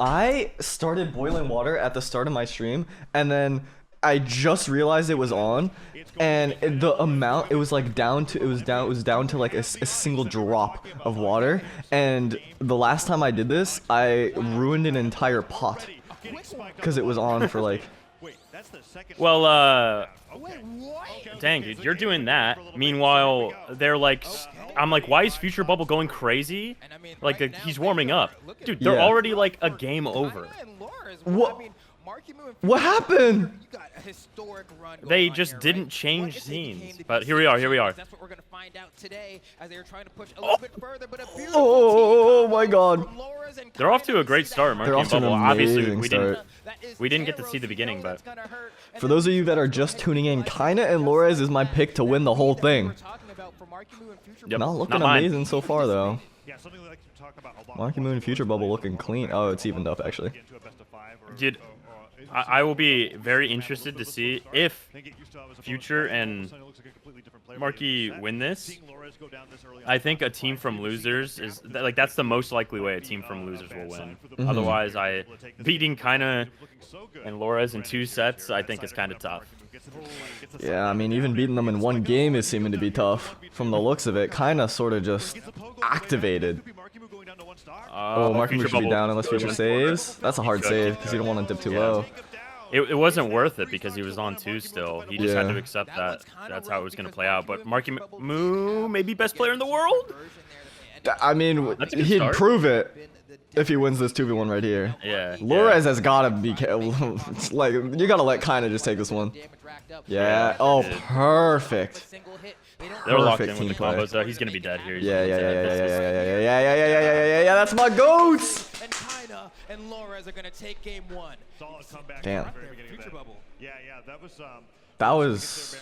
I started boiling water at the start of my stream, and then I just realized it was on, and the amount it was like down to it was down to like a single drop of water, and the last time I did this, I ruined an entire pot because it was on for like. Well, dang, dude, you're doing that. Meanwhile, they're like, I'm like, why is Futurebubble going crazy? Like, he's warming up. Dude, they're already like a game over. What happened? They just didn't change scenes. But here we are, here we are. That's what we're going to find out today as they are trying to push a little bit further, but a beautiful Oh my god. They're off to a great start, They're off to an Marckiemoo. Obviously, amazing we didn't get to see the beginning, but for those of you that are just tuning in, Kyna and Lores is my pick to win the whole thing. Yep, Not looking amazing so far though. Marckiemoo and Futurebubble looking clean. Oh, it's evened up actually. Dude, I will be very interested to see if Future and Marky win this. I think a team from losers is like that's the most likely way a team from losers will win. Otherwise, beating Kyna and Lores in 2 sets, I think is kind of tough. Yeah, I mean, even beating them in 1 game is seeming to be tough. From the looks of it, Kyna sort of just activated. Oh, Marckiemoo should be down unless Future saves. That's a hard save because you don't want to dip too low. It wasn't worth it because he was on 2 still. He just had to accept that. That's how it was going to play out. But Marckiemoo, maybe best player in the world? I mean, he'd prove it if he wins this 2v1 right here. Yeah. Lores has got to be... like, you got to let Kyna just take this one. Yeah. Oh, perfect. They're locked in with the combos, though. He's going to be dead here. Yeah, that's my goats! And Kyna and Lores are going to take game 1. Damn. That That was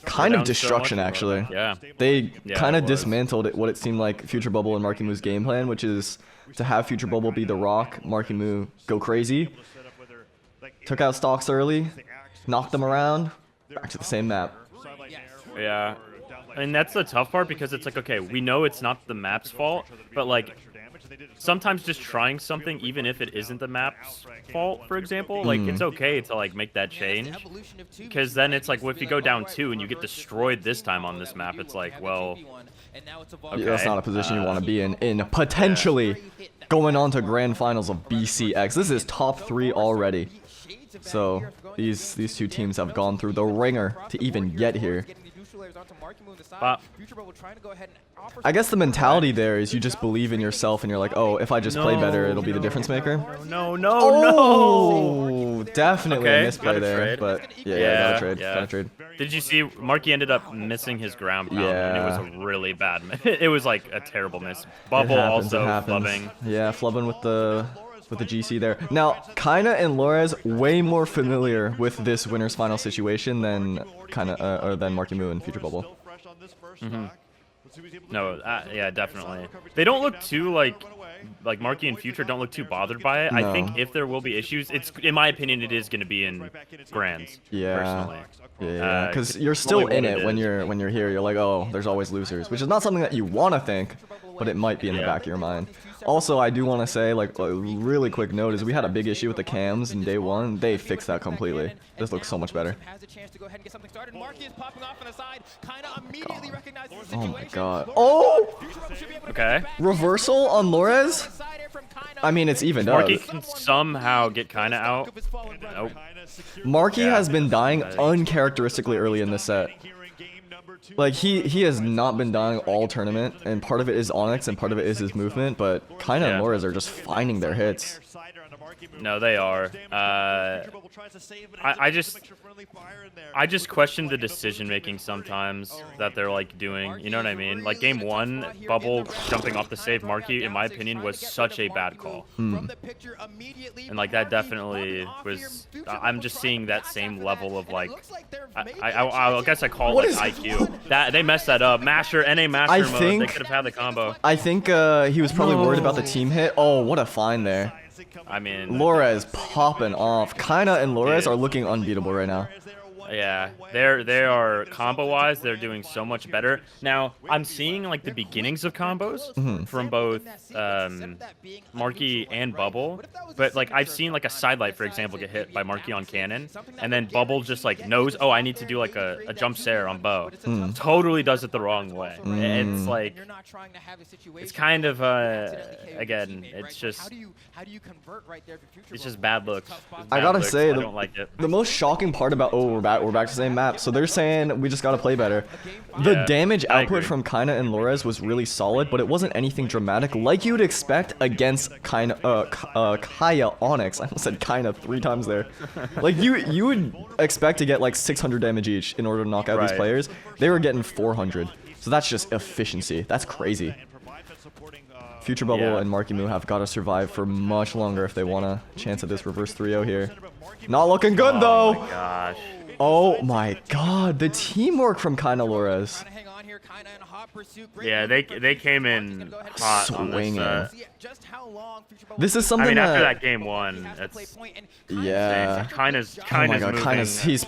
kind of destruction, actually. Yeah. They kind of dismantled what it seemed like Futurebubble and Marckiemoo's game plan, which is to have Futurebubble be the rock, Marckiemoo go crazy. Took out stocks early, knocked them around, back to the same map. Yeah. And that's the tough part because it's like, okay, we know it's not the map's fault, but like sometimes just trying something, even if it isn't the map's fault, for example, like it's okay to like make that change. Because then it's like, well, if you go down 2 and you get destroyed this time on this map, it's like, well, okay. That's not a position you want to be in potentially going on to grand finals of BCX. This is top 3 already. So these 2 teams have gone through the ringer to even get here. I guess the mentality there is you just believe in yourself and you're like, oh, if I just play better, it'll be the difference maker. No. Definitely a misplay there, but yeah, gotta trade. Did you see Marky ended up missing his ground pound? And it was a really bad miss. It was like a terrible miss. Bubble also flubbing. Yeah, flubbing with the GC there. Now, Kyna and Lores way more familiar with this winner's final situation than Marckiemoo and Futurebubble. No, yeah, definitely. They don't look too like Marky and Future don't look too bothered by it. No. I think if there will be issues, it's in my opinion it is going to be in grands. Yeah. Personally. Yeah, because you're still in it when you're here. You're like, oh, there's always losers, which is not something that you want to think, but it might be in the back of your mind. Also, I do want to say, like, a really quick note is we had a big issue with the cams in day 1. They fixed that completely. This looks so much better. Oh my god. Oh! Okay. Reversal on Lores? I mean, it's evened up. Marky can somehow get Kyna out. Nope. Marky has been dying uncharacteristically early in this set. Like, he has not been dying all tournament, and part of it is Onyx and part of it is his movement, but Kyna and Lores are just finding their hits. No, they are. I just question the decision making sometimes that they're like doing. You know what I mean? Like game 1, Bubble jumping off the save Marky, in my opinion, was such a bad call. And like that definitely was. I'm just seeing that same level of like. I guess I call it like IQ. That they messed that up. Masher, NA Masher mode. They could have had the combo. I think he was probably worried about the team hit. Oh, what a find there. I mean, Lores popping off. Kyna and Lores are looking unbeatable right now. Yeah, they are combo-wise, they're doing so much better. Now, I'm seeing like the beginnings of combos from both Marky and Bubble, but like I've seen like a sidelight, for example, get hit by Marky on cannon, and then Bubble just like knows, oh, I need to do like a jump Sair on bow. Totally does it the wrong way. It's like, it's kind of again, it's just bad looks. I gotta say, I don't like it. The most shocking part about we're back to the same map. So they're saying we just gotta play better. The damage output from Kyna and Lores was really solid, but it wasn't anything dramatic like you'd expect against Kaya Onyx. I almost said Kyna 3 times there. Like you would expect to get like 600 damage each in order to knock out these players. They were getting 400. So that's just efficiency. That's crazy. Futurebubble and Marckiemoo have got to survive for much longer if they want a chance at this reverse 3-0 here. Not looking good though. Oh my gosh. Oh my god, the teamwork from Kyna Lores. Yeah, they came in hot swinging. On this, This is something. I mean, after that game 1, that's Kyna's oh my god, moving. he's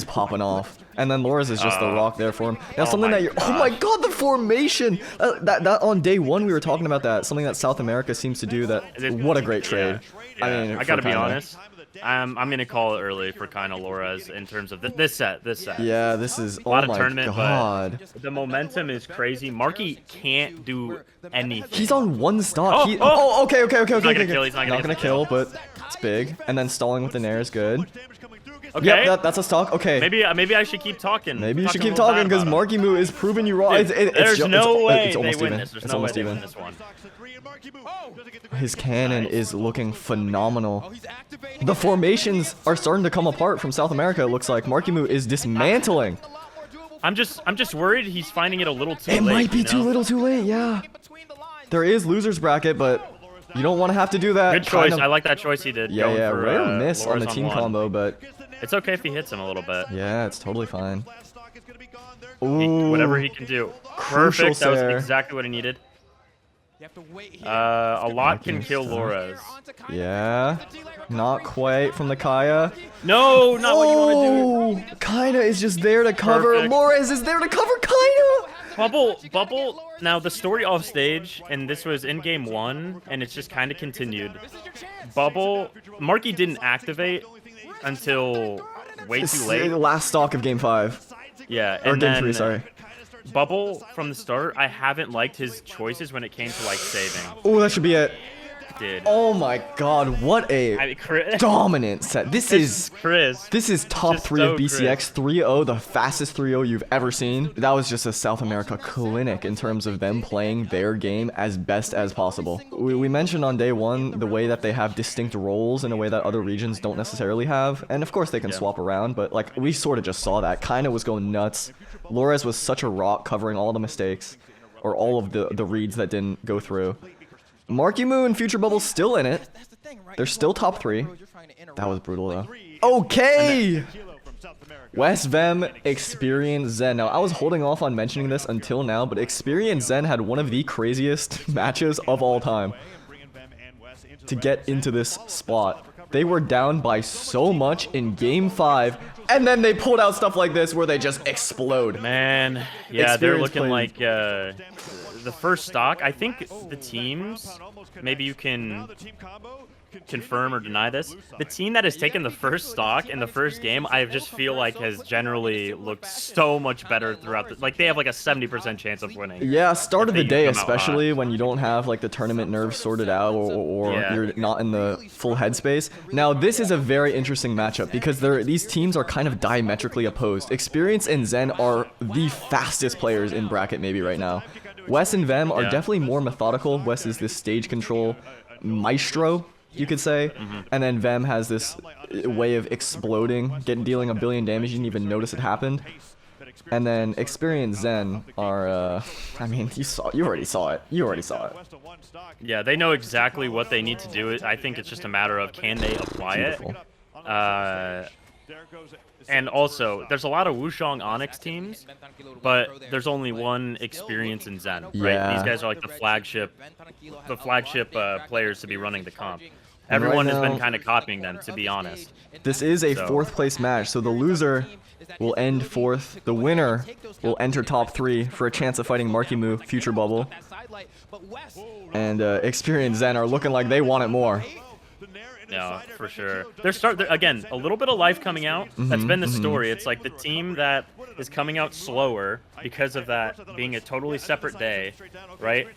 popping off, and then Lores is just the rock there for him. Now something that you're. gosh. Oh my god, the formation. That on day 1 we were talking about that. Something that South America seems to do. What a great trade. Yeah. I mean, I gotta be Kyna. honest. I'm gonna call it early for Kyna Lores in terms of this set. Yeah, this is a lot of my tournament, god. but the momentum is crazy. Marky can't do anything. He's on 1 stock. Okay. He's not gonna kill, but it's big. And then stalling with the nair is good. Okay. Yep, that's a stock. Okay. Maybe I should keep talking. Maybe you should keep talking because Marckiemoo is proving you wrong. There's no way it's almost they win even. this. There's It's no way almost they win even. this one. His cannon is looking phenomenal. The formations are starting to come apart from South America. It looks like Marckiemoo is dismantling. I'm just worried he's finding it a little too late. It might be you know? too late. Yeah. There is losers bracket, but you don't want to have to do that. Good choice. I like that choice he did. Yeah, going for, rare miss on Lores the team 1. combo, but It's okay if he hits him a little bit. yeah, it's totally fine. Ooh, Whatever he can do. Crucial Perfect. That was Sair. exactly what he needed. A lot can kill Lores. Yeah, not quite from the Kaya. No, not what you want to do. Kyna is just there to cover. Perfect. Lores is there to cover Kyna. Bubble. Now the story off stage, and this was in game 1, and it's just kind of continued. Marky didn't activate until way too late. The last stock of game 5. Yeah, Or and game then 3, sorry. Bubble from the start, I haven't liked his choices when it came to like saving. Oh, that should be it. Did. Oh my god, what a I mean, Chris, dominant set. This is top Just 3 so of BCX. 3-0, the fastest 3-0 you've ever seen. That was just a South America clinic in terms of them playing their game as best as possible. We mentioned on day 1 the way that they have distinct roles in a way that other regions don't necessarily have. And of course they can swap around, but like we sort of just saw that. Kyna was going nuts. Lores was such a rock covering all the mistakes, or all of the reads that didn't go through. Marckiemoo and Futurebubble still in it. They're still top 3. That was brutal though. Okay! Wess, Vem, Experience, Zen. Now, I was holding off on mentioning this until now, but Experience Zen had one of the craziest matches of all time to get into this spot. They were down by so much in game 5, and then they pulled out stuff like this where they just explode. Man, yeah, they're Experience looking played. like the first stock. I think the teams, maybe you can confirm or deny this. The team that has taken the first stock in the first game, I just feel like has generally looked so much better throughout the, like they have like a 70% chance of winning. Yeah, start of if the they day, come out especially hot. when you don't have like the tournament nerves sorted out, or you're not in the full headspace. Now, this is a very interesting matchup because these teams are kind of diametrically opposed. Experience and Zen are the fastest players in bracket maybe right now. Wess and Vem are definitely more methodical. Wess is this stage control maestro, you could say, and then Vem has this way of exploding, dealing a billion damage. You didn't even notice it happened. And then Experience Zen are, I mean, you already saw it. Yeah, they know exactly what they need to do. I think it's just a matter of can they apply Beautiful. it. And also, there's a lot of Wushang Onyx teams, but there's only one Experience in Zen, right? Yeah. These guys are like the flagship players to be running the comp. Everyone has been now, kind of copying them, to be honest. this is a So- 4th place match, so the loser will end 4th. The winner will enter top 3 for a chance of fighting Marckiemoo, Futurebubble. And Experience Zen are looking like they want it more. Yeah, for sure. They're again, a little bit of life coming out. That's been the story. It's like the team that is coming out slower because of that being a totally separate day, right?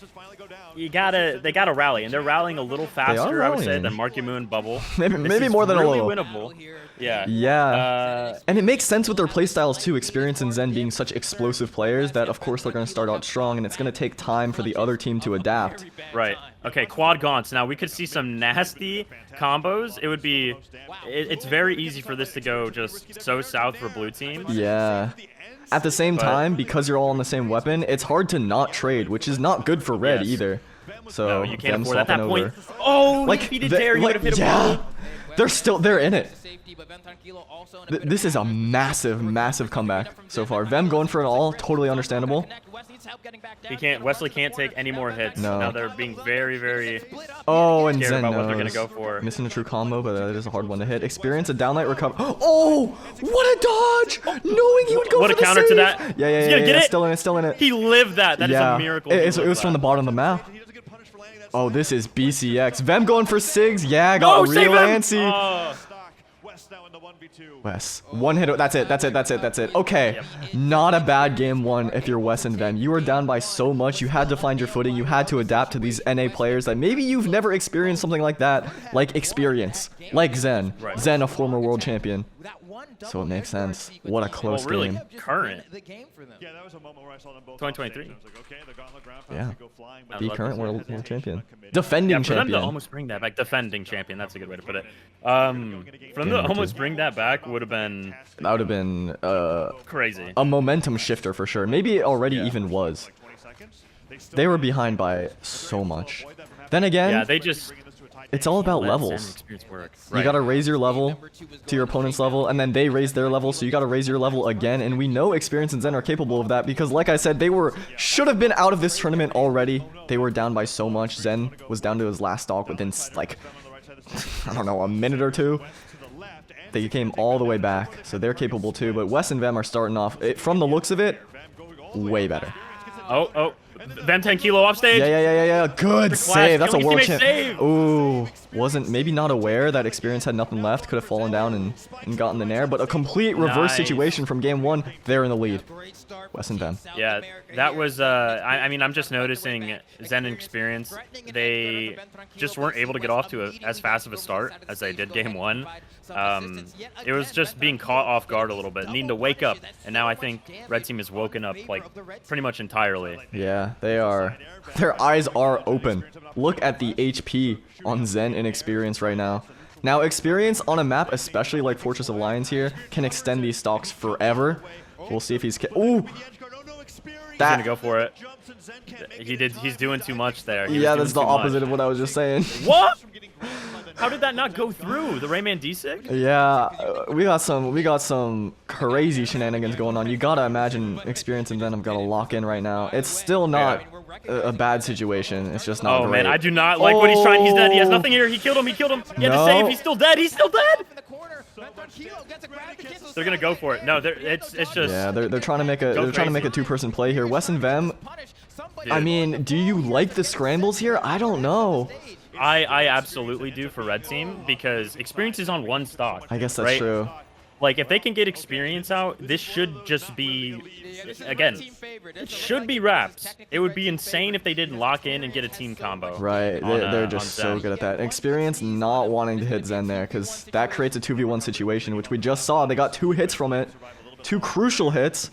They gotta rally, and they're rallying a little faster, I would say, than Marckiemoo and Bubble. Maybe more than really a little. Winnable. Yeah. Yeah. And it makes sense with their playstyles too. Experience and Zen being such explosive players that of course they're going to start out strong, and it's going to take time for the other team to adapt. Right. Okay, quad gaunts. Now we could see some nasty combos. It would be... It's very easy for this to go just so south for blue team. Yeah. At the same time, because you're all on the same weapon, it's hard to not trade, which is not good for red either. So No, you can't them afford at that swapping point. over. Oh, Like, if he did they- dare, he would like, have hit a yeah. ball. They're in it. This is a massive, massive comeback so far. Vem going for it all, totally understandable. Wesley can't take any more hits. No. Now they're being very, very Oh, and scared Zen about what they're gonna knows. go for. Missing a true combo, but that is a hard one to hit. Experience a downlight recover. Oh, what a dodge! Knowing he would go What for a the counter to save. that. Yeah, yeah, He's yeah, gonna yeah, get it. Still in it, still in it. He lived that. That is Yeah. a miracle. It was from the bottom of the map. Oh, this is BCX. Vem going for Sigs. Yeah, got a real antsy. Wess. One hit. That's it. Okay. Not a bad game one if you're Wess and Vem. You were down by so much. You had to find your footing. You had to adapt to these NA players that maybe you've never experienced something like that. Like Experience. Like Zen. Right. Zen, a former world champion. So it makes sense. What a close really game. current. Yeah, that was a moment where I saw them both 2023. I was like, okay, the gauntlet ground Yeah. pound go flying, but The love current this. world champion. Defending Yeah, for them to champion. almost bring that back, defending champion. That's a good way to put it. For them to almost bring that back would have been That would have been crazy. a momentum shifter for sure. Maybe it already even was. They were behind by so much. Then again, Yeah, they just it's all about let Zen levels. experience work. You gotta raise your level to your opponent's level, and then they raise their level, so you gotta raise your level again. And we know Experience and Zen are capable of that because, like I said, they should have been out of this tournament already. They were down by so much. Zen was down to his last stock within like I don't know, a minute or two. They came all the way back, so they're capable too. But Wess and Vem are starting off from the looks of it way better. Oh, Vem 10 kilo off stage. Yeah. Good save. That's a Killing world teammate champ. save. Ooh, wasn't maybe not aware that Experience had nothing left. Could have fallen down and gotten the nair, but a complete reverse Nice. situation from game one. They're in the lead. Wess and Vem. Yeah, that was. I mean, I'm just noticing Zen and Experience. They just weren't able to get off to as fast of a start as they did game one. It was just being caught off guard a little bit, needing to wake up. And now I think Red Team has woken up like pretty much entirely. Yeah, they are. Their eyes are open. Look at the HP on Zen and Experience right now. Now, Experience on a map, especially like Fortress of Lions here, can extend these stocks forever. We'll see if he's... Ooh! He's gonna go for it. He's doing too much there. He was Yeah, doing that's the too much. opposite of what I was just saying. What? How did that not go through? The Rayman D6? Yeah, we got some crazy shenanigans going on. You gotta imagine Experience and Venom gotta lock in right now. It's still not a bad situation. It's just not Oh great. man, I do not like what he's trying. He's dead. He has nothing here. He killed him. He had to No. save. He's still dead. He's still dead. They're They're gonna go for it. No, it's just. Yeah, they're trying to make a two-person play here. Wess and Vem. I mean, do you like the scrambles here? I don't know. I absolutely do for Red Team because Experience is on one stock. I guess that's right? true. Like, if they can get Experience out, this should just be, again, it should be wraps. It would be insane if they didn't lock in and get a team combo. Right, they're on just so Zen. good at that. Experience not wanting to hit Zen there, because that creates a 2v1 situation, which we just saw. They got 2 hits from it. 2 crucial hits.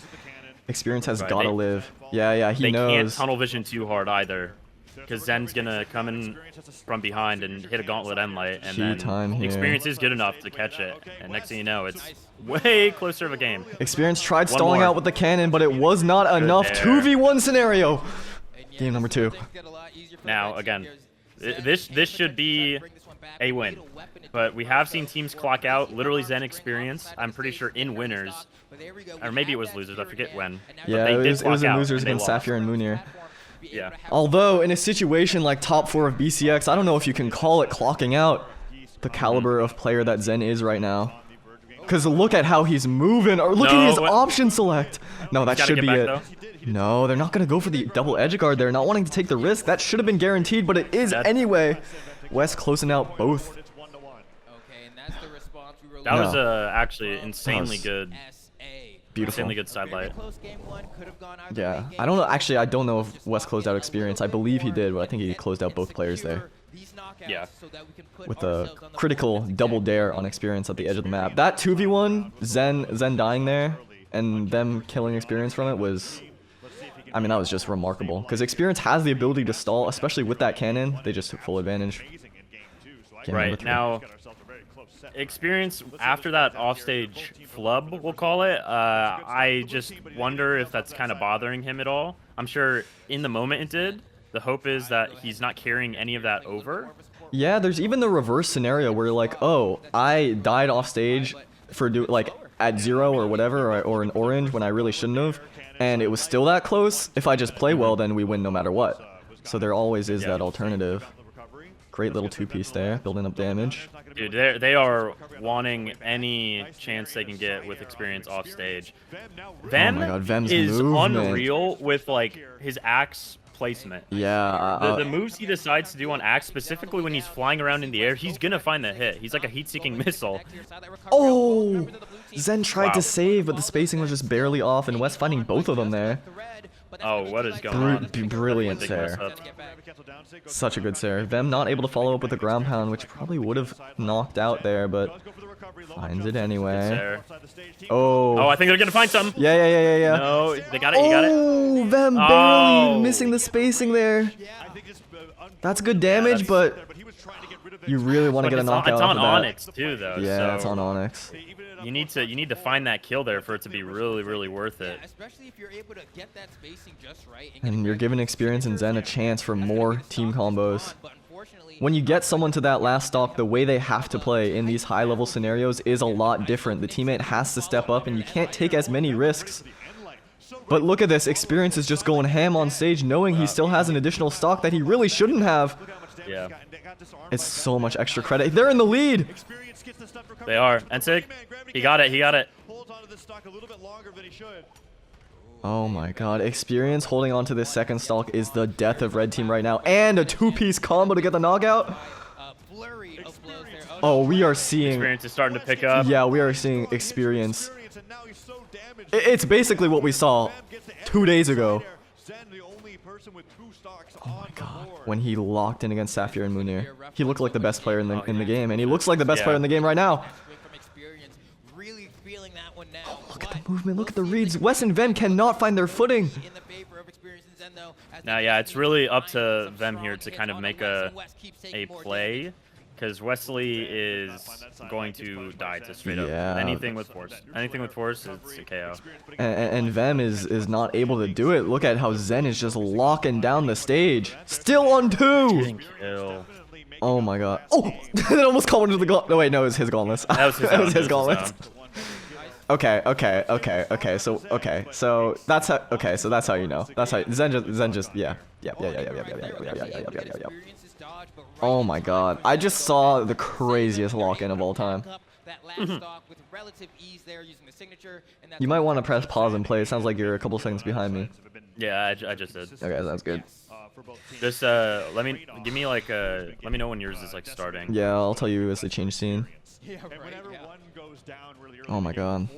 Experience has Right, gotta they- live. Yeah, he They can't knows. tunnel vision too hard either. Because Zen's gonna come in from behind and hit a gauntlet end light, and Key time then here. Experience is good enough to catch it. And next thing you know, it's way closer of a game. Experience tried One stalling more. out with the cannon, but it was not enough. there. 2v1 scenario. Game number 2. Now, again, this should be a win. But we have seen teams clock out, literally Zen Experience, I'm pretty sure in winners. Or maybe it was losers, I forget when. But Yeah, they it did was clock in out, losers and they against lost. Sapphire and Moonir. Yeah. Although, in a situation like top 4 of BCX, I don't know if you can call it clocking out. the caliber of player that Zen is right now. Because look at how he's moving, or look at his option select. No, that should be it. No, they're not going to go for the double edge guard there, not wanting to take the risk. That should have been guaranteed, but it is anyway. Wess closing out both. That was actually insanely good. Beautiful. Insanely good sidelight. Yeah, I don't know. Actually, I don't know if Wess closed out experience. I believe he did, but I think he closed out both players there. Yeah. With a critical double dare on experience at the edge of the map. That 2v1, Zen dying there, and them killing experience from it was... I mean, that was just remarkable. Because experience has the ability to stall, especially with that cannon. They just took full advantage. Right, now... Experience after that offstage flub, we'll call it. I just wonder if that's kind of bothering him at all. I'm sure in the moment it did. The hope is that he's not carrying any of that over. Yeah, there's even the reverse scenario where like, oh, I died off stage for at 0 or whatever, or an orange when I really shouldn't have, and it was still that close. If I just play well, then we win no matter what. So there always is that alternative. Great little two-piece there, building up damage. Dude, they are wanting any chance they can get with experience off stage. Vem oh my God, Vem's is movement. Unreal with like his axe placement. Yeah. The moves he decides to do on axe, specifically when he's flying around in the air, he's gonna find the hit. He's like a heat-seeking missile. Oh! Zen tried to save, but the spacing was just barely off, and Wess finding both of them there. Oh, what is going on? Brilliant Sair. Such a good Sair. Vem not able to follow up with a ground pound, which probably would have knocked out there, but finds it anyway. Oh, I think they're gonna find some. Yeah. No, they got it. You got it. Oh, Vem barely missing the spacing there. That's good damage, but you really want to get a knockout. It's on that. Onyx too, though. Yeah, so it's on Onyx. You need to find that kill there for it to be really worth it. Especially if you're able to get that spacing just right. And you're giving experience and Zen a chance for more team combos. When you get someone to that last stock, the way they have to play in these high-level scenarios is a lot different. The teammate has to step up, and you can't take as many risks. But look at this, experience is just going ham on stage, knowing he still has an additional stock that he really shouldn't have. Yeah. It's so much extra credit. They're in the lead. They are. And Sig, he got it. Oh my God, experience holding on to this second stock is the death of red team right now. And a two-piece combo to get the knockout. Oh, we are seeing... Experience is starting to pick up. Yeah, we are seeing experience. It's basically what we saw 2 days ago. Oh my God, when he locked in against Sapphire and Munir. He looked like the best player in the game, and he looks like the best player in the game right now. Oh, look at the movement, look at the reads. Wess and Vem cannot find their footing. Now, yeah, it's really up to them here to kind of make a play, because Wesley is going to die to straight up anything with force. Anything with force, it's a KO. And Vem is not able to do it. Look at how Zen is just locking down the stage. Still on 2. Oh my God. Oh, it almost called into the gauntlet. No, wait, no, it was his gauntlets. That was his gauntlets. Okay, so that's how you know. That's how Zen just yeah. Oh my God, I just saw the craziest lock-in of all time. You might want to press pause and play. It sounds like you're a couple seconds behind me. Yeah, I just did. Okay, that's good. Just let me know when yours is like starting. Yeah, I'll tell you as they change scene. Oh my God.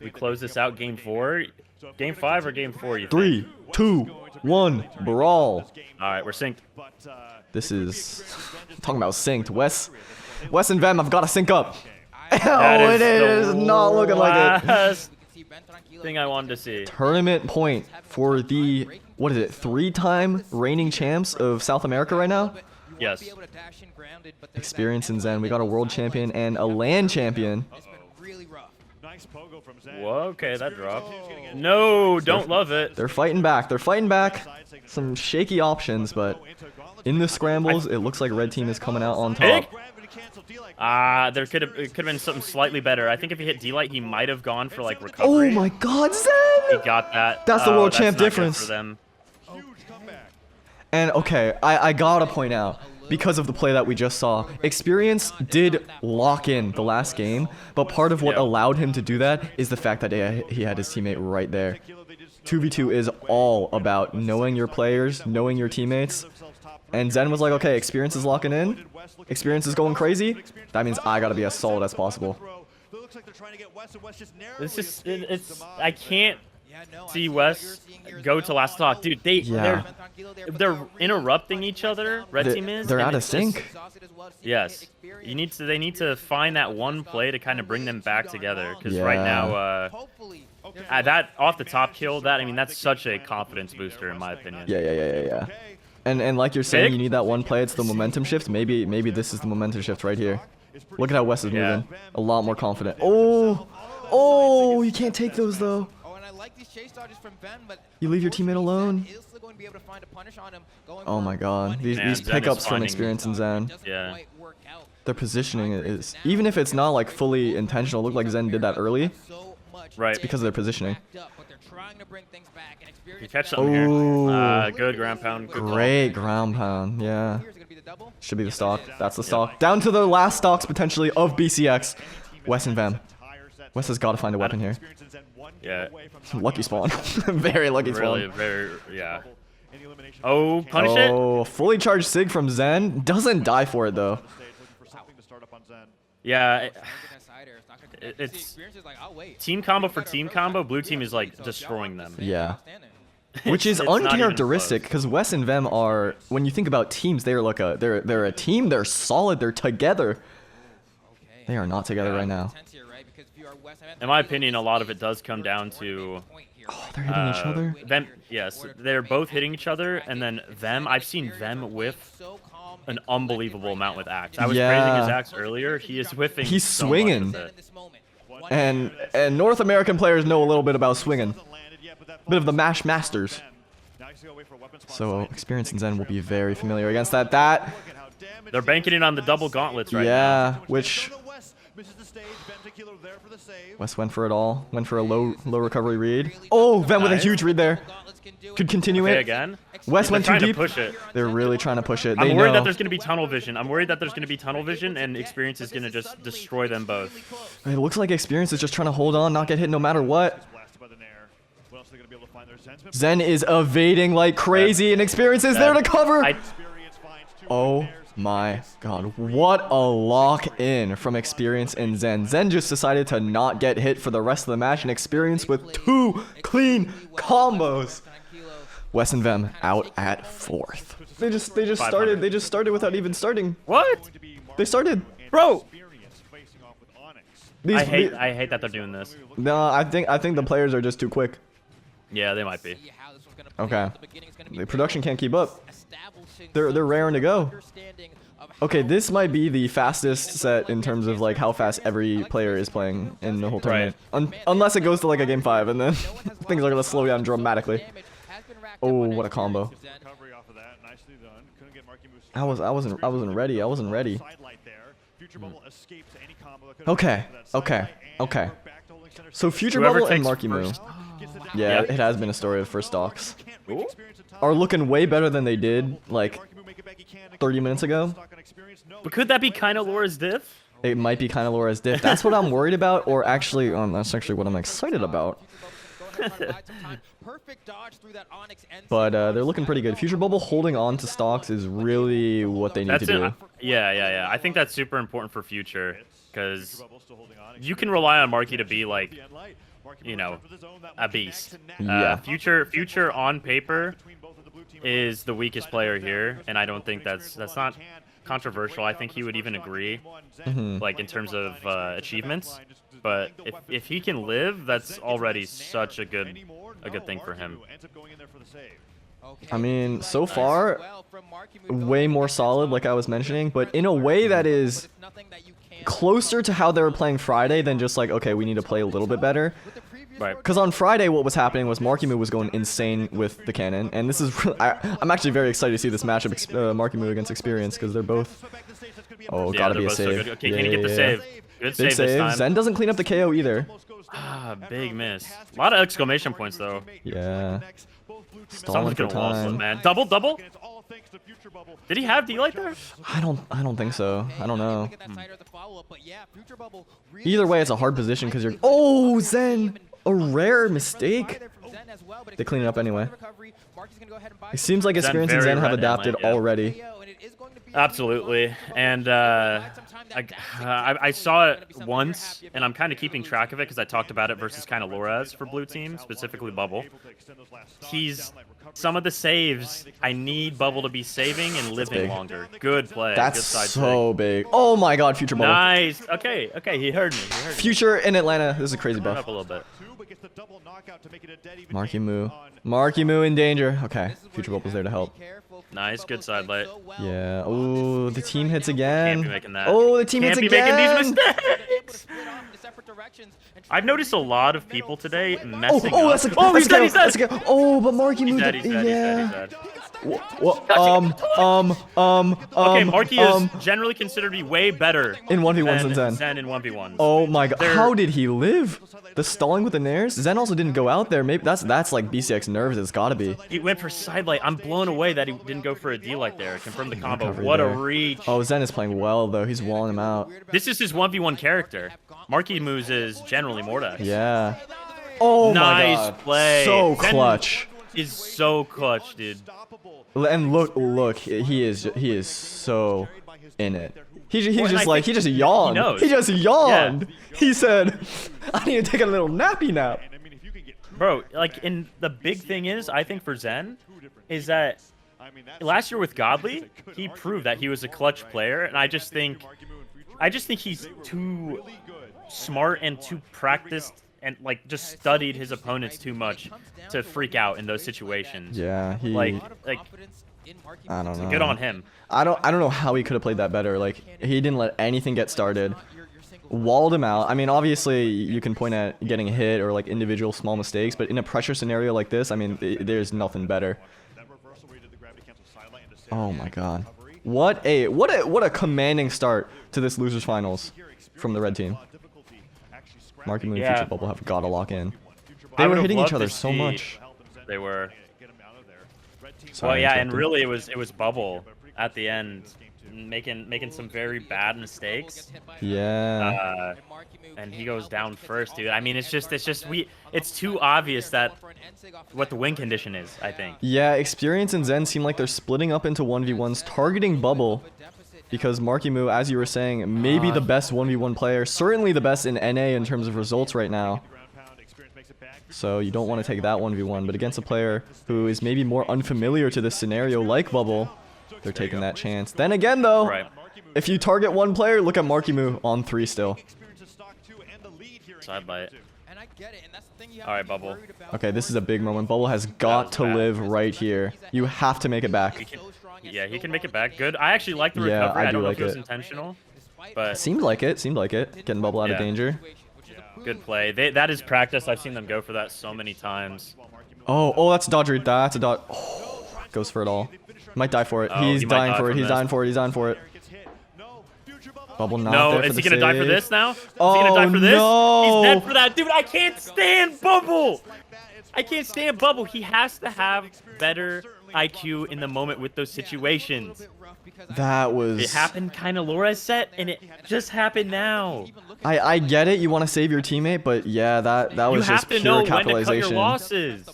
We close this out game 4, game 5 or game 4? You think? 3, 2, 1, brawl. All right, we're synced. This is talking about synced. Wess and Vem, I've got to sync up. Oh, it is not looking like it. Thing I wanted to see. Tournament point for the, what is it, 3-time reigning champs of South America right now? Yes. Experience in Zen. We got a world champion and a LAN champion. Whoa, okay, that dropped. No, don't love it. They're fighting back. Some shaky options, but in the scrambles, it looks like red team is coming out on top. There could have been something slightly better. I think if he hit D-Light, he might have gone for like recovery. Oh my God, Zen! He got that. That's the world champ difference. For them. And okay, I gotta point out, because of the play that we just saw. Experience did lock in the last game, but part of what allowed him to do that is the fact that he had his teammate right there. 2v2 is all about knowing your players, knowing your teammates. And Zen was like, okay, Experience is locking in. Experience is going crazy. That means I gotta be as solid as possible. I can't see Wess go to last stock. Dude, they're interrupting each other. Red team is. They're and out of it's just- sync. Yes. They need to find that one play to kind of bring them back together. Because right now, that off the top kill, that's such a confidence booster in my opinion. Yeah. And like you're saying, you need that one play. It's the momentum shift. Maybe this is the momentum shift right here. Look at how Wess is moving. A lot more confident. Oh, you can't take those though. You leave your teammate alone. Oh my god. These pickups from Experience and Zen. Yeah. Their positioning is, even if it's not like fully intentional, it looked like Zen did that early. Right. It's because of their positioning. You catch something here. Good ground pound. Good Great ground pound, yeah. Should be the stock. That's the stock. Down to the last stocks potentially of BCX. Wess and Vem. Wess has got to find a weapon here. Yeah. Lucky spawn. Very lucky spawn. Yeah. Oh, punish it. Oh, fully charged Sig from Zen. Doesn't die for it though. Yeah. It's team combo for team combo. Blue team is like destroying them. Yeah. Which is uncharacteristic because Wess and Vem are, when you think about teams, they're like they're a team. They're solid. They're together. They are not together right now. In my opinion, a lot of it does come down to they're hitting each other. Them, yes, they're both hitting each other, and then them. I've seen them whiff an unbelievable amount with axe. I was praising his axe earlier. He is whiffing. He's so swinging. much with it. And North American players know a little bit about swinging. Bit of the mash masters. So Experience and Zen will be very familiar against that. They're banking it on the double gauntlets right now. Yeah, which Wess went for it all. Went for a low recovery read. Oh, Vem with a huge read there. Could continue it. Again. Wess went too deep. Push it. They're really trying to push it. I'm worried that there's going to be tunnel vision. And Experience is going to just destroy them both. It looks like Experience is just trying to hold on, not get hit no matter what. Zen is evading like crazy, and Experience is there to cover. Oh my god, what a lock in from Experience and Zen. Zen just decided to not get hit for the rest of the match, and Experience with 2 clean combos. Wess and Vem out at 4th. They just started without even starting. What? They started. Bro. I hate that they're doing this. No, I think the players are just too quick. Yeah, they might be. Okay. The production can't keep up. They're raring to go. Okay, this might be the fastest set in terms of like how fast every player is playing in the whole tournament. Unless it goes to like a game 5, and then things are gonna slow down dramatically. Oh, what a combo! I wasn't ready. Okay. So Futurebubble and Marckiemoo. Yeah, it has been a story of first stocks. Are looking way better than they did like 30 minutes ago. But could that be Kyna Laura's diff? It might be Kyna Laura's diff. That's what I'm worried about, or actually, that's actually what I'm excited about. But they're looking pretty good. Futurebubble holding on to stocks is really what they need to do. Yeah. I think that's super important for Future, because you can rely on Marky to be like, you know, a beast. Yeah. Future on paper is the weakest player here, and I don't think that's not controversial. I think he would even agree, like in terms of achievements. But if he can live, that's already such a good thing for him. I mean, so far, way more solid, like I was mentioning, but in a way that is closer to how they were playing Friday than just like, okay, we need to play a little bit better. Right. Because on Friday, what was happening was Marckiemoo was going insane with the cannon, and this is I'm actually very excited to see this matchup, Marckiemoo against Experience, because they're both. Oh, yeah, gotta be a so save. okay, can you get the save? Good Big save this time. Zen doesn't clean up the KO either. Ah, big miss. A lot of exclamation points though. Yeah. Someone's Stalling for gonna wall flip, time. man. Double. Did he have D-Light there? I don't think so. I don't know. Either way, it's a hard position because you're. Oh, Zen! A rare mistake. They clean it up anyway. It seems like Experience and very Zen have red adapted inland, yeah. already. Absolutely, and I saw it once, and I'm kind of keeping track of it because I talked about it versus Kyna Lorez for blue team, specifically Bubble. Some of the saves, I need Bubble to be saving and living longer. Good play. That's good side so big. Oh my God, Future Bubble. Nice. Okay, he heard me. Future in Atlanta. This is a crazy Up buff. a little bit. Marckiemoo in danger. Okay, Future Bubble's there to help. Nice, good side light. Yeah. Oh, the team hits Can't again. be making that. Oh, the team Can't hits be again. making these mistakes. I've noticed a lot of people today messing Oh, up. that's a, Oh, he's dead, he's that's dead. a, oh, but Marckiemoo He's dead, did, he's dead, yeah. he's dead, he's dead. Okay, Marky is generally considered to be way better in 1v1s than than Zen. Zen in 1v1s. Oh my God, They're- how did he live? The stalling with the nairs? Zen also didn't go out there. Maybe that's like BCX nerves. It's gotta be. He went for side light. I'm blown away that he didn't go for a D light there. Confirm the combo. recovery What there. a reach. Oh, Zen is playing well though. He's walling him out. This is his 1v1 character. Marckiemoo is generally Mordex. Yeah. Oh my Nice God. play. So Zen clutch. Is so clutch, dude. And look, he is so in it. He and just I like, think he just yawned. knows. He just yawned. He said, I need to take a little nappy nap. Bro, like, and the big thing is, I think for Zen, is that last year with Godly, he proved that he was a clutch player, and I just think he's too smart and too practiced and like just studied his opponents too much to freak out in those situations. Yeah, he like I don't know. good on him. I don't know how he could have played that better. Like he didn't let anything get started. Walled him out. I mean, obviously you can point at getting hit or like individual small mistakes, but in a pressure scenario like this, I mean, there's nothing better. Oh my God. What a commanding start to this losers finals from the red team. Marckiemoo and Future Bubble have got to lock in. They were hitting each other so much. They were. Sorry, Well, yeah, and interrupted. really it was Bubble at the end, making some very bad mistakes. Yeah. And he goes down first, dude. I mean, it's too obvious that what the win condition is, I think. Yeah, Experience and Zen seem like they're splitting up into 1v1s, targeting Bubble. Because Marckiemoo, as you were saying, may be the best 1v1 player. Certainly the best in NA in terms of results right now. So you don't want to take that 1v1. But against a player who is maybe more unfamiliar to this scenario like Bubble, they're taking that chance. Then again, though, Right. if you target one player, look at Marckiemoo on 3 still. Side light. All right, Bubble. Okay, this is a big moment. Bubble has got to live right here. You have to make it back. Yeah, he can make it back. Good. I actually like the Yeah, recovery. I I do don't know like if it was it. intentional, but Seemed like it. Getting Bubble out of Yeah. danger. good play. That is practice. I've seen them go for that so many times. Oh, that's a dodger. That's a dodge. Oh, goes for it all. Might die for it. Oh, He's he might dying die for it. from He's this. dying for it. He's dying for it. Bubble not No, there for is the he gonna die for save. this now? Is he Oh, gonna die for this? no. He's dead for that, dude. I can't stand Bubble. I can't stand Bubble. He has to have better IQ in the moment with those situations. That was. It happened kind of Laura's set, and it just happened now. I get it. You want to save your teammate, but yeah, that You was have just to know pure when to cut your capitalization. losses.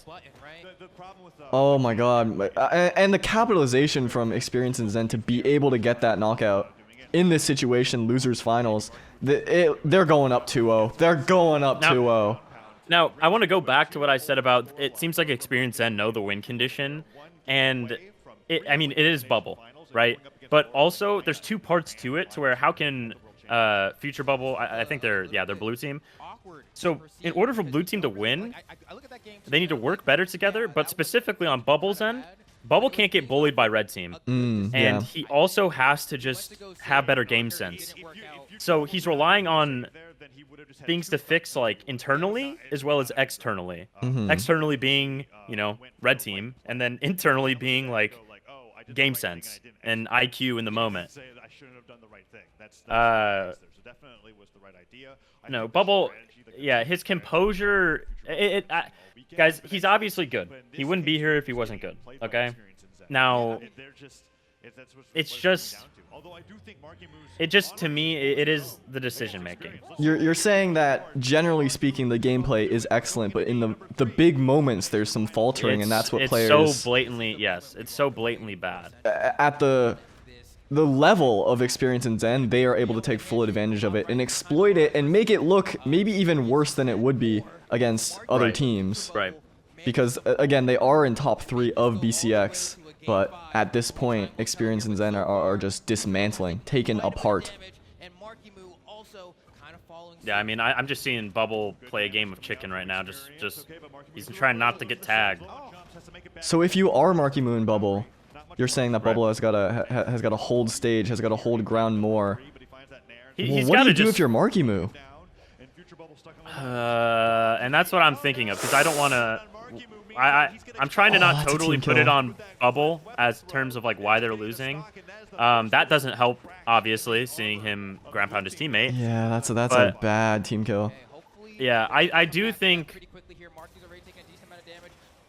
Oh my God. And the capitalization from Experience and Zen to be able to get that knockout in this situation, losers finals. They're going up 2-0. They're going up Now- 2-0. Now, I want to go back to what I said about it seems like Experience Zen know the win condition, and I mean, it is Bubble, right? But also, there's two parts to it, to where how can Future Bubble, I think they're blue team. So in order for blue team to win, they need to work better together, but specifically on Bubble's end, Bubble can't get bullied by red team. And Yeah. he also has to just have better game sense. So he's relying on things to fix like internally as well as externally. Externally being, red team, and then internally being like game sense and IQ in the moment. No, Bubble, yeah, his composure, guys, he's obviously good. He wouldn't be here if he wasn't good, okay? Now, it's just, to me, it is the decision making. You're saying that generally speaking the gameplay is excellent, but in the big moments there's some faltering, and that's what players. It's so blatantly, yes, it's so blatantly bad. At the level of experience in Zen, they are able to take full advantage of it and exploit it and make it look maybe even worse than it would be against other teams. Right. Because again, they are in top 3 of BCX, but at this point, experience and Zen are just dismantling, taken apart. Yeah, I mean, I'm just seeing Bubble play a game of chicken right now. He's trying not to get tagged. So if you are Marckiemoo and Bubble, you're saying that Bubble has got to hold stage, has got to hold ground more. What do you do if you're Marckiemoo? And that's what I'm thinking of, because I don't want to. I'm trying to not totally put it on Bubble as terms of like why they're losing. That doesn't help, obviously, seeing him ground pound his teammate. Yeah, that's a bad team kill. Yeah, I do think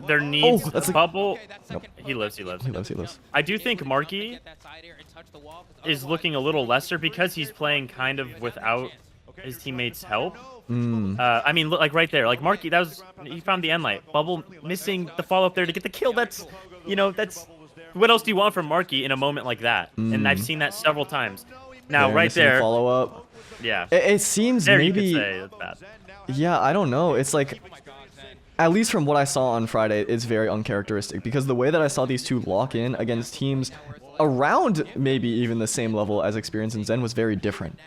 there needs Bubble. Nope. He lives. I do think Marky is looking a little lesser because he's playing kind of without his teammates' help. I mean, look, like right there, like Marky, he found the end light. Bubble missing the follow up there to get the kill. That's what else do you want from Marky in a moment like that? And I've seen that several times. Now, right there, follow up. Yeah, it seems there maybe. You could say it's bad. Yeah, I don't know. It's like, at least from what I saw on Friday, it's very uncharacteristic because the way that I saw these two lock in against teams around maybe even the same level as Experience and Zen was very different.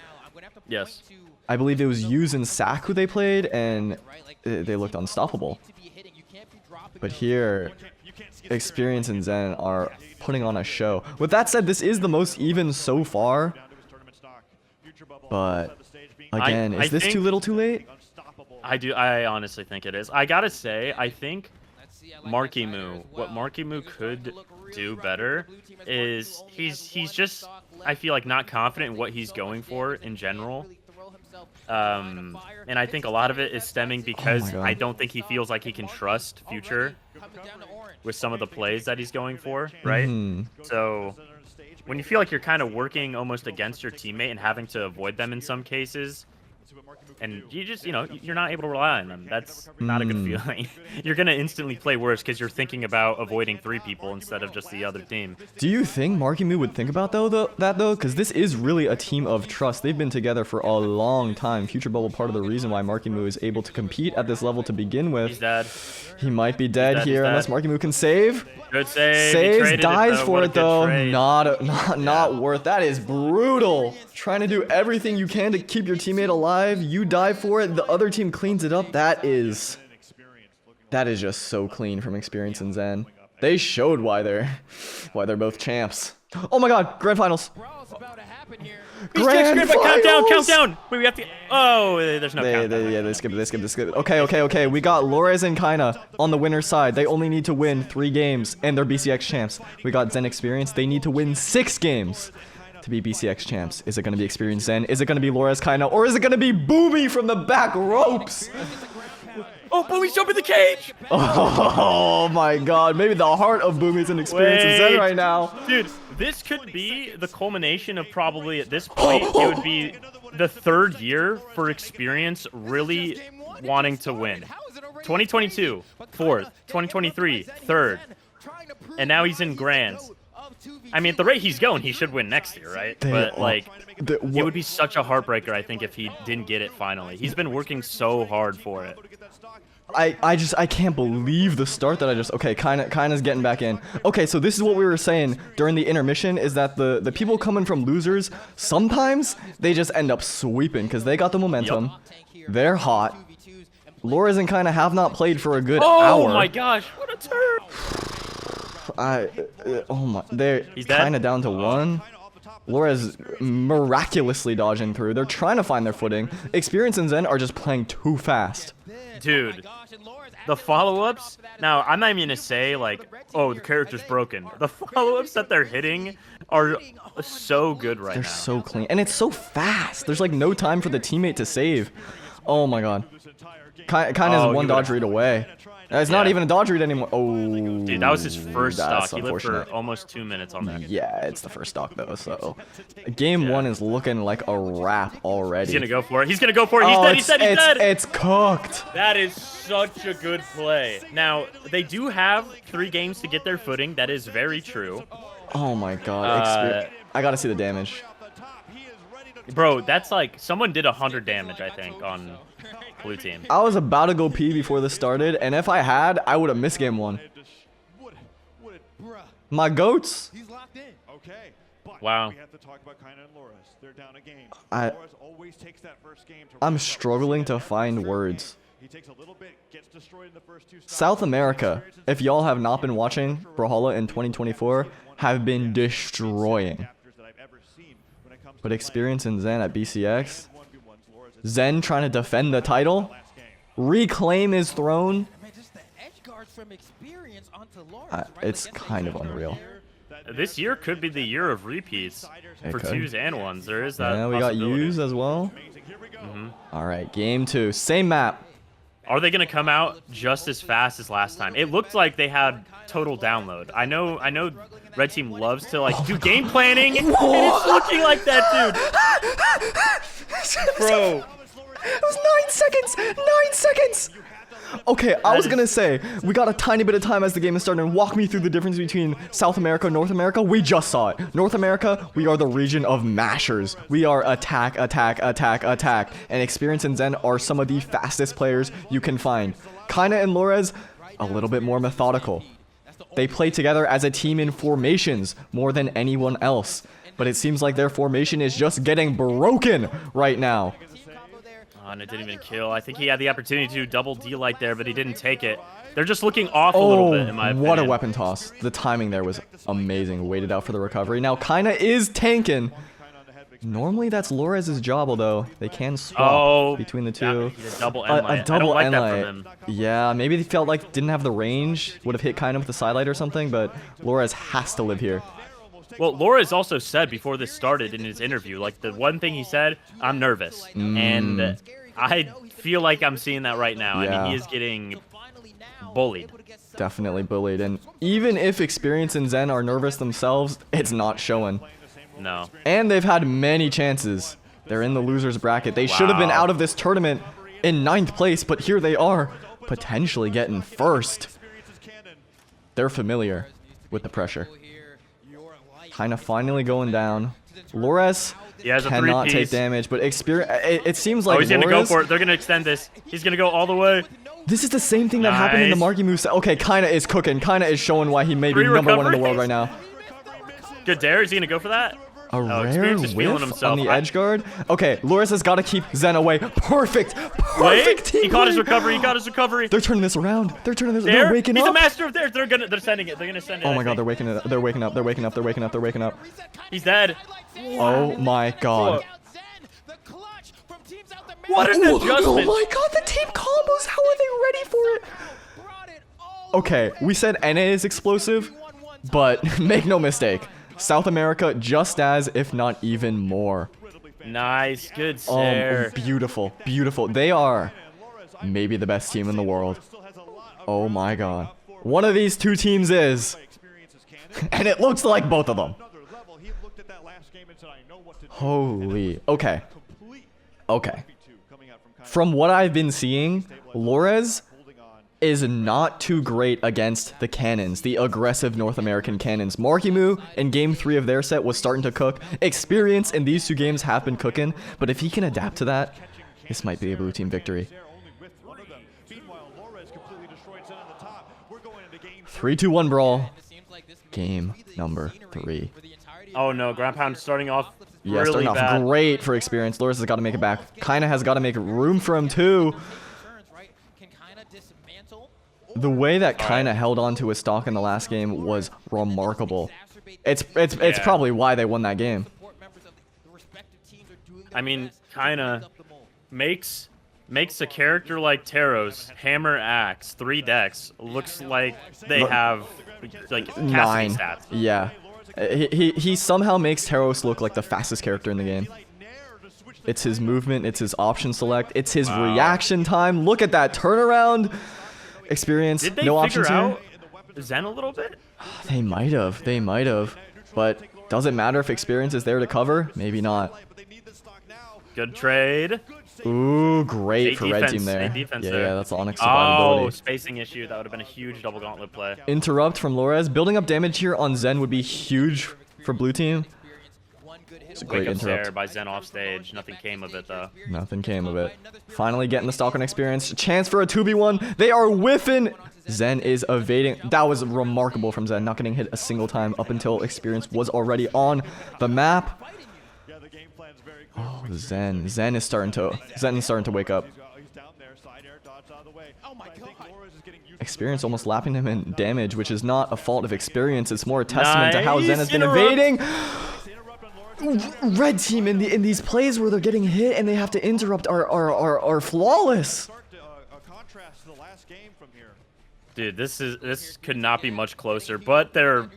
Yes. I believe it was Yuz and Sak who they played, and they looked unstoppable. But here, Experience and Zen are putting on a show. With that said, this is the most even so far. But again, is this too little too late? I honestly think it is. I gotta say, I think Marckiemoo, what Marckiemoo could do better is he's just, I feel like, not confident in what he's going for in general. And I think a lot of it is stemming because I don't think he feels like he can trust Future with some of the plays that he's going for, right? So when you feel like you're kind of working almost against your teammate and having to avoid them in some cases, and you just, you're not able to rely on them. That's not a good feeling. You're going to instantly play worse because you're thinking about avoiding 3 people instead of just the other team. Do you think Marckiemoo would think about that though? Because this is really a team of trust. They've been together for a long time. Futurebubble, part of the reason why Marckiemoo is able to compete at this level to begin with. He's dead. He might be dead here unless Marckiemoo can save. Good save. Saves, dies for it though. Not worth. That is brutal. Trying to do everything you can to keep your teammate alive. You die for it. The other team cleans it up. That is just so clean from Experience and Zen. They showed why they're both champs. Oh my God! Grand finals. Grand finals. Countdown. Wait, we have to. Oh, there's no countdown. They skip it. Okay. We got Lores and Kyna on the winner's side. They only need to win 3 games, and they're BCX champs. We got Zen Experience. They need to win 6 games to be BCX champs. Is it going to be Experience Zen? Is it going to be Lores Kyna? Or is it going to be Boomy from the back ropes? Oh, Boomy's jumping the cage! Oh my God. Maybe the heart of Boomy's in Experience and Zen right now. Dude, this could be the culmination of probably, at this point, it would be the 3rd year for Experience really wanting to win. 2022, 4th. 2023, 3rd. And now he's in Grands. I mean, at the rate he's going, he should win next year, right? But, like, it would be such a heartbreaker, I think, if he didn't get it finally. He's been working so hard for it. I can't believe the start that okay, Kyna's getting back in. Okay, so this is what we were saying during the intermission, is that the people coming from losers, sometimes they just end up sweeping because they got the momentum. Yep. They're hot. Lores and Kyna have not played for a good hour. Oh my gosh, what a turn! They're Kyna down to 1. Lores miraculously dodging through. They're trying to find their footing. Experience and Zen are just playing too fast. Dude, the follow-ups, now I'm not even gonna say like, oh, the character's broken. The follow-ups that they're hitting are so good right now. They're so clean, and it's so fast. There's like no time for the teammate to save. Oh my god. Kyna's Oh, one he dodge would've- read away. It's not Yeah. even a dodge read anymore. Oh, Dude, that was his first that's stock. He lived for unfortunate. almost 2 minutes on that. Yeah, it's the first stock though, so game one is looking like a wrap already. He's gonna go for it. He's gonna go for it. He's dead. He's dead. He's dead. It's cooked. That is such a good play. Now, they do have 3 games to get their footing. That is very true. Oh my god. I gotta see the damage. Bro, that's like, someone did 100 damage, I think, on blue team. I was about to go pee before this started, and if I had, I would have missed game one. My goats. He's locked in. Okay. But Wow. we have to talk about Kyna and Loras. They're down a game. I- Loras always takes that first game to I'm wrap up. struggling to Every find third words. game, he takes a little bit, gets destroyed in the first 2 stops. South America, if y'all have not been watching BRAWLHALLA in 2024, have been destroying. But Experience and Zen at BCX, Zen trying to defend the title, reclaim his throne. Man, just the edge guards from experience onto Lawrence, right? It's Like, kind of that's unreal. This year could be the year of repeats for could. 2s and 1s. There is that Yeah, we got possibility. U's as well. All right, game 2, same map. Are they gonna come out just as fast as last time? It looked like they had total download. I know Red Team loves to like do game planning, and it's looking like that, dude. Bro, It was 9 seconds! 9 seconds! Okay, I was gonna say, we got a tiny bit of time as the game is starting. And walk me through the difference between South America and North America. We just saw it. North America, we are the region of mashers. We are attack, attack, attack, attack. And Experience and Zen are some of the fastest players you can find. Kyna and Lores, a little bit more methodical. They play together as a team in formations more than anyone else. But it seems like their formation is just getting broken right now. oh, and it didn't even kill. I think he had the opportunity to do double D light there, but he didn't take it. They're just looking off a little bit, in my opinion. What a weapon toss. The timing there was amazing. Waited out for the recovery. Now, Kyna is tanking. Normally, that's Lores' job, although they can swap between the two. Yeah, he's a double end light. A I double don't like end that light. from him. Yeah, maybe they felt like didn't have the range. Would have hit Kyna with the side light or something, but Lores has to live here. Well, Lores also said before this started in his interview, like the one thing he said, I'm nervous. And I feel like I'm seeing that right now. I Yeah. mean, he is getting bullied. Definitely bullied. And even if Experience and Zen are nervous themselves, it's not showing. No. And they've had many chances. They're in the loser's bracket. They should have been Wow. out of this tournament in 9th place, but here they are, potentially getting first. They're familiar with the pressure. Kind of finally going down. Lores He has a cannot take three-piece. damage, but Experience. It seems like Oh, he's going to go Lores- for it. They're going to extend this. He's going to go all the way. This is the same thing that happened in the Nice. Marckiemoo set. Okay, Kyna is cooking. Kyna is showing why he may be Three number one in the world recoveries. right now. Good dare. Is he going to go for that? A rare Experience is feeling whiff himself. on the edge guard. Okay, Lores has got to keep Zen away. Perfect. Perfect team He caught his play. recovery. He got his recovery. They're turning this around. They're turning this. There. They're waking He's up. a master of theirs. They're sending it. They're going to send it. Oh my I god, think. they're waking it up. They're waking up. They're waking up. They're waking up. They're waking up. They're waking up. He's dead. Oh my god. What an Oh adjustment. my god, the team combos. How are they ready for it? Okay, we said NA is explosive, but make no mistake. South America just as, if not even more. Nice. Good Oh, sir. beautiful, beautiful. They are maybe the best team in the world. Oh my god. One of these two teams is. And it looks like both of them. Holy. Okay. Okay. From what I've been seeing, Lores is not too great against the cannons, the aggressive North American cannons. Marckiemoo in game 3 of their set was starting to cook. Experience in these 2 games have been cooking, but if he can adapt to that, this might be a blue team victory. 3-2-1 brawl. Game number 3. Oh no, ground pound starting off Yeah, really starting off bad. great for Experience. Lores has got to make it back. Kyna has got to make room for him too. The way that Kyna held on to his stock in the last game was remarkable. It's Yeah. probably why they won that game. I mean, Kyna makes a character like Taros, Hammer Axe, 3 decks, looks like they have like Cassidy 9. stats. Yeah. He somehow makes Taros look like the fastest character in the game. It's his movement. It's his option select. It's his reaction time. Look at that turnaround. Experience. Did they No figure options here. out Zen a little bit? They might have. They might have. But does it matter if experience is there to cover? Maybe not. Good trade. Ooh, great for red team there. Yeah, that's Onyx survivability. Oh, spacing issue. That would have been a huge double gauntlet play. Interrupt from Lores. Building up damage here on Zen would be huge for blue team. It's a great Wake up interrupt. there by Zen off stage. Nothing came of it though. Nothing came of it. Finally getting the Stalker experience. Chance for a 2v1. They are whiffing. Zen is evading. That was remarkable from Zen. Not getting hit a single time up until experience was already on the map. Oh, Zen is starting to wake up. Experience almost lapping him in damage, which is not a fault of experience. It's more a testament to how Zen has been evading. Red team in these plays where they're getting hit and they have to interrupt are flawless. Dude, this could not be much closer, but they're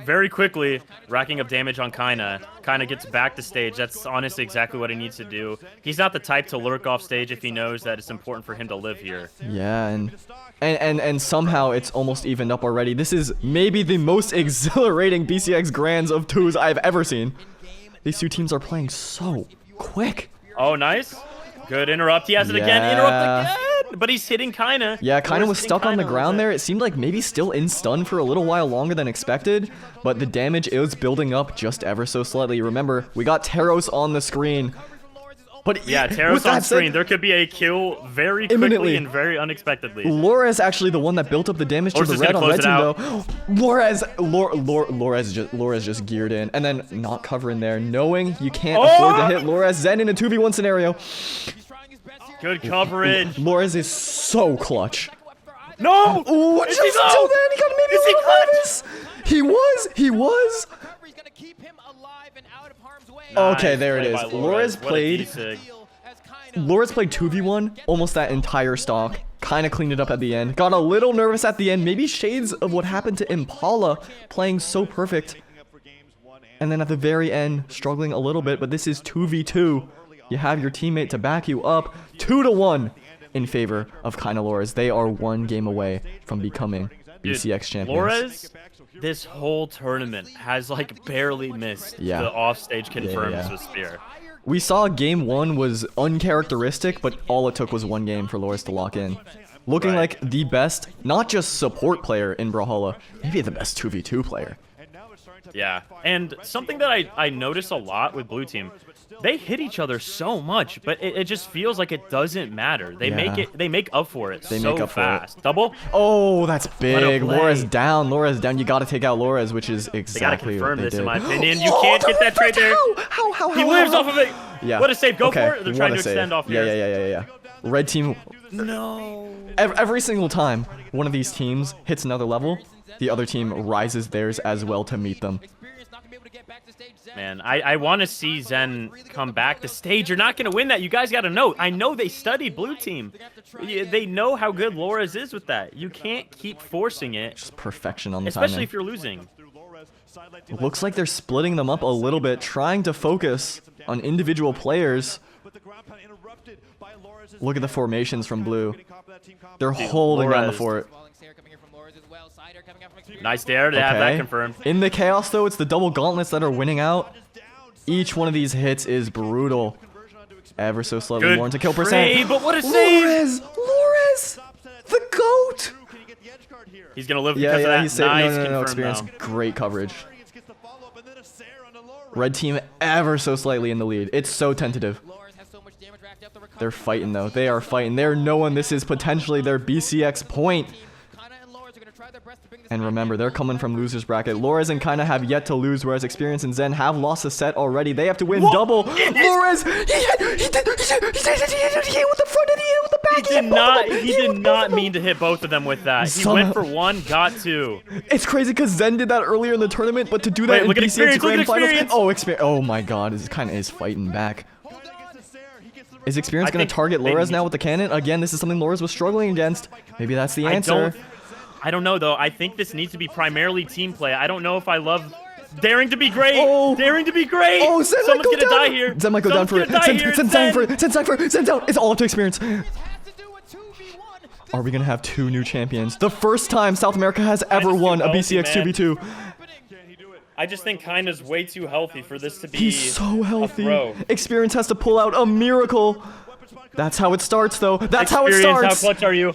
very quickly racking up damage on Kyna. Kyna gets back to stage. That's honestly exactly what he needs to do. He's not the type to lurk off stage if he knows that it's important for him to live here. Yeah, and somehow it's almost evened up already. This is maybe the most exhilarating BCX Grands of 2s I've ever seen. These two teams are playing so quick. Oh, nice. Good interrupt. He has it again. Interrupt again. But he's hitting Kyna. Yeah, Kyna was stuck on the ground there. It seemed like maybe still in stun for a little while longer than expected. But the damage is building up just ever so slightly. Remember, we got Taros on the screen. But yeah, Taros on screen. There could be a kill very quickly and very unexpectedly. Lores actually the one that built up the damage to the red on red team though. Lores just geared in and then not covering there, knowing you can't afford to hit Lores. Zen in a 2v1 scenario. Good coverage. Lores is so clutch. No! Ooh, just until then, he got maybe a little nervous. He was. Okay, there it is. Lores played 2v1 almost that entire stock. Kind of cleaned it up at the end. Got a little nervous at the end. Maybe shades of what happened to Impala playing so perfect. And then at the very end, struggling a little bit, but this is 2v2. You have your teammate to back you up. 2-1 in favor of Kyna Lores. They are one game away from becoming BCX champions. Lores, this whole tournament has like barely missed the offstage confirms with Spear. We saw game 1 was uncharacteristic, but all it took was one game for Lores to lock in. Looking like the best, not just support player in BRAWLHALLA, maybe the best 2v2 player. Yeah, and something that I notice a lot with blue team, they hit each other so much, but it just feels like it doesn't matter. They make up for it so fast. Double? Oh, that's big. Lores down. You gotta take out Lores, which is exactly they gotta confirm what they this did. In my opinion. You can't get that trade there. How? He lives off of it. Yeah. What a save. Go for it. They're trying to save. extend off here. Yeah. Red team. No. Every single time one of these teams hits another level, the other team rises theirs as well to meet them. Man, I want to see Zen come back to stage. You're not going to win that. You guys got to know. I know they studied blue team. They know how good Lores is with that. You can't keep forcing it. Just perfection on the especially timing. If you're losing. Looks like they're splitting them up a little bit, trying to focus on individual players. Look at the formations from blue. They're holding down the fort. Nice dare to have that confirmed. In the chaos, though, it's the double gauntlets that are winning out. Each one of these hits is brutal. Ever so slightly more into kill percent. But what a save! Lores! The GOAT! He's going to live because of that. He's saving. Nice No, experience. Great coverage. Red team ever so slightly in the lead. It's so tentative. They're fighting, though. They are fighting. They're knowing this is potentially their BCX point. And remember, they're coming from loser's bracket. Lores and Kyna have yet to lose, whereas Experience and Zen have lost a set already. They have to win double. Lores, he hit with the front and he hit with the back. He did not mean to hit both of them with that. He went for one, got two. It's crazy because Zen did that earlier in the tournament, but to do that in BCX Grand Finals. Oh my God, this Kyna is fighting back. Is Experience going to target Lores now with the cannon? Again, this is something Lores was struggling against. Maybe that's the answer. I don't know, though. I think this needs to be primarily team play. I don't know if I love Daring to be great. Oh. Daring to be great. Oh, Zen Someone's might go gonna down. die here. Zen might go down for it. Zen's down for it. Zen's down for it. Zen's down. It's all up to experience. Are we gonna have 2 new champions? The first time South America has ever won a BCX 2v2. I just think Kyna's way too healthy for this to be He's so healthy. a throw. Experience has to pull out a miracle. That's how it starts, though. That's how it starts. How clutch are you?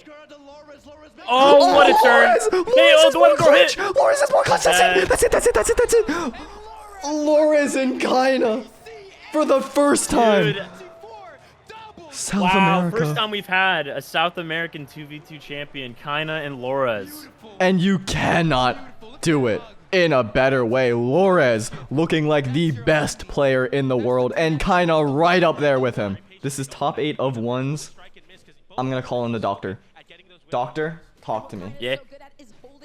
Oh, what a turn! Loris is more clutch. hit. Loris is more clutch. That's it. Loris and Kyna for the first time. Dude. South Wow, America. first time we've had a South American 2v2 champion, Kyna and Loras. And you cannot do it in a better way. Loras looking like the best player in the world, and Kyna right up there with him. This is top 8 of 1s. I'm gonna call in the doctor. Doctor, talk to me. Yeah.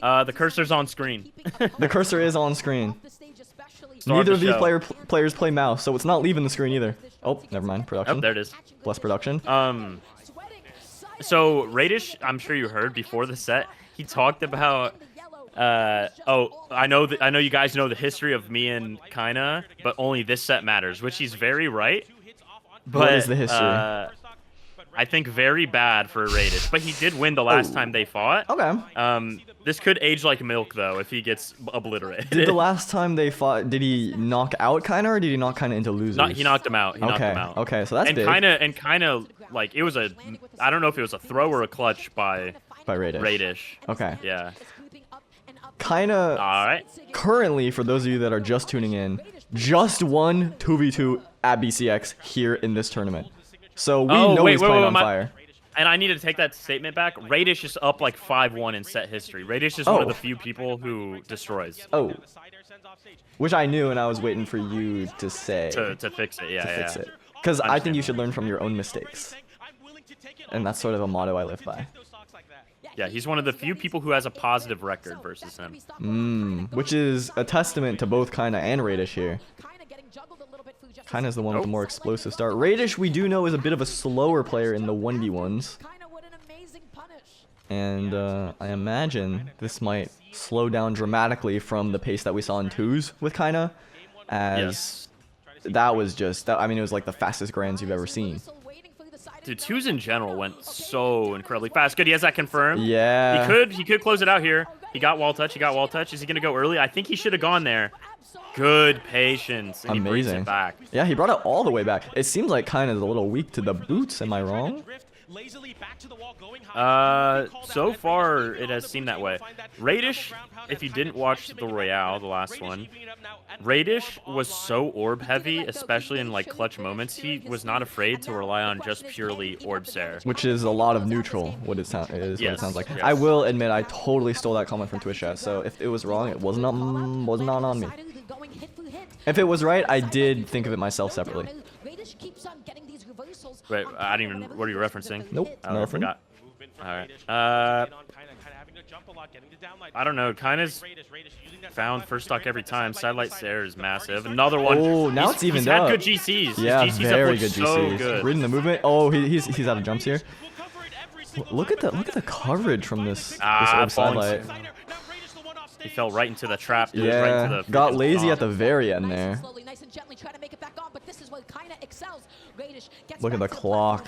The cursor's on screen. The cursor is on screen. Start Neither the of these show. players play mouse, so it's not leaving the screen either. Oh, never mind. Production. Oh, there it is. Bless production. So Raydish, I'm sure you heard before the set, he talked about I know you guys know the history of me and Kyna, but only this set matters, which he's very right. But What is the history? I think very bad for Raydish, but he did win the last time they fought. Okay. This could age like milk though if he gets obliterated. Did the last time they fought, did he knock out Kyna, or did he knock Kyna into losers? He knocked him out. He knocked him out. Okay, so that's and big. Kyna, like it was I don't know if it was a throw or a clutch by Raydish. Raydish. Okay. Yeah. Kyna All right. currently, for those of you that are just tuning in, just won 2v2 at BCX here in this tournament. So we know he's playing on fire. And I need to take that statement back. Raydish is up like 5-1 in set history. Raydish is one of the few people who destroys. Oh. Which I knew, and I was waiting for you to say. To fix it, yeah. Fix it. Because I think you should learn from your own mistakes. And that's sort of a motto I live by. Yeah, he's one of the few people who has a positive record versus him. Which is a testament to both Kyna and Raydish here. Kyna's the one with the more explosive start. Raydish, we do know, is a bit of a slower player in the 1v1s. And I imagine this might slow down dramatically from the pace that we saw in 2s with Kyna. As that was just, I mean, it was like the fastest grands you've ever seen. Dude, 2s in general went so incredibly fast. Good, he has that confirmed. Yeah. He could close it out here. He got wall touch. Is he going to go early? I think he should have gone there. Good patience. And he brings it back. Yeah, he brought it all the way back. It seems like Kyna's a little weak to the boots. Am I wrong? So far, it has seemed that way. Raydish, if you didn't watch the Royale, the last one, Raydish was so orb heavy, especially in like clutch moments. He was not afraid to rely on just purely orb Sair. Which is a lot of neutral, what it sounds like. Yes. I will admit I totally stole that comment from Twitch chat, so if it was wrong, it was not on me. If it was right, I did think of it myself separately. Wait, I didn't even. What are you referencing? Nope, I nothing. forgot. All right. I don't know. Kyna's found first stock every time. Sidelight Sair is massive. Another one. Oh, now it's evened He's had up. good GCs. Yeah, His GCs very have good looked so GCs. good. Reading the movement. Oh, he's out of jumps here. Look at the coverage from this orb sidelight. He fell right into the trap. Dude. Yeah, Right into the got freaking lazy bomb. at the very end there. Look at the clock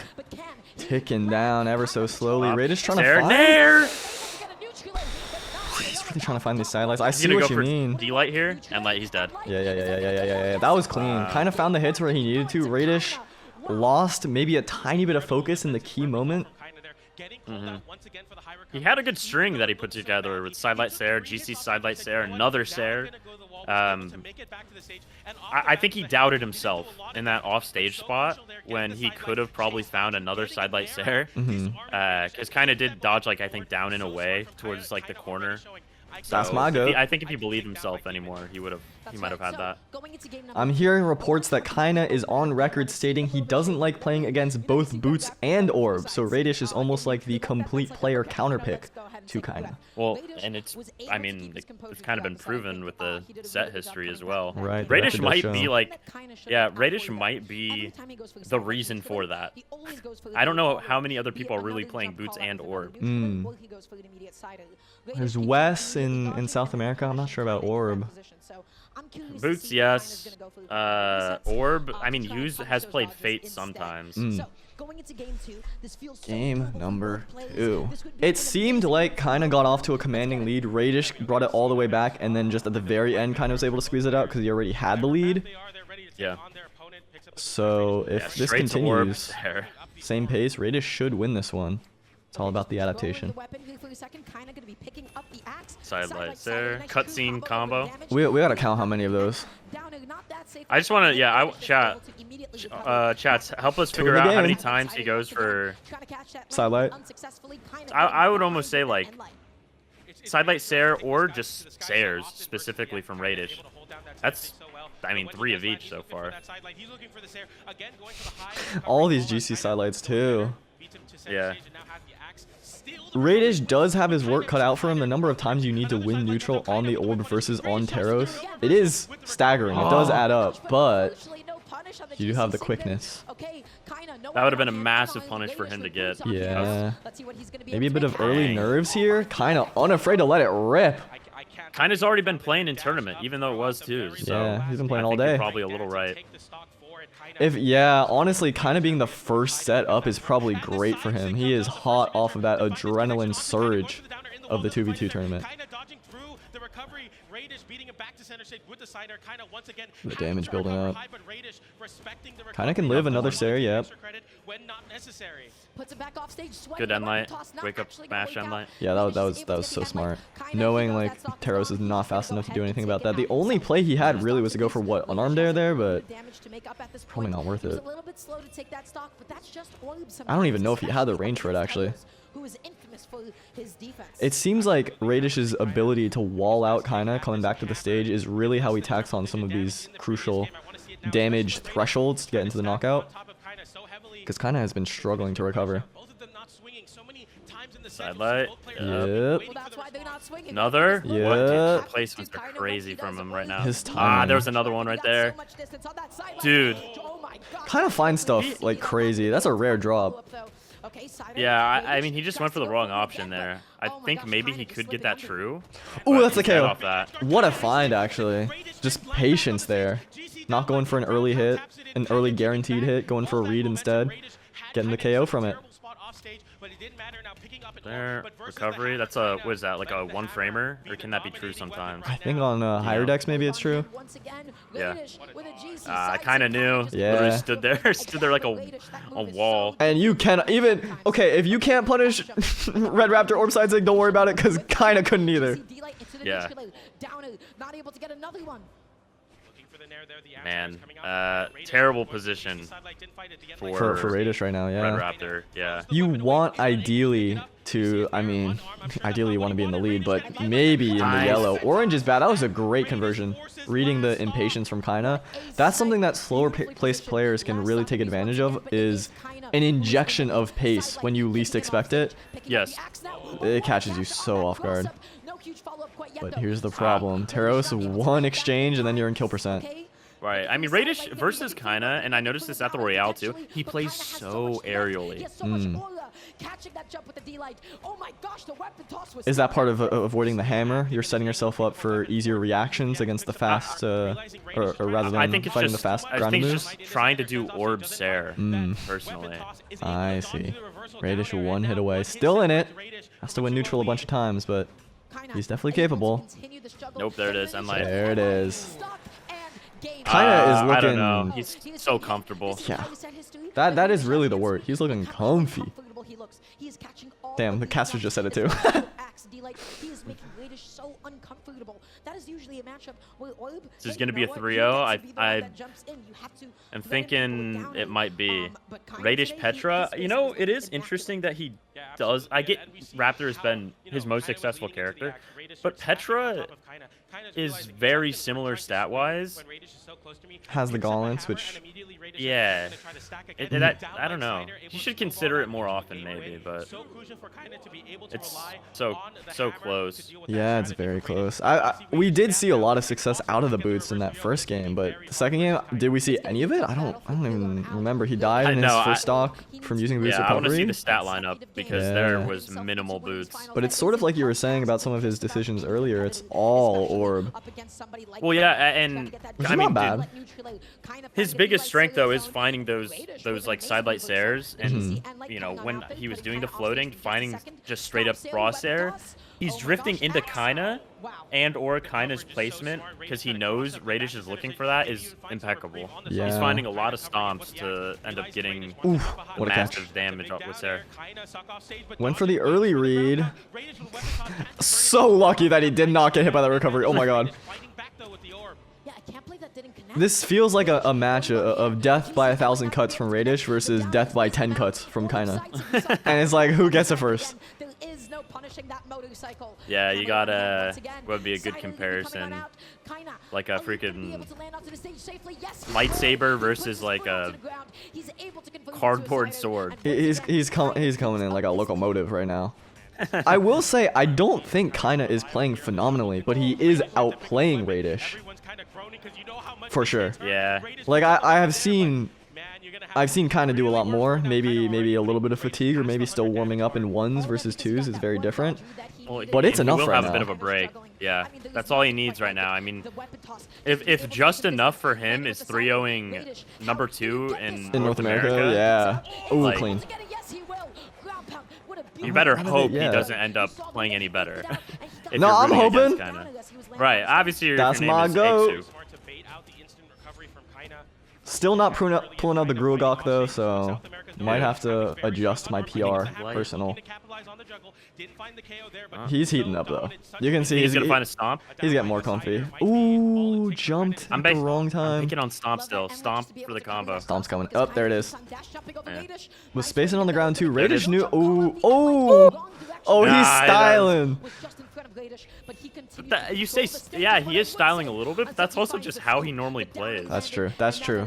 ticking down ever so slowly. Raydish trying to find. Nair! He's really trying to find these sidelights. I He's see gonna what go you for mean. D-light here, and like he's dead. Yeah. That was clean. Kind of found the hits where he needed to. Raydish lost maybe a tiny bit of focus in the key moment. He had a good string that he put together with Sidelight Sair, GC Sidelight Sair, another Sair. I think he doubted himself in that off-stage spot when he could have probably found another Sidelight Sair. Because Kyna did dodge, like, I think, down and away towards, like, the corner. So That's my go. I think if he believed himself anymore, he might have had that. I'm hearing reports that Kyna is on record stating he doesn't like playing against both boots and orb, so Raydish is almost like the complete player counterpick to Kyna. Well, and it's kind of been proven with the set history as well. Right. Raydish might be like, Raydish might be the reason for that. I don't know how many other people are really playing boots and orb. There's Wess in South America. I'm not sure about orb. So I'm curious to Boots, see yes. Kyna's gonna go for the resets, Orb, I mean, try and Hughes punish has those played dodges Fate instead. sometimes. So going into game 2, this feels so Game doable for number both players. 2. This would be It an seemed amazing like game Kyna for got both off to a commanding lead. Raydish brought it all the way back, and then just at the very end, Kyna was able to squeeze it out because he already had the lead. Yeah. So Yeah, if this straight to orb continues, there. same pace, Raydish should win this one. It's all about the adaptation. Sidelight there. Cutscene combo. We gotta count how many of those. I just want to, yeah, chats, help us Two in figure the out how game. many times he goes for Sidelight. I would almost say, like, Sidelight Sair or just Sairs, specifically from Raydish. That's, I mean, 3 of each so far. All these GC sidelights too. Yeah. Raydish does have his work cut out for him. The number of times you need to win neutral on the orb versus on Taros, it is staggering. It does add up, but you do have the quickness. That would have been a massive punish for him to get. Yeah. Maybe a bit of early nerves here. Kinda unafraid to let it rip. Kyna's already been playing in tournament, even though it was 2. So Yeah, he's been playing I all think you're day. probably a little right. Yeah, honestly, kind of being the first set up is probably great for him. He is hot off of that adrenaline surge of the 2v2 tournament. The damage building up. Kyna can live another Sair, yep. Good end light. Wake up smash end light. Yeah, that was so smart. Knowing like Taros is not fast enough to do anything about that. The only play he had really was to go for what, unarmed air there, but probably not worth it. I don't even know if he had the range for it actually. It seems like Raydish's ability to wall out Kyna coming back to the stage is really how he tacks on some of these crucial damage thresholds to get into the knockout. Because Kyna has been struggling to recover. Sidelight. Yep. Another? Yep. What? Dude, placements are crazy from him right now. His timing. There was another one right there. Dude. Kind of finds stuff like crazy. That's a rare drop. Yeah, I mean, he just went for the wrong option there. I think maybe he could get that true. Ooh, that's a he's dead KO. off that. What a find, actually. Just patience there. Not going for an early hit, an early guaranteed hit, going for a read instead. Getting the KO from it. There, recovery. That's a, what is that, like a one framer? Or can that be true sometimes? I think on higher decks maybe it's true. Yeah. I kind of knew. Yeah. Literally stood there like a wall. And you can even, okay, if you can't punish Red Raptor Orb Side Sig, don't worry about it, because Kyna couldn't either. Yeah. Man, terrible position for Raydish right now, yeah. Red Raptor, yeah. You want ideally to, I mean, ideally you want to be in the lead, but maybe in the Nice. yellow. Orange is bad. That was a great conversion. Reading the impatience from Kyna. That's something that slower placed players can really take advantage of, is an injection of pace when you least expect it. Yes. It catches you so off guard. But here's the problem. Taros, one exchange and then you're in kill percent. Right. I mean, Raydish versus Kyna, and I noticed this at the Royale too, he plays so aerially. Is that part of avoiding the hammer? You're setting yourself up for easier reactions against the fast, or rather than I think it's fighting just, the fast I grounding think moves? it's just trying to do Orb Sair, personally. I see. Raydish one hit away. Still in it. Has to win neutral a bunch of times, but he's definitely capable. Nope, there it is. And like, There it is. Kyna is looking... I don't know. He's so comfortable. Yeah. That is really the word. He's looking comfy. Damn, the caster just said it too. This is going to be a 3-0. I'm thinking it might be Raydish Petra. You know, it is interesting that he does. I get Raptor has been his most successful character, but Petra is very similar stat-wise has the gauntlets, which Yeah. I don't know. You should consider it more often, maybe, but it's so close. yeah, it's very close. We did see a lot of success out of the boots in that first game, but the second game, did we see any of it? I don't even remember. He died in his first stock from using boots Yeah, I want to see recovery. the stat lineup because there was minimal boots. But it's sort of like you were saying about some of his decisions earlier. It's all orb. Well, yeah, and Which I is mean, not bad. his biggest strength though is finding those like sidelight stairs, and you know when he was doing the floating, finding just straight up crosshair. He's drifting into Kyna and or Kyna's placement because he knows Raydish is looking for that is impeccable. Yeah. He's finding a lot of stomps to end up getting Oof, what a catch. massive damage with there. Went for the early read. So lucky that he did not get hit by that recovery. Oh my god. This feels like a match of death by 1,000 cuts from Raydish versus death by 10 cuts from Kyna. And it's like, who gets it first? Yeah, you gotta. Would be a good comparison. Like a freaking lightsaber versus like a cardboard sword. He's coming in like a locomotive right now. I will say, I don't think Kyna is playing phenomenally, but he is outplaying Raydish. For sure. Yeah. Like, I've seen Kyna do a lot more. Maybe a little bit of fatigue, or maybe still warming up in ones versus twos is very different. Well, But it's he enough will right have now. a bit of a break. Yeah, that's all he needs right now. I mean, if just enough for him is 3-0ing number 2 in In North America, yeah. Ooh, Like, clean. You better hope yeah. he doesn't end up playing any better. If No, you're I'm rooting against hoping. Kyna. Right, obviously your That's name my is goat. eggsoup. Still not pulling out the Gruagok though, so might have to adjust my PR personal. He's heating up though. You can see He's gonna find a stomp. he's getting more comfy. Ooh, jumped at the wrong I'm time. thinking on stomp still. Stomp for the combo. Stomp's coming. Up, there it is. Yeah. Was spacing on the ground too. There it Raydish is. knew. Oh, he's Nah, styling. You say, yeah, he is styling a little bit, but that's also just how he normally plays. That's true. That's true.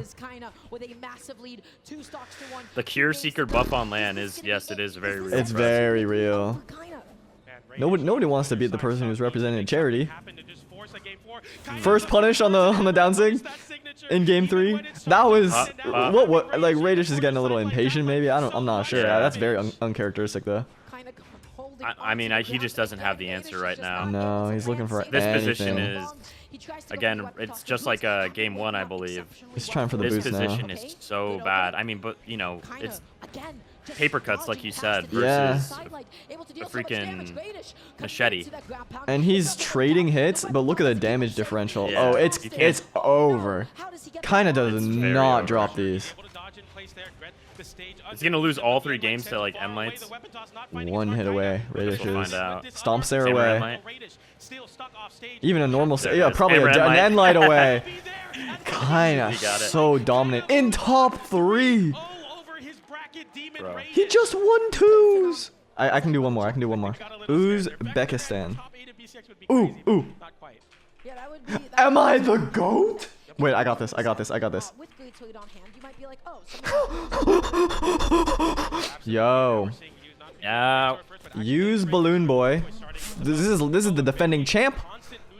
The Cure Seeker buff on land is, yes, it is very real. It's very real. Nobody wants to beat the person who's representing charity. First punish on the down sig in game 3. That was what like Raydish is getting a little impatient maybe. I'm not sure. Yeah. That's very uncharacteristic though. I mean, he just doesn't have the answer right now. No, he's looking for This anything. position is, again, it's just like game 1, I believe. He's trying for the This boost now. position is so bad. I mean, but, you know, it's paper cuts, like you said, Yeah. versus a freaking machete. And he's trading hits, but look at the damage differential. Yeah, Oh, you it's can't- over. Kinda does It's very not over. drop these. It's gonna lose all 3 games to, like, end lights. One hit away. Raydish We'll is. find out. Stomps there Saber end away. light. Even a normal There it yeah, is. probably Hammer an end light. end light away. Kinda He got it. so dominant. In top 3. Bro. He just won 2s. I can do one more. Uzbekistan. Ooh. Am I the GOAT? Wait, I got this. Yo. Yeah. Use Balloonboy. This is the defending champ.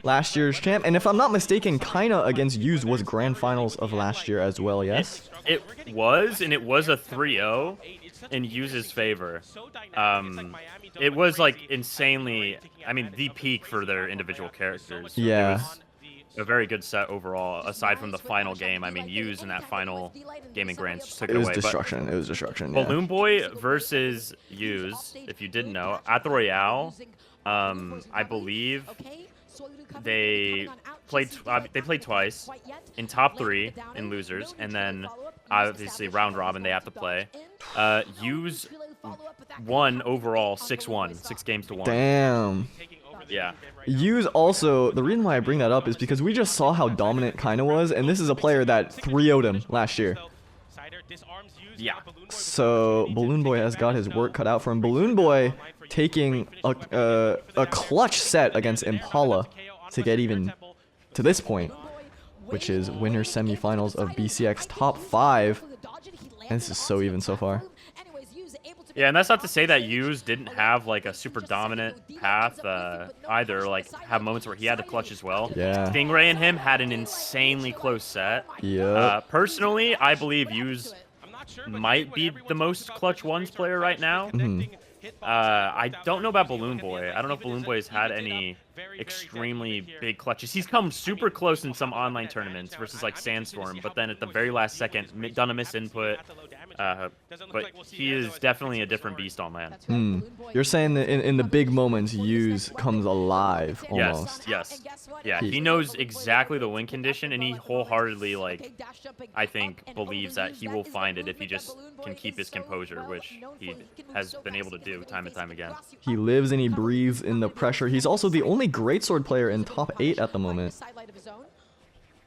Last year's champ. And if I'm not mistaken, Kyna against Use was grand finals of last year as well, yes? It was, and it was a 3-0 in Use's favor. It was like insanely, I mean, the peak for their individual characters. Yeah. It was a very good set overall, aside from the final game. I mean, Use in that final game in Grands just took it It was away. but destruction. It was destruction. Yeah. Balloonboy versus Use, if you didn't know, at the Royale, I believe they played twice in top 3 in losers, and then obviously round robin they have to play. Use won overall 6-1, 6 games to 1. Damn. Yeah. Use also, the reason why I bring that up is because we just saw how dominant Kyna was, and this is a player that 3-0'd him last year. Yeah. So Balloonboy has got his work cut out for him. Balloonboy taking a clutch set against Impala to get even to this point. which is winner semifinals of BCX top 5. And this is so even so far. Yeah, and that's not to say that Hughes didn't have like a super dominant path either. Like have moments where he had to clutch as well. Yeah. Stingray and him had an insanely close set. Yeah. Personally, I believe Hughes might be the most clutch ones player right now. I don't know about Balloonboy. I don't know if Balloonboy has had any extremely big clutches. He's come super close in some online tournaments versus like Sandstorm, but then at the very last second done a misinput. But he is definitely a different beast on land. You're saying that in the big moments, Hughes comes alive almost. Yes. Yeah, he knows exactly the win condition, and he wholeheartedly, like, I think, believes that he will find it if he just can keep his composure, which he has been able to do time and time again. He lives and he breathes in the pressure. He's also the only greatsword player in top 8 at the moment,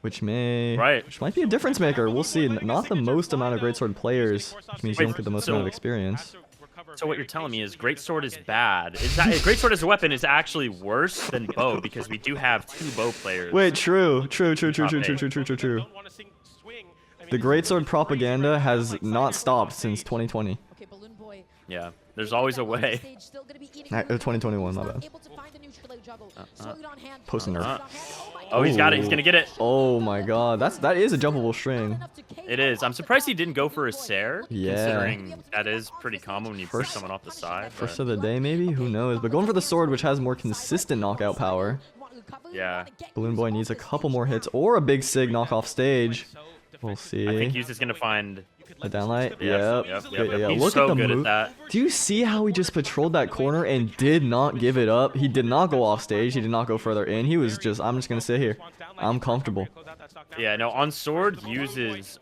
which might be a difference maker. We'll see. Not the most amount of greatsword players, which means you don't get the most amount of experience. So what you're telling me is greatsword is bad. Greatsword as a weapon is actually worse than bow because we do have 2 bow players. Wait, true. The greatsword propaganda has not stopped since 2020. Yeah, there's always a way. 2021, my bad. Posting nerf. Oh, he's got it. He's gonna get it. Oh my god, that is a jumpable string. It is. I'm surprised he didn't go for a Sair, Yeah. considering that is pretty common when you push someone off the side. First of the day, maybe? Who knows? But going for the sword, which has more consistent knockout power. Yeah. Balloonboy needs a couple more hits or a big sig knock off stage. We'll see. I think Hughes is gonna find a downlight. Yep. Yeah. He's Look so at the good move. at that. Do you see how he just patrolled that corner and did not give it up? He did not go off stage. He did not go further in. He was just, I'm just gonna sit here. I'm comfortable. Yeah, no, on sword, Hughes is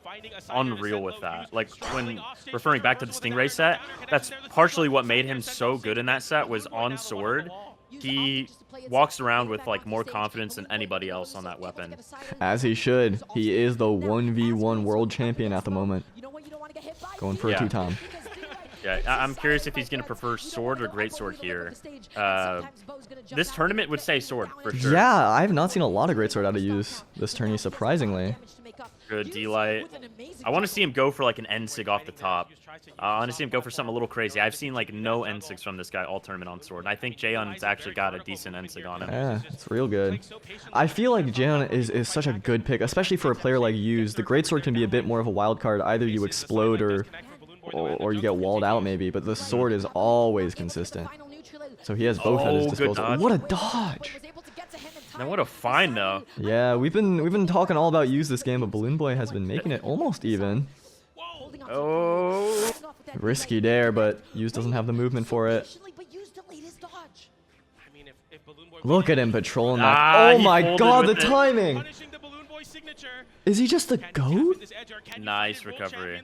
unreal with that. Like, when referring back to the Stingray set, that's partially what made him so good in that set was on sword. He walks around with, like, more confidence than anybody else on that weapon. As he should. He is the 1v1 world champion at the moment. Going for a 2-time. Yeah, I'm curious if he's going to prefer sword or greatsword here. This tournament would say sword, for sure. Yeah, I have not seen a lot of greatsword out of use this tourney, surprisingly. Good D-Light. I want to see him go for, like, an N-Sig off the top. I want to see him go for something a little crazy. I've seen, like, no N-Sigs from this guy all tournament on sword. And I think Jaehyun's actually got a decent N-Sig on him. Yeah, it's real good. I feel like Jaehyun is such a good pick, especially for a player like Hughes. The greatsword can be a bit more of a wild card. Either you explode or you get walled out maybe, but the sword is always consistent. So he has both at his disposal. What a dodge! Now what a find though. Yeah, we've been talking all about Hughes this game, but Balloonboy has been making it almost even. Oh. Risky dare, but Hughes doesn't have the movement for it. Look at him patrolling that. Oh my god, the timing! Is he just the GOAT? Nice recovery.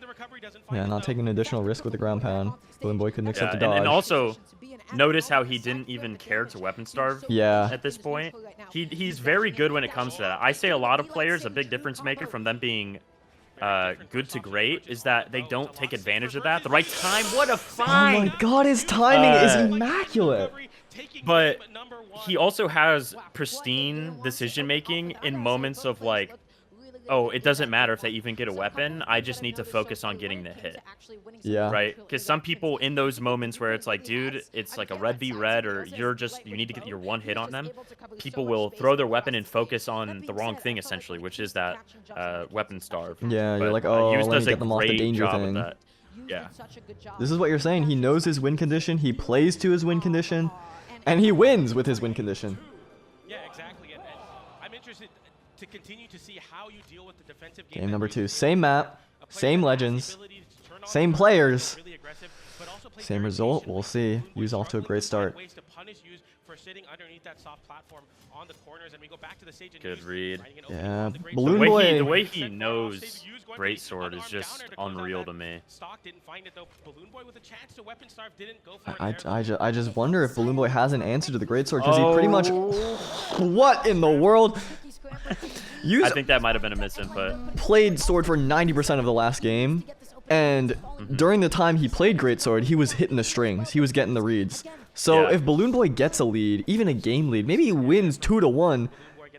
Yeah, not taking an additional risk with the ground pound. Balloonboy could mix up the dodge. And also, notice how he didn't even care to weapon starve at this point. He's very good when it comes to that. I say a lot of players, a big difference maker from them being good to great is that they don't take advantage of that. The right time, what a find! Oh my god, his timing is immaculate. But he also has pristine decision making in moments of like, oh, it doesn't matter if they even get a weapon. I just need to focus on getting the hit. Yeah. Right? Because some people in those moments where it's like, dude, it's like a red v red, or you need to get your one hit on them. People will throw their weapon and focus on the wrong thing essentially, which is that weapon starve. Yeah, you're like, oh, let me get them off the danger thing. Yeah. This is what you're saying. He knows his win condition. He plays to his win condition, and he wins with his win condition. Yeah, exactly. And I'm interested to continue to see how you deal with the defensive game number 2. Same map, same legends, same players, same result. We'll see. Hughes off to a great start. Good read. Yeah, Balloonboy. The way he knows greatsword is just unreal to me. I just wonder if Balloonboy has an answer to the greatsword, because he pretty much. What in the world? I think that might have been a misinput. Played sword for 90% of the last game, and during the time he played greatsword, he was hitting the strings. He was getting the reads. So if Balloonboy gets a lead, even a game lead, maybe he wins 2-1,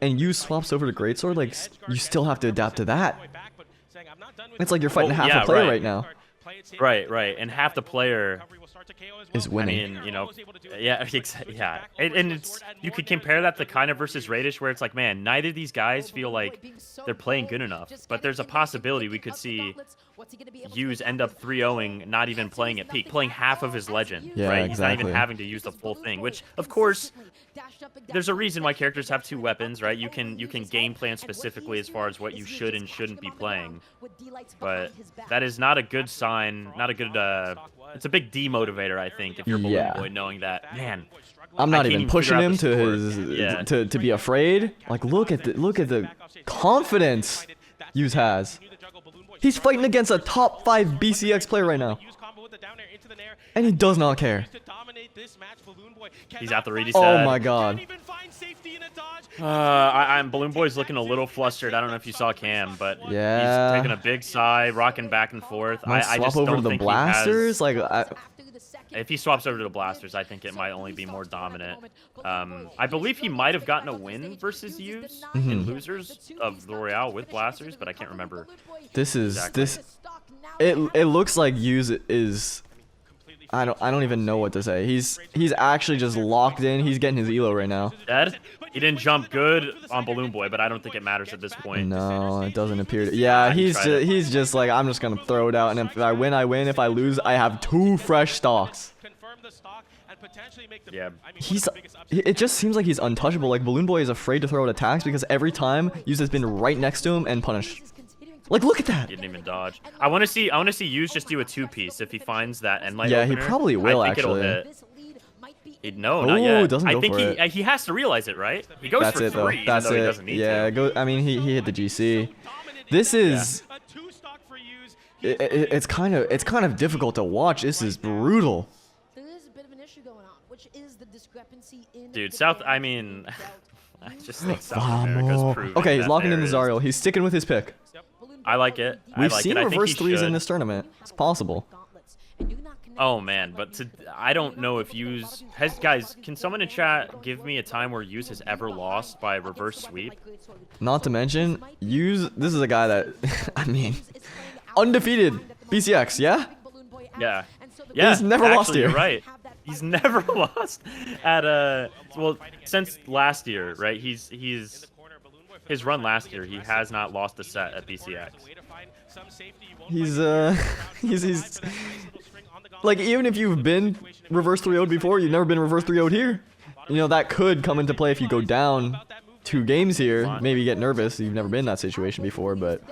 and you swaps over to greatsword, like you still have to adapt to that. It's like you're fighting half yeah, a player right. right now. Right, and half the player Is winning. I mean, you know, yeah, yeah, and it's you could compare that to Kyna versus Raydish, where it's like, man, neither of these guys feel like they're playing good enough, but there's a possibility we could see Hughes end up 3-0ing, not even playing at peak, playing half of his legend, Yeah, right? He's not exactly. even having to use the full thing, which, of course, there's a reason why characters have 2 weapons, right? You can game plan specifically as far as what you should and shouldn't be playing, but that is not a good sign, not a good, it's a big demotivator, I think, if you're Balloonboy, knowing that, man, I'm not I can't even even pushing figure out him the to score. his Yeah. to be afraid. Like look at the confidence Hughes has. He's fighting against a top 5 BCX player right now, and he does not care. He's out the ready Oh set. my god. I'm Balloonboy's looking a little flustered. I don't know if you saw Cam, but Yeah. he's taking a big sigh, rocking back and forth. I Swap just over don't to the think blasters. He has, Like if he swaps over to the blasters, I think it might only be more dominant. I believe he might have gotten a win versus Hughes in losers of the Royale with blasters, but I can't remember. this is Exactly. this. It looks like Hughes is. I don't even know what to say. He's actually just locked in. He's getting his elo right now. Dead? He didn't jump good on Balloonboy, but I don't think it matters at this point. No, it doesn't appear to. Yeah, he's just like, I'm just gonna throw it out, and if I win, I win. If I lose, I have 2 fresh stocks. Yeah. It just seems like he's untouchable. Like Balloonboy is afraid to throw out attacks because every time Hughes has been right next to him and punished. Like look at that. He didn't even dodge. I want to see Hughes just do a 2-piece if he finds that end light. Yeah, he opener. probably will, I think actually. It'll hit. No, not yet. Ooh, doesn't I go think for it. he has to realize it, right? He goes That's for it though. 3, That's even though it. he doesn't need Yeah, to. go. I mean, he hit the GC. This is. It's kind of difficult to watch. This is brutal. There is a bit of an issue going on, which is the discrepancy in Dude, the South. defense. I mean, I just think South America's proving Okay, he's that locking in there the is- Zariel. He's sticking with his pick. I like it. We've I like seen it. I think reverse he threes in should. this tournament. It's possible. Oh man, but I don't know if Hughes has. Guys, can someone in chat give me a time where Hughes has ever lost by a reverse sweep? Not to mention, Hughes. This is a guy that, I mean, undefeated BCX. Yeah. Yeah. Yeah. He's never lost actually, here. You're right. He's never lost at well, since last year, right? He's his run last year. He has not lost a set at BCX. He's like, even if you've been reverse 3-0'd before, you've never been reverse 3-0'd here. You know, that could come into play if you go down 2 games here. Maybe get nervous. You've never been in that situation before, but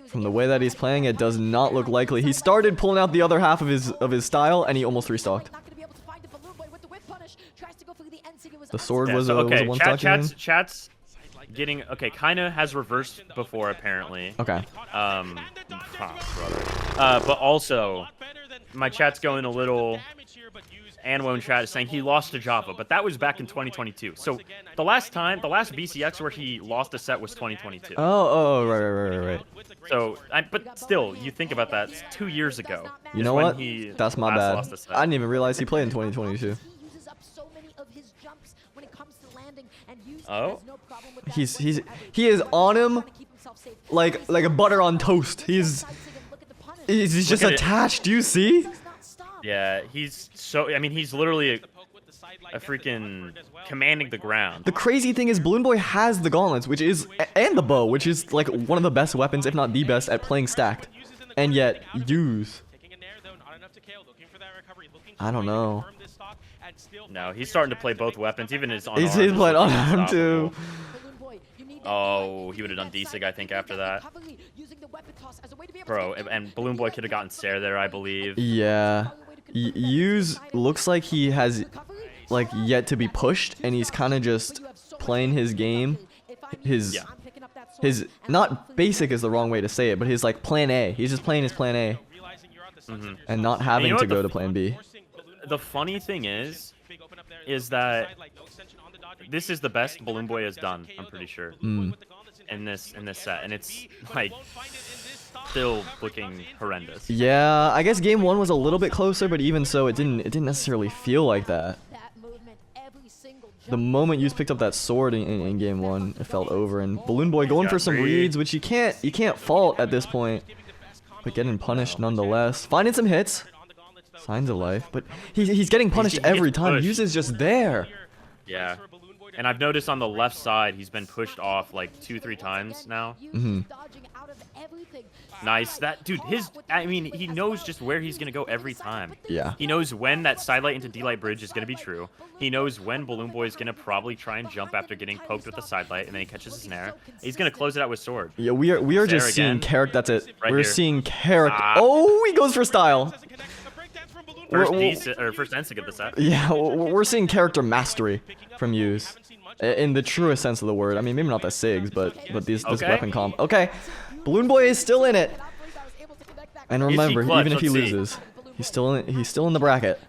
from the way that he's playing, it does not look likely. He started pulling out the other half of his style, and he almost restocked. The sword Yeah, was so, a okay. one stock. Chat's getting okay. Kyna has reversed before apparently. Okay. But also, my chat's going a little. Anwo in chat is saying he lost to Java, but that was back in 2022. So the last BCX where he lost a set was 2022. Right. So, but still, you think about that. It's 2 years ago. You is know when what? he That's my last bad. lost a set. I didn't even realize he played in 2022. Oh? He is on him like a butter on toast. He's just at it. attached. Do you see? Yeah, he's so. I mean, he's literally a freaking commanding the ground. The crazy thing is Balloonboy has the gauntlets, which is and the bow, which is like one of the best weapons, if not the best, at playing stacked. And yet, Hughes. I don't know. No, he's starting to play both weapons, even his on. He's playing on arm too. Oh, he would have done D-Sig, I think, after that. Bro, and Balloonboy could have gotten Sarah there, I believe. Yeah. Hughes looks like he has like yet to be pushed, and he's kind of just playing his game. His not basic is the wrong way to say it, but his like plan A. He's just playing his plan A and not having know to what go the to plan B. The funny thing is that this is the best Balloonboy has done, I'm pretty sure, in this set, and it's like still looking horrendous. Yeah, I guess game 1 was a little bit closer, but even so, it didn't necessarily feel like that. the moment you picked up that sword in game 1, it felt over. And Balloonboy going for some reads, which you can't fault at this point, but getting punished nonetheless. Finding some hits, signs of life, but he's getting punished every time. Hughes is just there. Yeah. And I've noticed on the left side, he's been pushed off like 2-3 times now. Nice. That dude, I mean, he knows just where he's gonna go every time. Yeah. He knows when that sidelight into D-light bridge is gonna be true. He knows when Balloonboy is gonna probably try and jump after getting poked with the sidelight, and then he catches a snare. He's gonna close it out with sword. Yeah, we are just seeing character. That's it. Right We're here. seeing character. Oh, he goes for style. First instinct of the set. Yeah, we're seeing character mastery from Hughes. In the truest sense of the word. I mean, maybe not the SIGs, but this weapon comp. Okay, Balloonboy is still in it. And remember, clutch? even if he Let's see. loses, he's still in the bracket.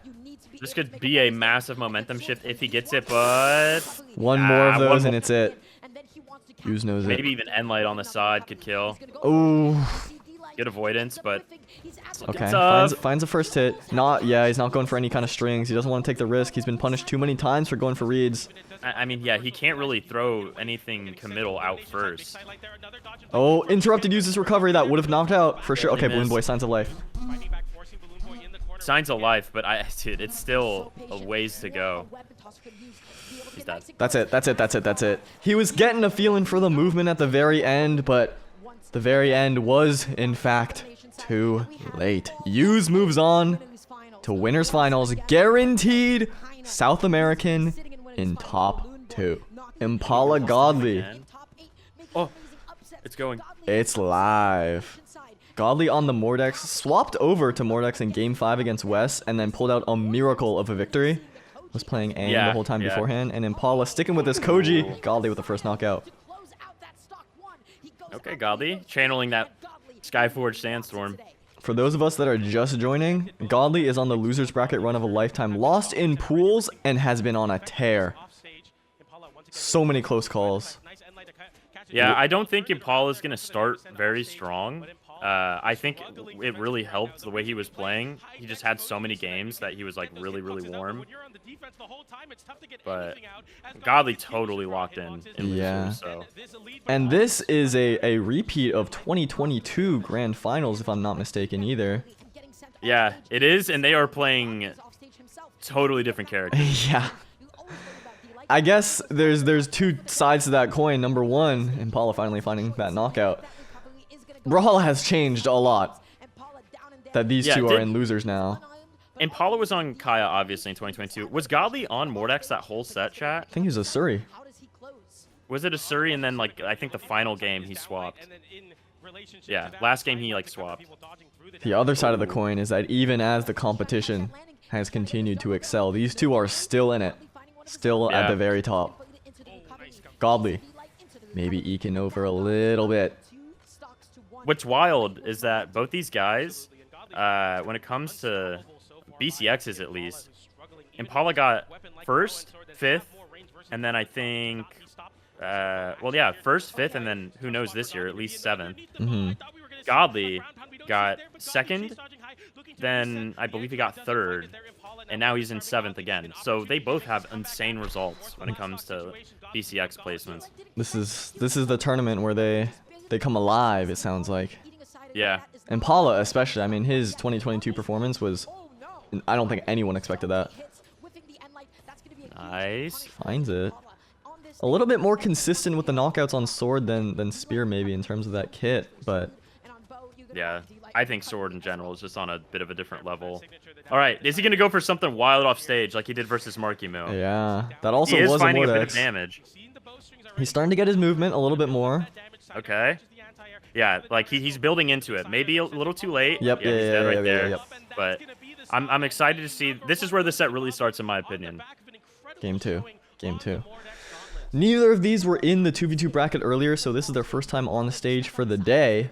This could be a massive momentum shift if he gets it, but One more of those one and it's it. Hughes knows it. maybe even end light on the side could kill. Oh, Good avoidance, but okay. It's Finds a first hit. He's not going for any kind of strings. He doesn't want to take the risk. He's been punished too many times for going for reads. I mean, yeah, he can't really throw anything committal out first. Oh, interrupted Hughes' recovery. That would have knocked out for sure. Okay, Balloonboy, signs of life. Signs of life, but dude, it's still a ways to go. He's dead. That's it. He was getting a feeling for the movement at the very end, but the very end was, in fact, too late. Hughes moves on to winners finals, guaranteed South American in top 2. Impala Godly. Oh, it's going. It's live. Godly on the Mordex, swapped over to Mordex in game 5 against Wess, and then pulled out a miracle of a victory. Was playing Aang the whole time beforehand, and Impala sticking with his Koji. Godly with the first knockout. Okay, Godly, channeling that Skyforge Sandstorm. For those of us that are just joining, Godly is on the loser's bracket run of a lifetime, lost in pools, and has been on a tear. So many close calls. Yeah, I don't think Impala's going to start very strong. I think it really helped the way he was playing. He just had so many games that he was like really, really warm. But Godly totally locked in Yeah. losers, so. And this is a repeat of 2022 Grand Finals, if I'm not mistaken either. Yeah, it is, and they are playing totally different characters. Yeah. I guess there's two sides to that coin. Number one, Impala finally finding that knockout. Brawlhalla has changed a lot. That these two are in losers now. Impala was on Kaya, obviously, in 2022. Was Godly on Mordex that whole set, chat? I think he's a Surrey. Was it a Surrey, and then, like, I think the final game he swapped. Yeah, last game he, like, swapped. The other side of the coin is that even as the competition has continued to excel, these two are still in it. Still at the very top. Godly, maybe eking over a little bit. What's wild is that both these guys, when it comes to BCXs at least, Impala got first, fifth, and then I think, first, fifth, and then who knows this year, at least seventh. Godly got second, then I believe he got third, and now he's in seventh again. So they both have insane results when it comes to BCX placements. This is the tournament where they come alive, it sounds like. Yeah. Impala especially, I mean, his 2022 performance was, I don't think anyone expected that. Nice. Finds it. A little bit more consistent with the knockouts on Sword than Spear maybe in terms of that kit, but... Yeah, I think Sword in general is just on a bit of a different level. All right, is he going to go for something wild off stage like he did versus Marckiemoo? Yeah, that also he is was finding a bit Mordex. of damage. He's starting to get his movement a little bit more. Okay. Yeah, like he's building into it. Maybe a little too late. Yep, yeah, he's dead right there. Yep. But I'm excited to see. This is where the set really starts, in my opinion. Game 2. Game 2. Neither of these were in the 2v2 bracket earlier, so this is their first time on the stage for the day.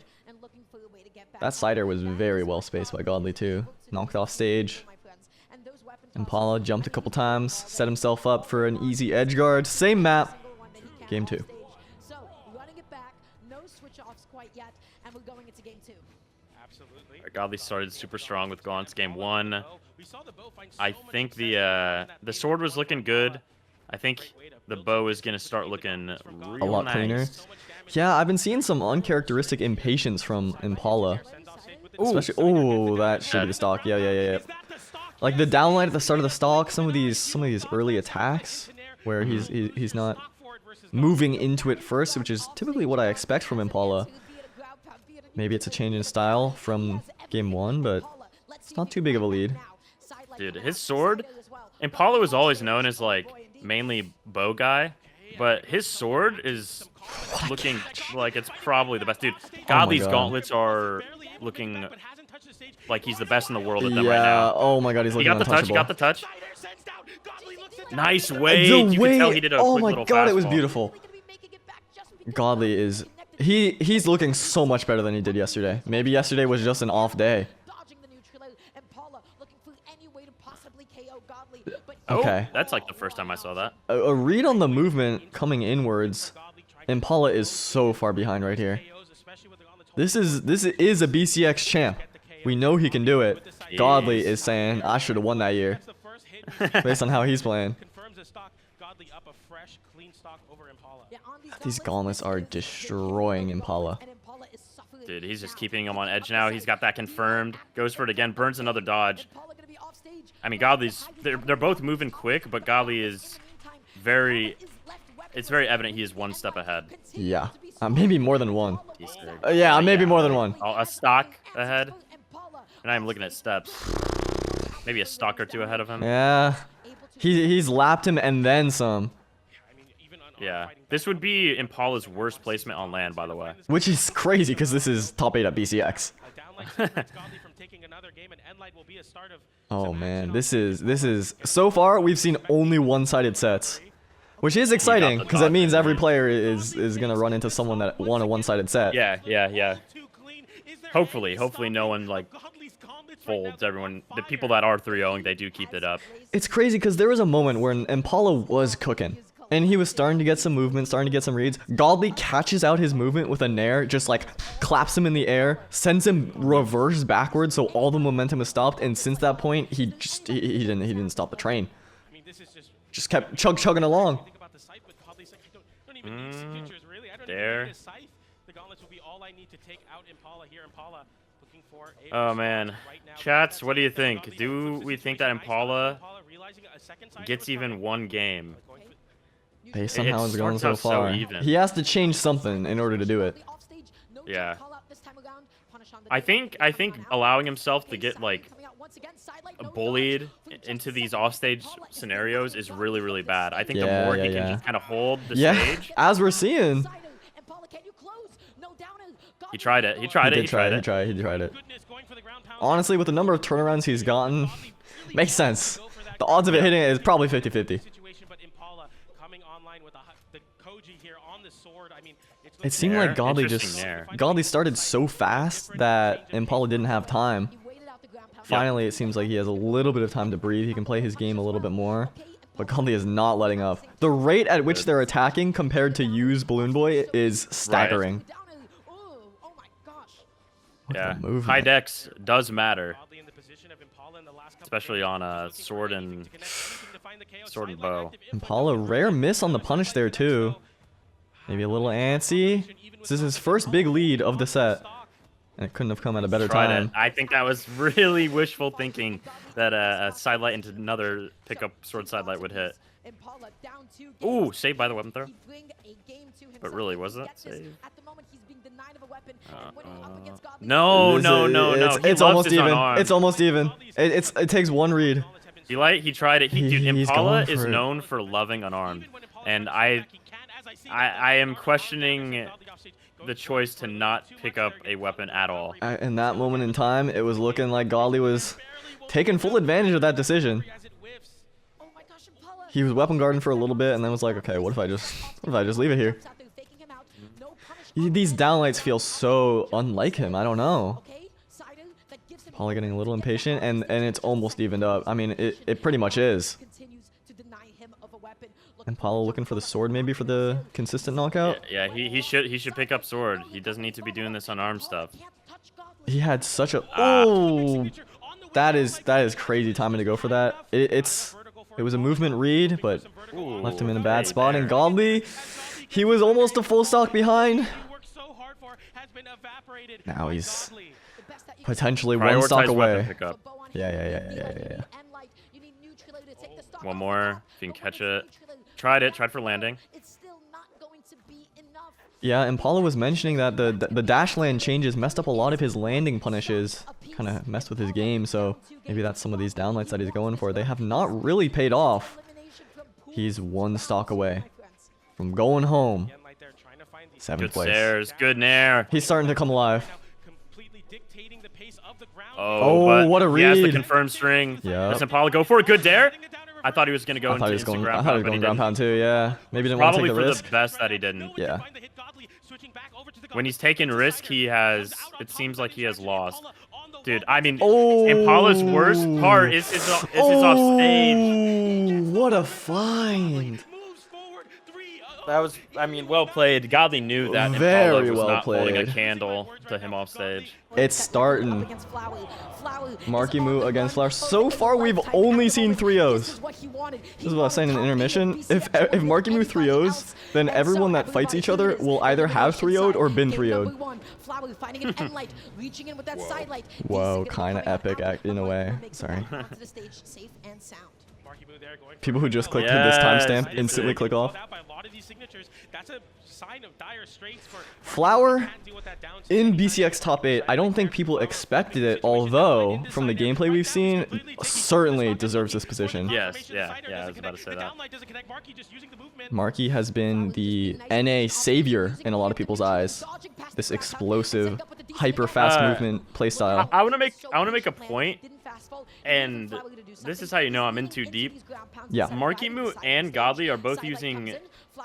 That cider was very well spaced by Godly too. Knocked off stage. Impala jumped a couple times, set himself up for an easy edge guard. Same map. Game 2. So, running it back, no switch offs quite yet, and we're going into game 2. Absolutely. Godly started super strong with Gaunt's game 1. I think the sword was looking good. I think the bow is gonna start looking real A lot cleaner. nice. Yeah, I've been seeing some uncharacteristic impatience from Impala. Especially, oh, that should be the stock. Yeah. Like the downlight at the start of the stock, some of these early attacks where he's not moving into it first, which is typically what I expect from Impala. Maybe it's a change in style from game 1, but it's not too big of a lead. Dude, his sword, Impala was always known as like mainly bow guy, but his sword is looking like it's probably the best. Dude, Godly's God. gauntlets are looking like he's the best in the world at them Yeah, right now. oh my god, he's He looking got the touch, untouchable. he got the touch. Nice weight. The You can tell he way, did a oh quick my little god, it was fastball. beautiful. Godly is, he's looking so much better than he did yesterday. Maybe yesterday was just an off day. Okay. Oh, that's like the first time I saw that. A read on the movement coming inwards. Impala is so far behind right here. This is a BCX champ. We know he can do it. Godly is saying, I should have won that year. Based on how he's playing. These gauntlets are destroying Impala. Dude, he's just keeping him on edge now. He's got that confirmed. Goes for it again. Burns another dodge. I mean, Godly's... They're both moving quick, but Godly is very... It's very evident he is one step ahead. Yeah. Maybe more than one. He's Yeah, maybe more than one. a stock ahead. And I'm looking at steps. Maybe a stock or two ahead of him. Yeah. He's lapped him and then some. Yeah. This would be Impala's worst placement on land, by the way. Which is crazy because this is top 8 at BCX. Oh man, this is so far we've seen only one-sided sets. Which is exciting because that means every player is gonna run into someone that won a one-sided set. Yeah. Hopefully no one like folds. Everyone, the people that are 3-0ing, they do keep it up. It's crazy because there was a moment where Impala was cooking. And he was starting to get some movement, starting to get some reads. Godly catches out his movement with a nair, just like claps him in the air, sends him reverse backwards, so all the momentum is stopped. And since that point, he didn't stop the train. Just kept chugging along. There. Oh man, chats, what do you think? Do we think that Impala gets even one game? Based on how it's going so starts out so far, even. he has to change something in order to do it. Yeah. I think allowing himself to get like bullied into these offstage scenarios is really bad. I think the more he can just kind of hold the stage. As we're seeing. He tried it. He tried it. Honestly, with the number of turnarounds he's gotten, makes sense. The odds of it hitting it is probably 50-50. It seemed like Godly started so fast that Impala didn't have time. Finally, it seems like he has a little bit of time to breathe. He can play his game a little bit more. But Godly is not letting up. The rate at which they're attacking compared to Yu's Balloonboy is staggering. Yeah, high dex does matter. Especially on a sword and bow. Impala, rare miss on the punish there too. Maybe a little antsy. This is his first big lead of the set. And it couldn't have come at a better time. I think that was really wishful thinking that a sidelight into another pickup sword sidelight would hit. Ooh, saved by the weapon throw. But really, was it saved? No. It's almost even. It's almost even. It takes one read. He tried it. Dude, Impala is known for loving unarmed, and I am questioning the choice to not pick up a weapon at all. In that moment in time, it was looking like Godly was taking full advantage of that decision. He was weapon guarding for a little bit, and then was like, okay, what if I just leave it here? These downlights feel so unlike him. I don't know. Probably getting a little impatient, and it's almost evened up. I mean, it pretty much is. Impala looking for the sword, maybe for the consistent knockout. Yeah, he should pick up sword. He doesn't need to be doing this unarmed stuff. He had such a that is crazy timing to go for that. It's It was a movement read, but Ooh, left him in a bad hey spot. there. And Godly, he was almost a full stock behind. Now he's potentially one stock Prioritize weapon away. pickup. Yeah. One more, if you can catch it. Tried for landing. Yeah, Impala was mentioning that the dash land changes messed up a lot of his landing punishes. Kind of messed with his game, so maybe that's some of these downlights that he's going for. They have not really paid off. He's one stock away from going home. 7th Good place. stairs, good nair. He's starting to come alive. Oh, but what a he has the read. confirmed string. Yep. Does Impala go for a good dare? I thought he was going to go I into thought he was instant going. ground I thought he pound, was but going he ground didn't. pound too. Yeah, maybe didn't want to Probably take for the risk. the best that he didn't. Yeah. When he's taking risk, he has. It seems like he has lost. Dude, I mean, Oh. Impala's worst part is his offstage. What a find! That was, I mean, well played. Godly knew that Very Impala was well not holding a played. candle to him off stage. It's starting. Marckiemoo against Flower. So far, we've only seen 3-0s. This is what I was saying in the intermission. If Marckiemoo 3-0s, then everyone that fights each other will either have 3-0'd or been 3-0'd. Whoa, kind of epic in a way. Sorry. People who just clicked this timestamp instantly click off. Flower in BCX top 8, I don't think people expected it, although from the gameplay we've seen, certainly deserves this position. Yes, yeah, I was about to say that. Marky has been the NA savior in a lot of people's eyes. This explosive, hyper fast movement playstyle. I want to make a point, and this is how you know I'm in too deep. Yeah. Marckiemoo and Godly are both using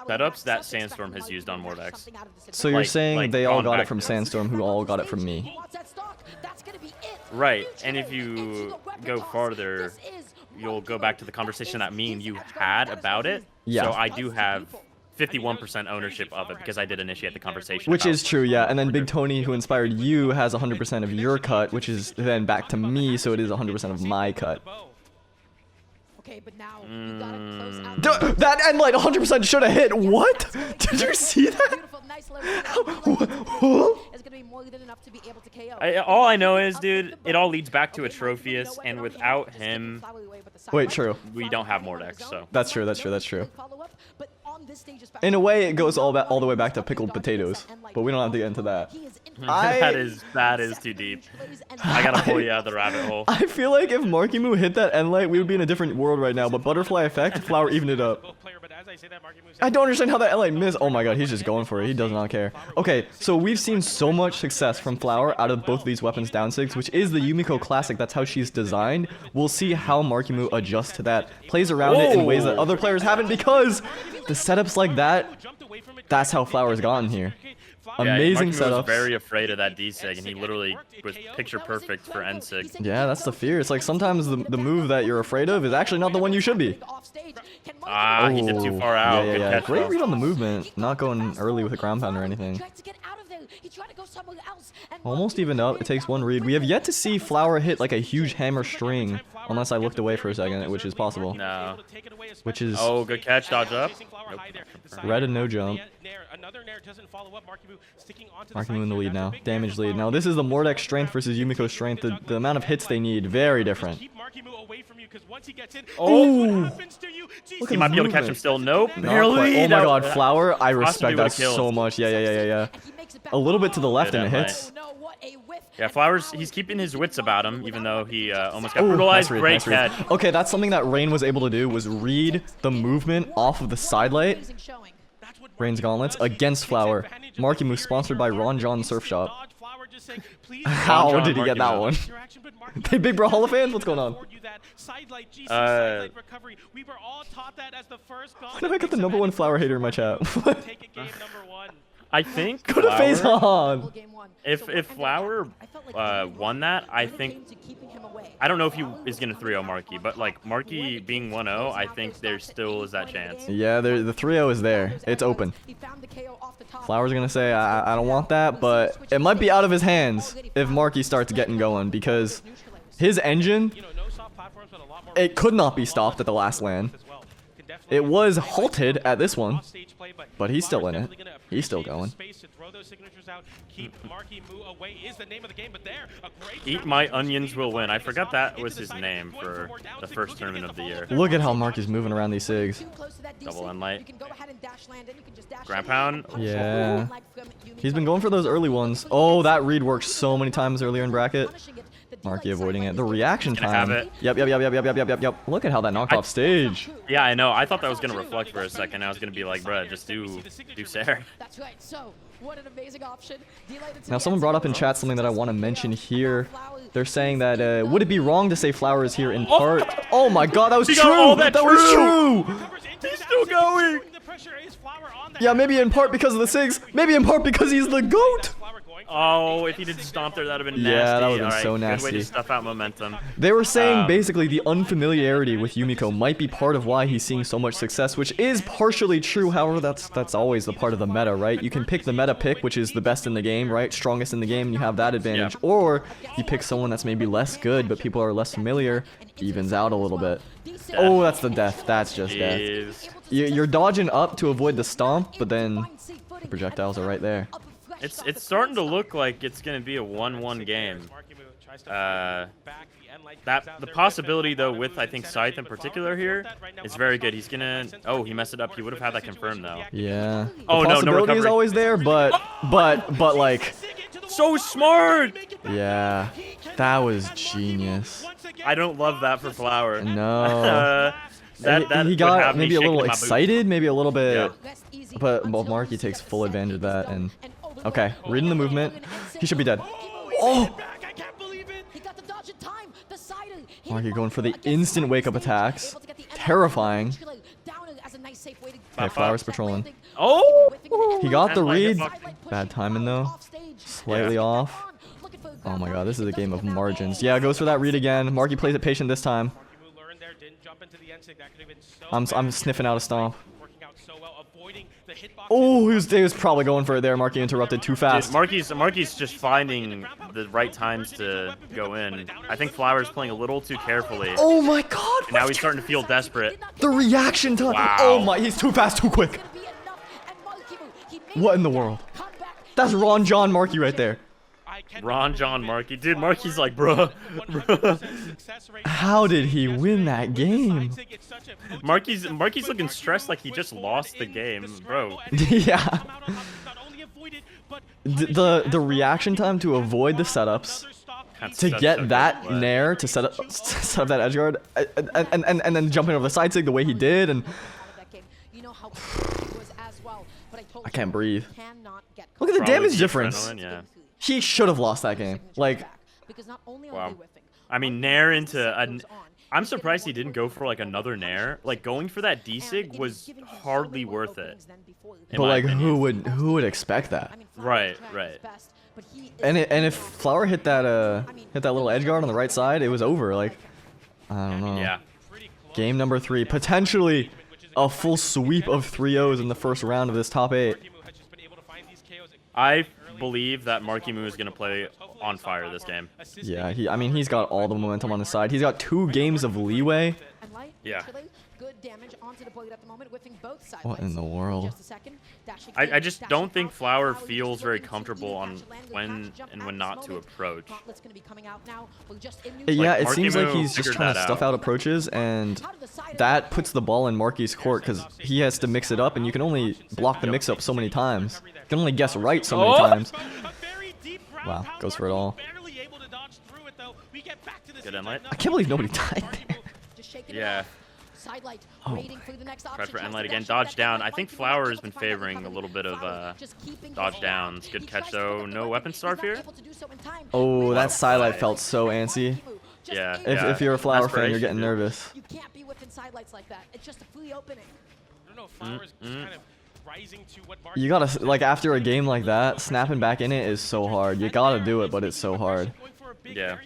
setups that Sandstorm has used on Mordex. So you're saying they all gone got it back from to- Sandstorm, who all got it from me. Right, and if you go farther, you'll go back to the conversation that me and you had about it. Yeah. So I do have 51% ownership of it because I did initiate the conversation. Which about is true, yeah. And then Big Tony, who inspired you, has 100% of your cut, which is then back to me, so it is 100% of my cut. Okay, but now you gotta close out. That end light 100% should have hit. What? Did you see that? Beautiful, nice low is gonna be more than enough to be able to KO. all I know is, dude, it all leads back to Atrophius, and without him, Wait, true. we don't have Mordex, so. That's true, that's true, that's true. In a way, it goes all the way back to pickled potatoes, but we don't have to get into that. that is too deep. I gotta pull you out of the rabbit hole. I feel like if Marckiemoo hit that end light, we would be in a different world right now, but Butterfly Effect, Flower evened it up. I don't understand how that end light missed. Oh my god, he's just going for it. He does not care. Okay, so we've seen so much success from Flower out of both of these weapons down 6, which is the Yumiko Classic. That's how she's designed. We'll see how Marckiemoo adjusts to that, plays around it in ways that other players haven't, because the setups like that, that's how Flower's gotten here. Amazing Marckiemoo was setups. very afraid of that D-Sig, and he literally was picture perfect for N-Sig. Yeah, that's the fear. It's like sometimes the move that you're afraid of is actually not the one you should be. Ah, he did too far out. Yeah, Good yeah. catch, Great though. read on the movement. Not going early with a ground pound or anything. Almost even up. It takes one read. We have yet to see Flower hit like a huge hammer string, unless I looked away for a second, which is possible. No. Which is Oh, good catch, dodge up. Nope. red and no jump. Marckiemoo in the lead now. Damage lead. Now this is the Mordex strength versus Yumiko strength. The amount of hits they need, very different. Oh! Look He at might the be able to catch him movement. still. Nope. Not Barely. quite. Oh my That- god, Flower, I respect that would've killed. so much. Yeah. A little bit to the left and it hits. Yeah, Flowers, he's keeping his wits about him, even though he almost got Ooh, brutalized. nice read, Great nice read. catch. Okay, that's something that Rain was able to do, was read the movement off of the sidelight. Rain's gauntlets against Flower. Marckiemoo sponsored by Ron John Surf Shop. How John did he get that Marckiemoo. one? They big BRAWLHALA fans? What's going on? Uh, Why did I get the #1 Flower hater in my chat? I think Go to face on. if Flower won that, I think I don't know if he is gonna 3-0 Marky, but like Marky being 1-0, I think there still is that chance. Yeah, the 3-0 is there. It's open. Flower's gonna say, I don't want that, but it might be out of his hands if Marky starts getting going, because his engine It could not be stopped at the last land. It was halted at this one, but he's still in it. He's still going. Eat my onions will win. I forgot that was his name for the first tournament of the year. Look at how Mark is moving around these SIGs. Double end light. Ground pound. Yeah. He's been going for those early ones. Oh, that read worked so many times earlier in bracket. Marky avoiding it. The reaction time. Have it. Yep. Look at how that knocked off stage. Yeah, I know. I thought that was gonna reflect for a second. I was gonna be like, bruh, just do Sarah. That's right. So, what an amazing option. Now, someone brought up in chat something that I want to mention here. They're saying that, would it be wrong to say Flower is here in part? Oh my god, that was true! That was true! He's still going! Yeah, maybe in part because of the SIGs. Maybe in part because he's the GOAT! Oh, if he didn't stomp there, that'd have been nasty. Yeah, that would've been so Good way nasty. to stuff out momentum. They were saying basically the unfamiliarity with Yumiko might be part of why he's seeing so much success, which is partially true. However, that's always the part of the meta, right? You can pick the meta pick, which is the best in the game, right? Strongest in the game, and you have that advantage. Yep. Or you pick someone that's maybe less good, but people are less familiar, evens out a little bit. Oh, that's the death. That's just death. Jeez. You're dodging up to avoid the stomp, but then the projectiles are right there. It's starting to look like it's gonna be a 1-1 game. The possibility though with I think Scythe in particular here is very good. He's gonna he messed it up. He would have had that confirmed though. Yeah. Oh, the no possibility is recovery. always there, but like, So smart. yeah, that was genius. I don't love that for Flower. No. That he would got have me maybe a shaking little in my boots. excited, maybe a little bit, Yeah. but Marky takes full advantage of that. And okay, reading the movement, he should be dead. Oh, Marky going for the instant wake up attacks, terrifying. Okay, Flower's patrolling. Oh! He got the And like read. it. Bad timing though, slightly off. Oh my god, this is a game of margins. Yeah, goes for that read again. Marky plays it patient this time. I'm sniffing out a stomp. Oh, he was probably going for it there. Marky interrupted too fast. Dude, Marky's just finding the right times to go in. I think Flower's playing a little too carefully. Oh my god! And now he's starting to feel desperate. The reaction time. Wow. Oh my, he's too fast, too quick. What in the world? That's Ron John Marky right there. Ron John Marky. Dude, Marky's like, bruh. How did he win that game? Marky's looking stressed like he just lost the game, bro. Yeah. The reaction time to avoid the setups, to get that nair, to set up that edge guard, and then jumping over the side sig the way he did, and I can't breathe. Look at the damage difference. Yeah. He should have lost that game. Like, Wow. I mean, nair into I'm surprised he didn't go for like another nair. Like going for that D-sig was hardly worth it. but like, who would expect that? Right. And if Flower hit that little edge guard on the right side, it was over. Like, I don't know. Yeah. Game number 3, potentially a full sweep of 3-0s in the first round of this top 8. I believe that Marckiemoo is gonna play on fire this game. Yeah, I mean, he's got all the momentum on his side. He's got 2 games of leeway. Yeah. What in the world? I just don't think Flower feels very comfortable on when and when not to approach. Yeah, Like, it seems like Marckiemoo he's just figured trying to that stuff out. out approaches, and that puts the ball in Marky's court because he has to mix it up, and you can only block the mix-up so many times. You can only guess right so many times. Wow, goes for it all. Good endlight. I can't believe nobody died there. Yeah. Oh. Try for endlight again. Dodge down. I think Flower has been favoring a little bit of dodge downs. Good catch though. No weapon starve here. Oh, that sidelight felt so antsy. Yeah. If you're a Flower fan, you're getting Aspiration. nervous. You can't be whipping sidelights like that. It's just a free opening. I don't know, Flowers kind of rising to what Mark You gotta, like, after a game like that, snapping back in it is so hard. You gotta do it, but it's so hard. Yeah.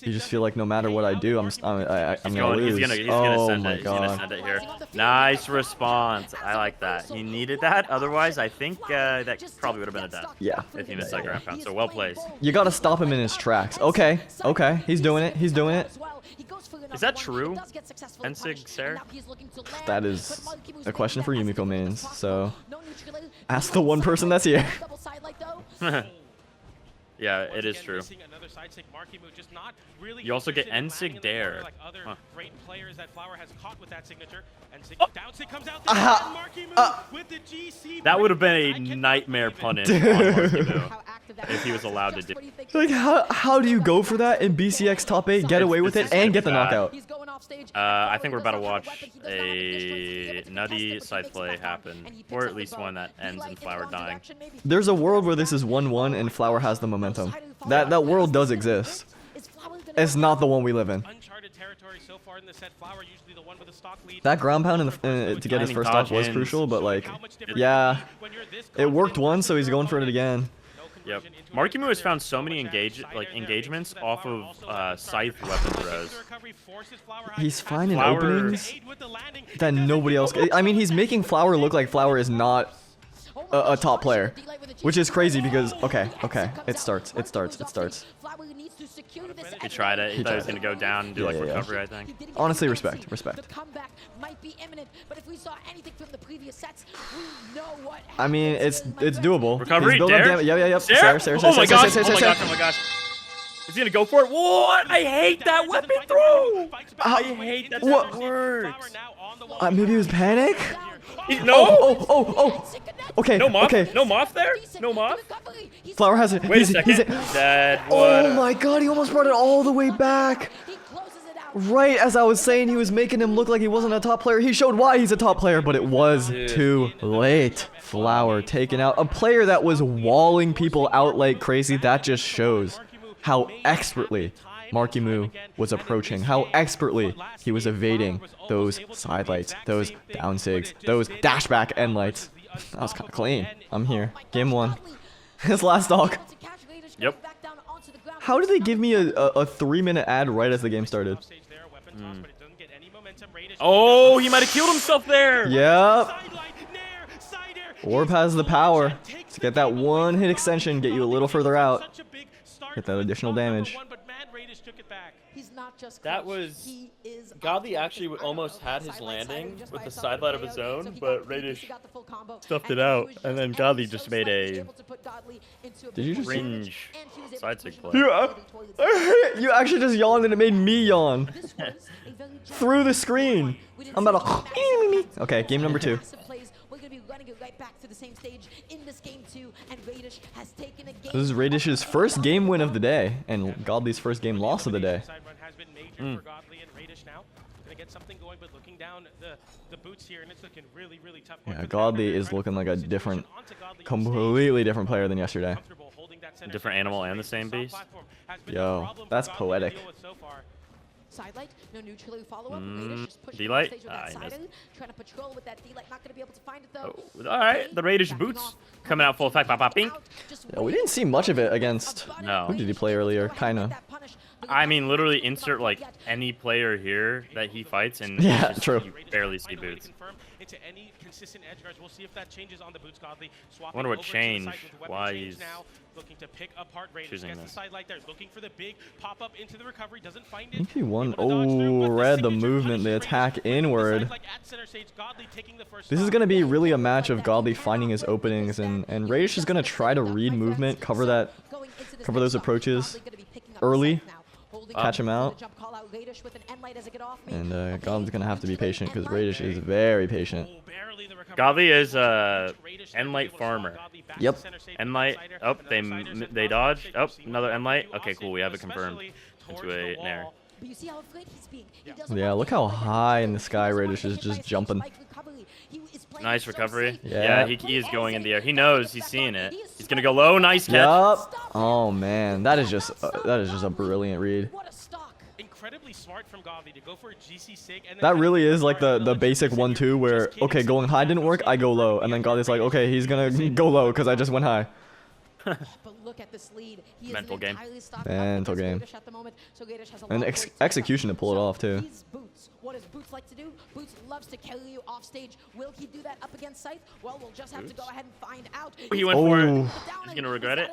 You just feel like no matter what I do, I'm gonna lose. He's gonna Oh send my it. He's gonna god. send it here. Nice response. I like that. He needed that. Otherwise, I think that probably would have been a death Yeah. if he missed that ground pound. So well placed. You gotta stop him in his tracks. Okay, he's doing it. Is that true? Ensig, sir? That is a question for Yumiko mains, so ask the one person that's here. Yeah, it is true. You also get Ensig Dare. Huh. That would have been a nightmare punish on Marckiemoo if he was allowed to do. Like, how do you go for that in BCX top 8, get away with it, and get the knockout? I think we're about to watch a nutty side play happen, or at least one that ends in Flower dying. There's a world where this is 1-1 and Flower has the momentum. That world does exist. It's not the one we live in. That ground pound to get his first stock was crucial, but like, yeah, it worked once, so he's going for it again. Yep. Marckiemoo has found so many engagements off of scythe weapon throws. He's finding openings that nobody else. I mean, he's making Flower look like Flower is not a top player, which is crazy because okay, it starts. He tried it. He thought he was gonna go down and do like recovery. I think. Honestly, respect. I mean, it's doable. Recovery, dare? Yep. Dare? Oh my gosh! Is he gonna go for it? What? I hate that weapon throw. I hate that. What works? Maybe it was panic. No. Oh. Okay. No moth. Okay. No moth there. No moth. Flower has it. Wait a second. Dead. Oh my god, he almost brought it all the way back. Right as I was saying he was making him look like he wasn't a top player, he showed why he's a top player, but it was too late. Flower taken out. A player that was walling people out like crazy. That just shows how expertly Marckiemoo was approaching, how expertly he was evading those side lights, those down sigs, those dashback end lights. That was kind of clean. I'm here. Game 1. His last stock. Yep. How did they give me a 3-minute ad right as the game started? Oh, he might have killed himself there. Yep. Orb has the power to get that one hit extension, get you a little further out. Get that additional damage. That was... Godly actually almost had his landing with the sidelight of his own, but Raydish stuffed it out, and then Godly just made a Did you just cringe side sig play. You actually just yawned and it made me yawn. Through the screen. I'm about to... Okay, game number 2. This is Raydish's first game win of the day, and Godly's first game loss of the day. Yeah, Godly is looking like a different, completely different player than yesterday. A different animal and the same beast? Yo, that's poetic. Sidelight, no neutral follow-up. D-light? Ah, I missed. Trying to patrol with that D-light, not gonna be able to find it though. Oh, alright, the Raydish boots coming out full effect. Pop, pop, ping. Yeah, we didn't see much of it against. No. Who did he play earlier? Kyna. I mean, literally insert like any player here that he fights, and yeah, just, true. You barely see boots. Into any consistent edge guards. We'll see if that changes on the boots. Godly I wonder what changed. Why he's looking to pick apart Raydish. choosing Gets this. the side light there, looking for the big pop up into the recovery. Doesn't find I it. think he won. Oh, read the movement, the attack inward. This is gonna be really a match of Godly finding his openings, and Raydish is gonna try to read movement, cover those approaches early, catch him out. And Godly's gonna have to be patient because Raydish is very patient. Godly is end light farmer. Yep. End light. Oh, they dodge. Oh, another end light. Okay, cool. We have it confirmed into a nair. Yeah, look how high in the sky Raydish is just jumping. Nice recovery. Yeah, he is going in the air. He knows. He's seeing it. He's gonna go low. Nice catch. Yup. Oh man, that is just a brilliant read. Incredibly smart from Godly to go for a GC sig, and that really is like the basic 1-2 where, okay, going high didn't work, I go low, and then Godly's like, okay, he's gonna go low because I just went high. Mental game. Mental game. And execution to pull it off too. like to do. Boots loves to carry you off stage. Will he do that up against Scythe? Well, we'll just have to go ahead and find out. He went for it. Oh. He's gonna regret it.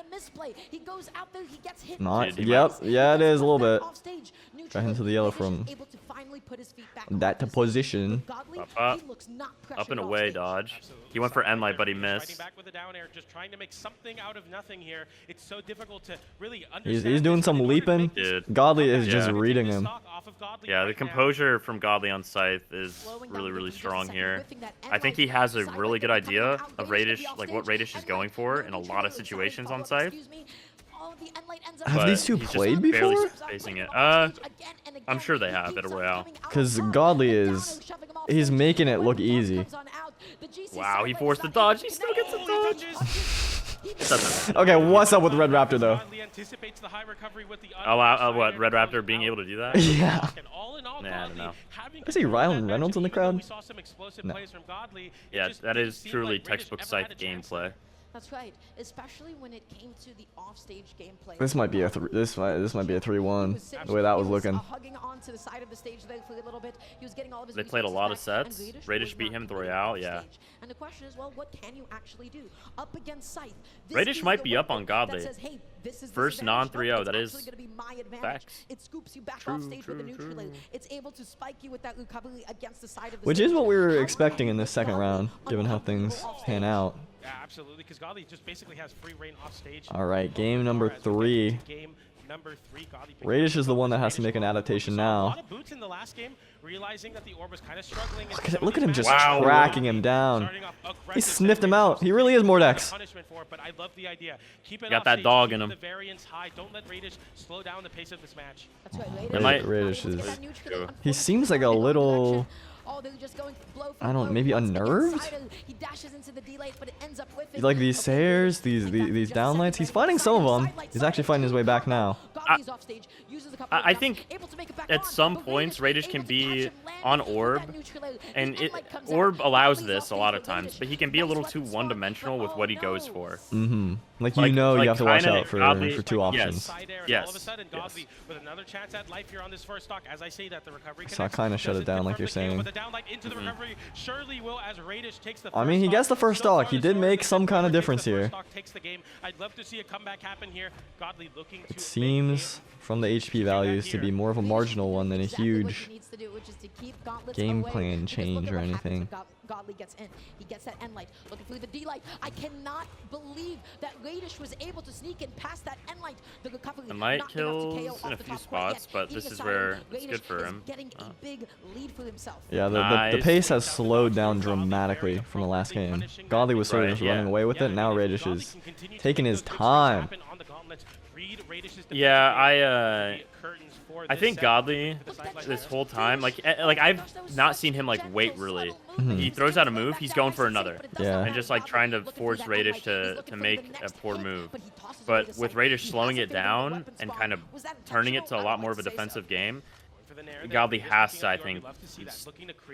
He goes out there, he gets hit. Not. Dude, Yep. Yeah, it is a little bit. Offstage. Got into the yellow from that position. Up. Up and away dodge. He went for end light, but he missed. Back with a down air, just trying to make something out of nothing here. It's so difficult to really He's understand doing this, some but in order to leaping. make this Dude. Godly is just Yeah. reading him. Yeah, the composure from Godly on Scythe is really strong here. I think he has a really good idea of Raydish, like what Raydish is going for in a lot of situations on Scythe. Have But these two he's just played barely before? spacing it. I'm sure they have at a Royale. Because Godly he's making it look easy. Wow, he forced the dodge. He still gets the dodge. Okay, what's up with Red Raptor though? Oh, what? Red Raptor being able to do that? Yeah. Nah, I don't know. I see Ryan Reynolds in the crowd. No. Yeah, that is truly textbook Scythe gameplay. That's right, especially when it came to the offstage gameplay. This might be a this might be a 3-1. The way that was looking. Hugging onto the side of the stage there for a little bit. He was getting all of his They played a resources lot of back, and sets. Raydish beat was him at the not Royale, able to yeah. stage. And the question is, well, what can you actually do up against Scythe? Raydish might be up on Godly. First non-3-0, that is facts. It scoops you back True, off stage with a true, neutral. true. It's able to spike you with that recovery against the side of the Which stage. is what we were How expecting in long this second is round, Godly given how uncomfortable things off pan stage? out. Yeah, absolutely, because Godly just basically has free reign off stage. All right, game number 3. Game number 3, Godly picks Raydish up is the one that has Raydish to make an saw adaptation a now. lot of boots in the last game, realizing that the orb was kind of struggling. Look at him just Wow. tracking him down. He sniffed him out. He really is Mordex. Punishment for it, but I love the idea. Keep it Got off that stage, dog keep in him. The variance high. Don't let Raydish slow down the pace of this match. That's right, It might- Raydish is. True. He seems like a little. Oh, they're just going blow for I don't. blow. Maybe Once again, unnerved. Sider, he dashes into the delay, but it ends up with it. Like these stairs, these downlights. He's fighting some of them. He's actually fighting his way back now. I think at some points Raydish can be on orb, and orb allows this a lot of times, but he can be a little too one-dimensional with what he goes for. Mm-hmm. Like you Like- know, like you have to watch Kyna out for Godly- two options. Yes, All of a sudden, yes. Godly with another chance at life here on this first stock. As I say that, the recovery So I connects. kinda shut it Doesn't down like confirm you're the KO, saying. but the downlight into the recovery surely will as Raydish takes the I mean, he first gets the stock. first So far, stock. He the did Storm make takes some the kind of first difference stock, here. takes the game. I'd love to see a comeback happen here. Godly looking to It seems from the HP values to be more of a marginal one than a huge game plan change or anything. Godly gets in. He gets that end light. Looking through the D light. I cannot believe that Raydish was able to sneak in past that end light. The recovery. It might not enough to kills KO in off a the few top quite spots, yet. but Eating this is aside, where it's Raydish good for is him. getting a big lead for himself. Yeah, the Nice. pace has slowed down dramatically from the last game. Godly was sort of Right, just yeah. running away with it. Now Raydish is taking his time. Yeah, I think Godly this whole time, like I've not seen him like wait really. He throws out a move, he's going for another. Yeah. And just like trying to force Raydish to make a poor move. But with Raydish slowing it down and kind of turning it to a lot more of a defensive game, Godly has to, I think,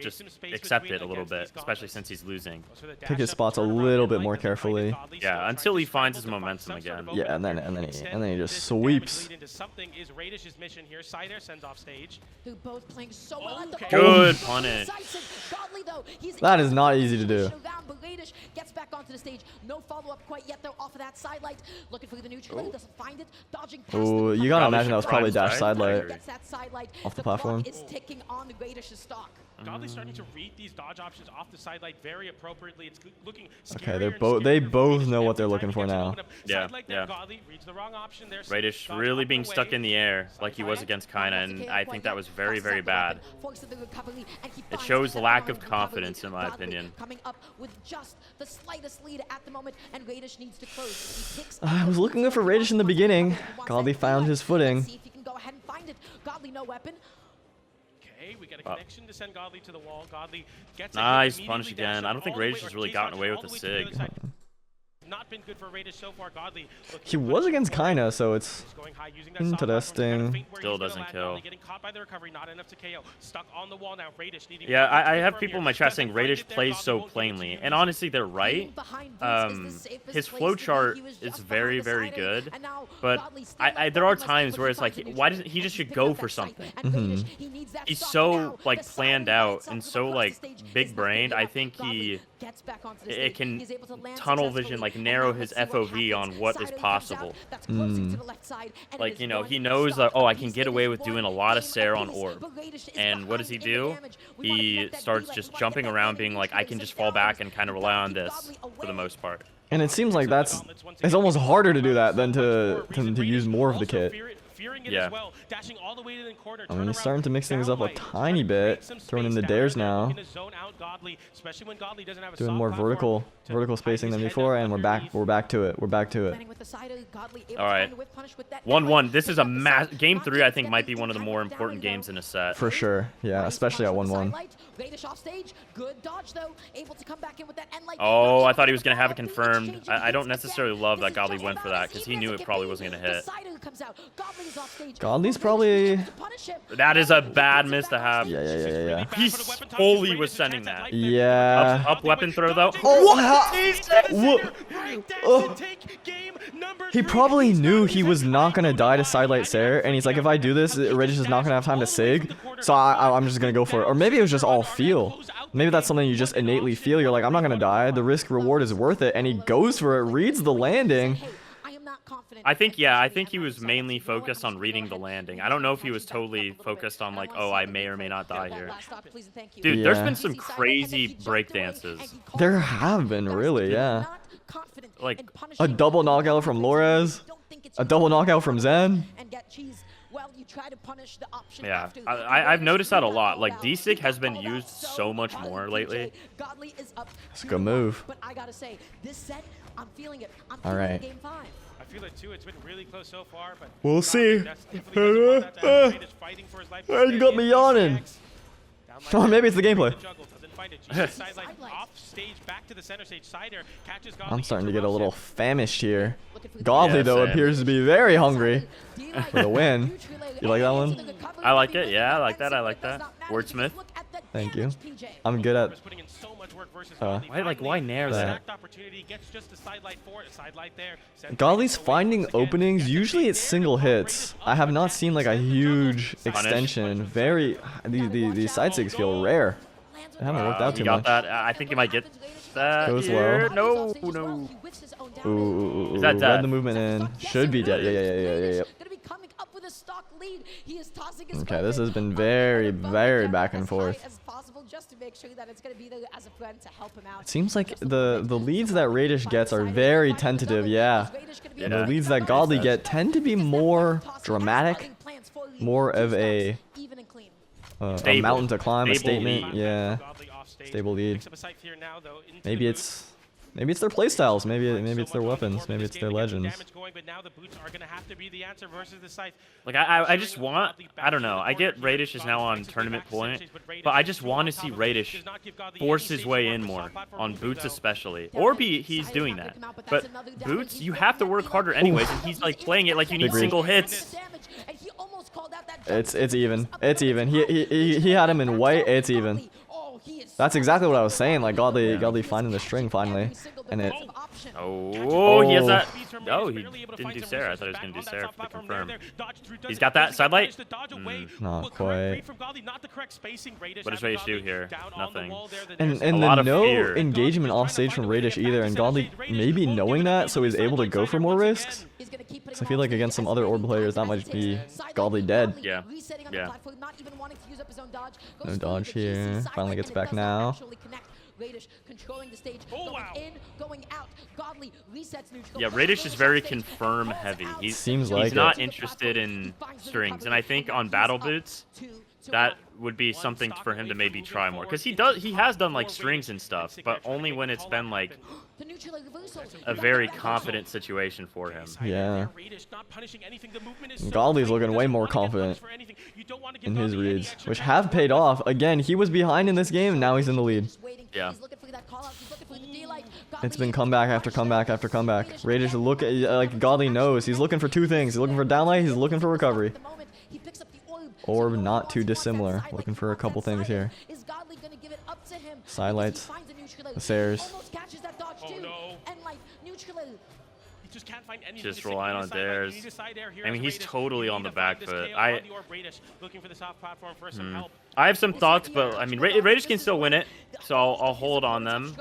just accept it a little bit, especially since he's losing. Pick his spots a little bit more carefully. Yeah, until he finds his momentum again. Yeah, and then he just sweeps. They're both playing so well at the Good moment. punish. Godly, though, he's That able is not easy to do. push it around, but Raydish gets back onto the stage. No follow-up quite yet, though, off of that side light. Looking for the neutral, doesn't find it. Dodging past Ooh, the you gotta Probably imagine that was should probably try dash side. side I light. agree. gets that side light. Off the clock platform. is ticking on the Raydish's stock. Godly's starting to read these dodge options off the side light very appropriately. It's looking Okay, they're scarier and both they scarier for both Raydish know what every they're time looking he for gets now. opened up. Yeah, Side light there, yeah. Godly reads the wrong option. There's Raydish dodge really up and being away. stuck in the air like he was against Kyna, and I think that was very, very bad. It shows lack of confidence, in my opinion. Coming up with just the slightest lead at the moment, and Raydish needs to close. He picks I was looking good for Raydish in the beginning. Godly found his footing. See if he can go ahead and find it. Godly, no weapon. Okay, we get a connection to send Godly to the wall. Godly gets a hit, Nice immediately punish dash again. up I don't think all the way, Raydish has or really chase gotten dodge away all with the the way to the sig. other side. Not been good for Raydish so far. Godly He was against Kyna, so it's He's going high, using that soft platform. He's got a interesting. feint where Still he's gonna doesn't land. kill. Godly getting caught by the recovery, not enough to KO. Stuck on the wall now. Raydish needing. Yeah, Godly to I have confirm people in here. my chat saying Doesn't find Raydish it there. plays Godly so won't plainly, continue and to honestly, they're right. His flow chart is very, very good, but there are times where it's like, why doesn't he just should go for something? that he's stock. so Now, like the planned side out itself and from so across like the stage is big not brained. big I enough. think Godly gets back onto the it stage. can He's able to land tunnel successfully. vision, like And narrow now his let's see what FOV on happens. what Sido is comes possible. out. That's closing to the left side, and it Like, is you know, one he knows stock that, oh, I can apiece. get It away is with doing a one lot of game Sair on apiece. orb. But Raydish is And what does he behind in the do? damage. We wanna He connect that starts delay. just We wanna jumping get that around landing being like, I neutral can to just sit fall down. back and kind of rely on Keep this Godly for the away. most part. And it seems like it's almost harder to do that than to use more of the kit. Yeah. I mean, he's starting to mix things up a tiny bit, throwing in the dares now, doing more vertical spacing than before, and we're back to it. All right, 1-1. This is a game 3. I think might be one of the more important games in a set. For sure, yeah, especially at 1-1. Oh, I thought he was gonna have it confirmed. I don't necessarily love that Godly went for that because he knew it probably wasn't gonna hit. Godly's probably... That is a bad miss to have. Yeah. He fully was sending that. Yeah. Up weapon throw though. He probably knew he was not gonna die to sidelight Sair, and he's like, if I do this, Raydish is not gonna have time to sig, so I'm just gonna go for it. Or maybe it was just all feel. Maybe that's something you just innately feel. You're like, I'm not gonna die. The risk reward is worth it, and he goes for it, reads the landing. I think he was mainly focused on reading the landing. I don't know if he was totally focused on like, oh, I may or may not die here. Dude, there's been some crazy breakdances. There have been, really, yeah. Like a double knockout from Lores, a double knockout from Zen. Yeah, I've noticed that a lot. Like D-Sig has been used so much more lately. It's a good move. But I gotta say, this set, I'm feeling it. All right. Game 5. I feel it too. It's been really close so far, but We'll see. You You got me yawning. Or maybe it's the gameplay. I'm starting to get a little famished here. Godly, Yeah, though, same. appears to be very hungry for the win. You like that one? I like it. Yeah, I like that. I like that. Wordsmith. Thank you. I'm good at... Why nair that? Godly's finding openings. Usually it's single hits. I have not seen like a huge extension. These side sigs feel rare. They haven't worked out too He got much. that. I think he might get that. Goes here. low. No. Ooh, Is that read dead? the movement in. Should be dead. Yeah. Okay, this has been very back and forth. It seems like the leads that Raydish gets are very tentative, yeah. And the leads that Godly get tend to be more dramatic, more of a mountain to climb, a statement, yeah. Stable lead. Maybe it's their playstyles, maybe it's their weapons, maybe it's their legends. Like I just want, I don't know. I get Raydish is now on tournament point, but I just want to see Raydish force his way in more on Boots especially, or he's doing that. But Boots, you have to work harder anyways, and he's like playing it like you need single hits. It's even. He had him in white. It's even. That's exactly what I was saying. Like Godly finding the string finally, and it. Oh, he has that. Oh, he didn't do Sair. I thought he was gonna do Sair to confirm. He's got that sidelight. Not quite. What does Raydish do here? Nothing. And then no engagement off stage from Raydish either, and Godly maybe knowing that, so he's able to go for more risks. So I feel like against some other orb players, that might be Godly dead. Yeah. No dodge here. Finally gets back now. Yeah, Raydish is very confirm heavy. He's not interested in strings, and I think on battle boots, that would be something for him to maybe try more, because he has done like strings and stuff, but only when it's been like a very confident situation for him. Yeah. Godly's looking way more confident in his reads, which have paid off. Again, he was behind in this game, now he's in the lead. Yeah. It's been comeback after comeback after comeback. Raydish look at, like Godly knows, he's looking for two things. He's looking for downlight, he's looking for recovery. Orb not too dissimilar. Looking for a couple things here. Sidelights. The Sairs. just can't find anything. Just to stick relying on on the side. Like, dares. you need a side air here I mean, as he's Raydish. totally You on need the to back find this foot. KO on your Raydish, looking for the soft platform for some help. I have some thoughts, but I mean, Raydish can still win it, so I'll hold on them.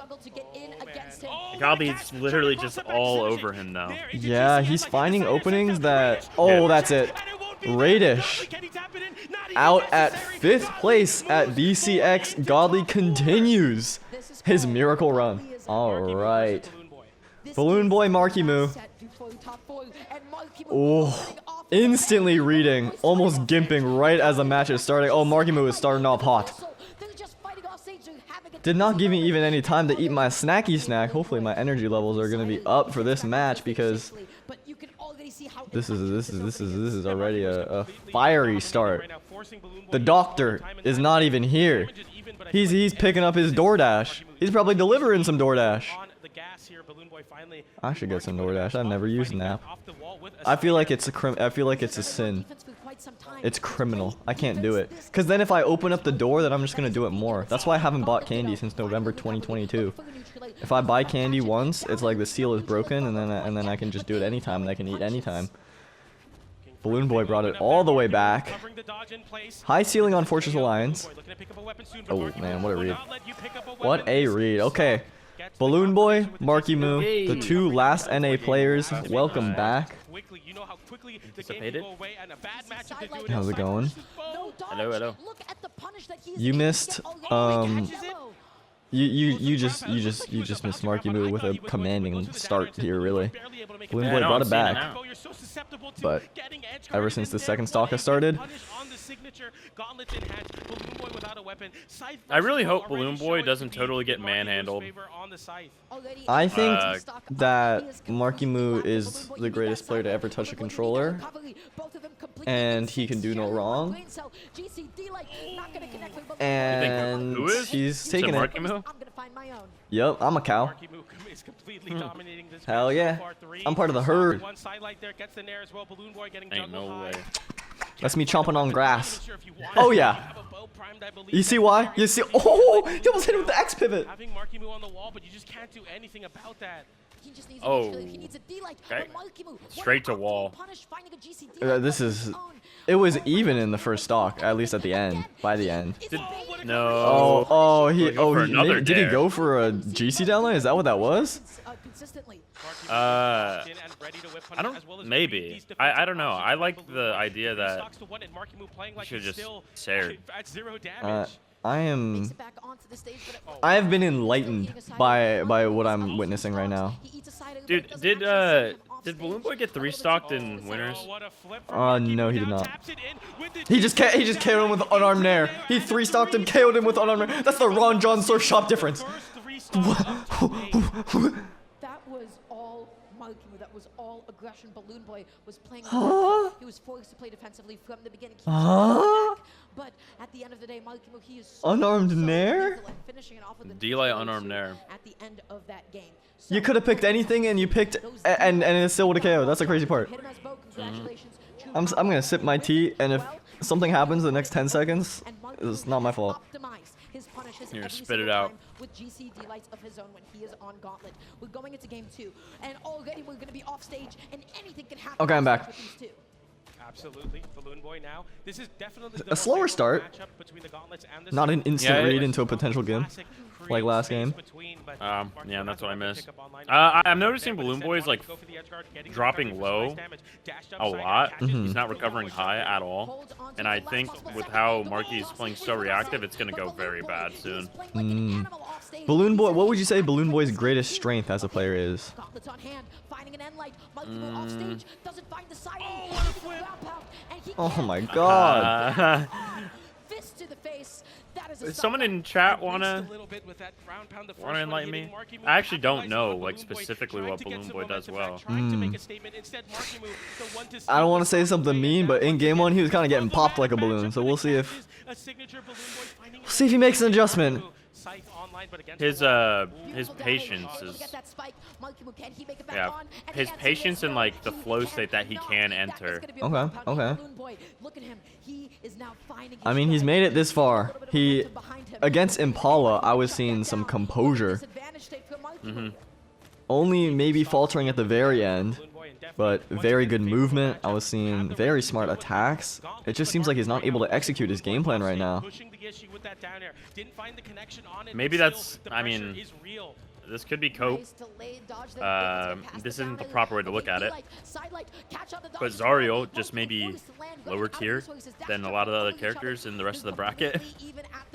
Godly's literally just all over him now. Yeah, he's finding openings that... Oh, that's it. Raydish out at 5th place at BCX. Godly continues his miracle run. All right. Balloonboy Marckiemoo. Oh, instantly reading, almost gimping right as the match is starting. Oh, Marckiemoo is starting off hot. Did not give me even any time to eat my snacky snack. Hopefully my energy levels are going to be up for this match because this is already a fiery start. The doctor is not even here. He's picking up his DoorDash. He's probably delivering some DoorDash. I should get some DoorDash. I've never used an app. I feel like it's a sin. It's criminal. I can't do it. Cause then if I open up the door, then I'm just gonna do it more. That's why I haven't bought candy since November 2022. If I buy candy once, it's like the seal is broken, and then I can just do it anytime, and I can eat anytime. Balloonboy brought it all the way back. High ceiling on Fortress Alliance. Oh man, what a read. What a read. Okay. Balloonboy, Marckiemoo, the two last NA players, welcome back. Anticipated? How's it going? Hello, hello. You missed, you just missed Marckiemoo with a commanding start here, really. Balloonboy brought it back. But ever since the second stock has started, I really hope Balloonboy doesn't totally get manhandled. I think that Marckiemoo is the greatest player to ever touch a controller, and he can do no wrong. And he's taking it. Yep, I'm a cow. Hell yeah. I'm part of the herd. Ain't no way. That's me chomping on grass. Oh yeah. You see why? You see? Oh, he almost hit him with the X pivot. Having Marckiemoo on the wall, but you just can't do anything about that. Oh. Okay. Straight to wall. It was even in the first stock, at least at the end. By the end. No. Did he go for a GC downline? Is that what that was? I don't. Maybe. I don't know. I like the idea that you should just share. I have been enlightened by what I'm witnessing right now. Dude, did Balloonboy get 3-stocked in winners? No, he did not. He just KO'd him with unarmed nair. He 3-stocked him, KO'd him with unarmed nair. That's the Ron John surf shop difference. That was all Marckiemoo. That was all aggression. Balloonboy was playing. He was forced to play defensively from the beginning. But at the end of the day, Marckiemoo, he is so unarmed nair. Delay unarmed nair. At the end of that game. You could have picked anything, and you picked, and it still would have KO'd. That's the crazy part. I'm gonna sip my tea, and if something happens the next 10 seconds, it's not my fault. Here, spit it out. With GC delights of his own when he is on Gauntlet. We're going into game 2, and already we're going to be off stage, and anything can happen. Okay, I'm back. Absolutely, Balloonboy now. This is definitely a slower start. Not an instant read into a potential game, like last game. Yeah, that's what I missed. I'm noticing Balloonboy is like dropping low a lot. He's not recovering high at all. And I think with how Marky is playing so reactive, it's gonna go very bad soon. Balloonboy, what would you say Balloonboy's greatest strength as a player is? Oh my god. Someone in chat wanna enlighten me? I actually don't know like specifically what Balloonboy does well. I don't want to say something mean, but in game 1 he was kind of getting popped like a balloon. So we'll see if he makes an adjustment. His patience is his patience and like the flow state that he can enter. Okay. I mean, he's made it this far. Against Impala, I was seeing some composure. Only maybe faltering at the very end. but very good movement. I was seeing very smart attacks. It just seems like he's not able to execute his game plan right now. Maybe that's, I mean, this could be cope. This isn't the proper way to look at it. But Zariel just maybe lower tier than a lot of the other characters in the rest of the bracket.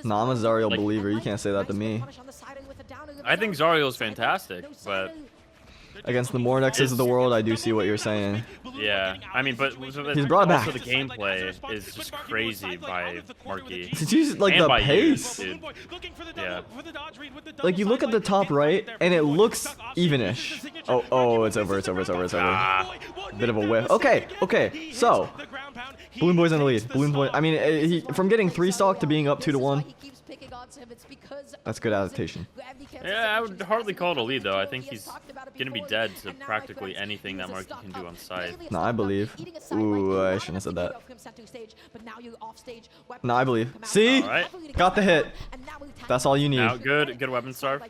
Nah, I'm a Zariel believer. You can't say that to me. I think Zariel's fantastic, but Against the Mornexes of the world, I do see what you're saying. yeah, I mean, but He's brought it also back. the gameplay is just crazy by Marquis. It's just like And the by you, pace. dude. Yeah. Like you look at the top right, and it looks evenish. Oh, it's over. It's over. It's over. It's over. Ah. Bit of a whiff. Okay. So, Balloonboy's in the lead. Balloonboy. I mean, he from getting 3-stock to being up 2-1. That's good adaptation. Yeah, I would hardly call it a lead, though. I think he's going to be dead to practically anything that Marquis can do on site. No, I believe. Ooh, I shouldn't have said that. No, I believe. See? Alright. Got the hit. That's all you need. Now, good weapon start.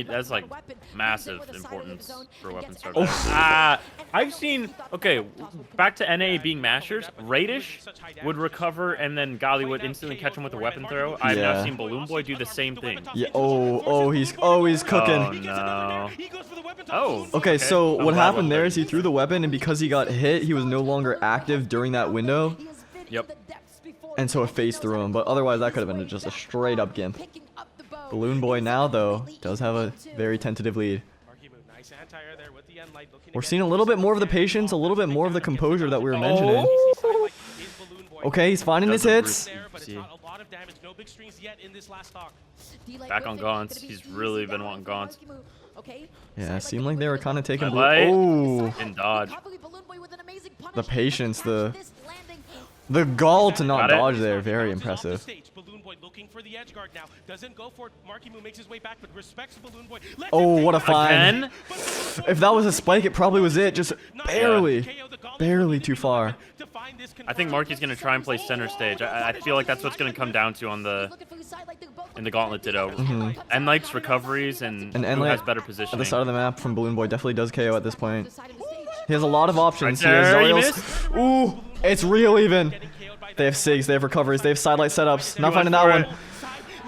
That's like massive importance for weapon start. I've seen, okay, back to NA being mashers. Raydish would recover and then Gali would instantly catch him with a weapon throw. I've now seen Balloonboy do the same thing. Yeah. Oh, he's cooking. Oh no. Oh. Okay, so I'm what glad happened one there third. is he threw the weapon, and because he got hit, he was no longer active during that window, Yep. and so it phased through him. But otherwise, that could have been just a straight up gimp. Balloonboy now, though, does have a very tentative lead. We're seeing a little bit more of the patience, a little bit more of the composure that we were mentioning. Okay, he's finding his hits. Back on Gaunts. He's really been wanting Gaunts. Yeah, it seemed like they were kind of taking. Light. Oh, And dodge. the patience, the gall to not Got it. dodge there, very impressive. Oh, what a find. Again? If that was a spike, it probably was it. Just barely too far. I think Marky's going to try and play center stage. I feel like that's what's going to come down to on the in the Gauntlet Ditto. Enlight's recoveries and who Enlight has better at positioning. the side of the map from Balloonboy definitely does KO at this point. He has a lot of options. Right He has there, you Zariel's. Ooh, it's real even. They have SIGs, they have recoveries, they have sidelight setups. Not finding that one.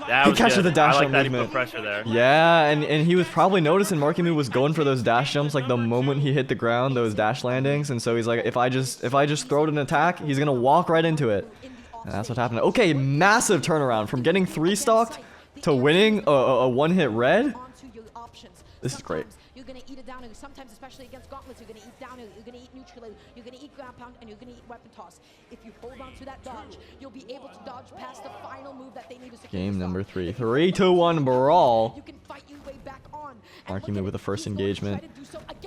That He was catches good. the dash I like jump that he movement. put pressure there. Yeah, and he was probably noticing Marckiemoo was going for those dash jumps like the moment he hit the ground, those dash landings, and so he's like, if I just throw it an attack, he's gonna walk right into it. And that's what happened. Okay, massive turnaround from getting 3-stocked to winning a one-hit red. This is great. You're gonna eat it down, and sometimes, especially against gauntlets, you're gonna eat down, you're gonna eat neutral, you're gonna eat ground pound, and you're gonna eat weapon toss. If you hold on to that dodge, you'll be able to dodge past the final move that they need to secure. Game number 3. 3-2-1 brawl. You can fight your way back on. Marckiemoo with the first engagement.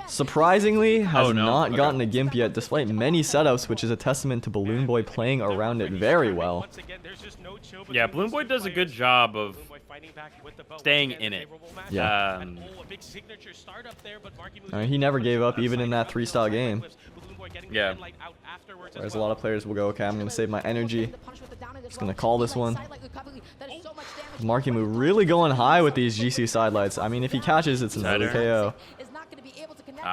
Surprisingly, has not gotten a gimp yet, despite many setups, which is a testament to Balloonboy playing around it very well. Yeah, Balloonboy does a good job of staying in it. Yeah. I mean, he never gave up, even in that 3-star game. Yeah. Whereas a lot of players will go, okay, I'm going to save my energy. Just going to call this one. Marckiemoo really going high with these GC sidelights. I mean, if he catches, it's another KO.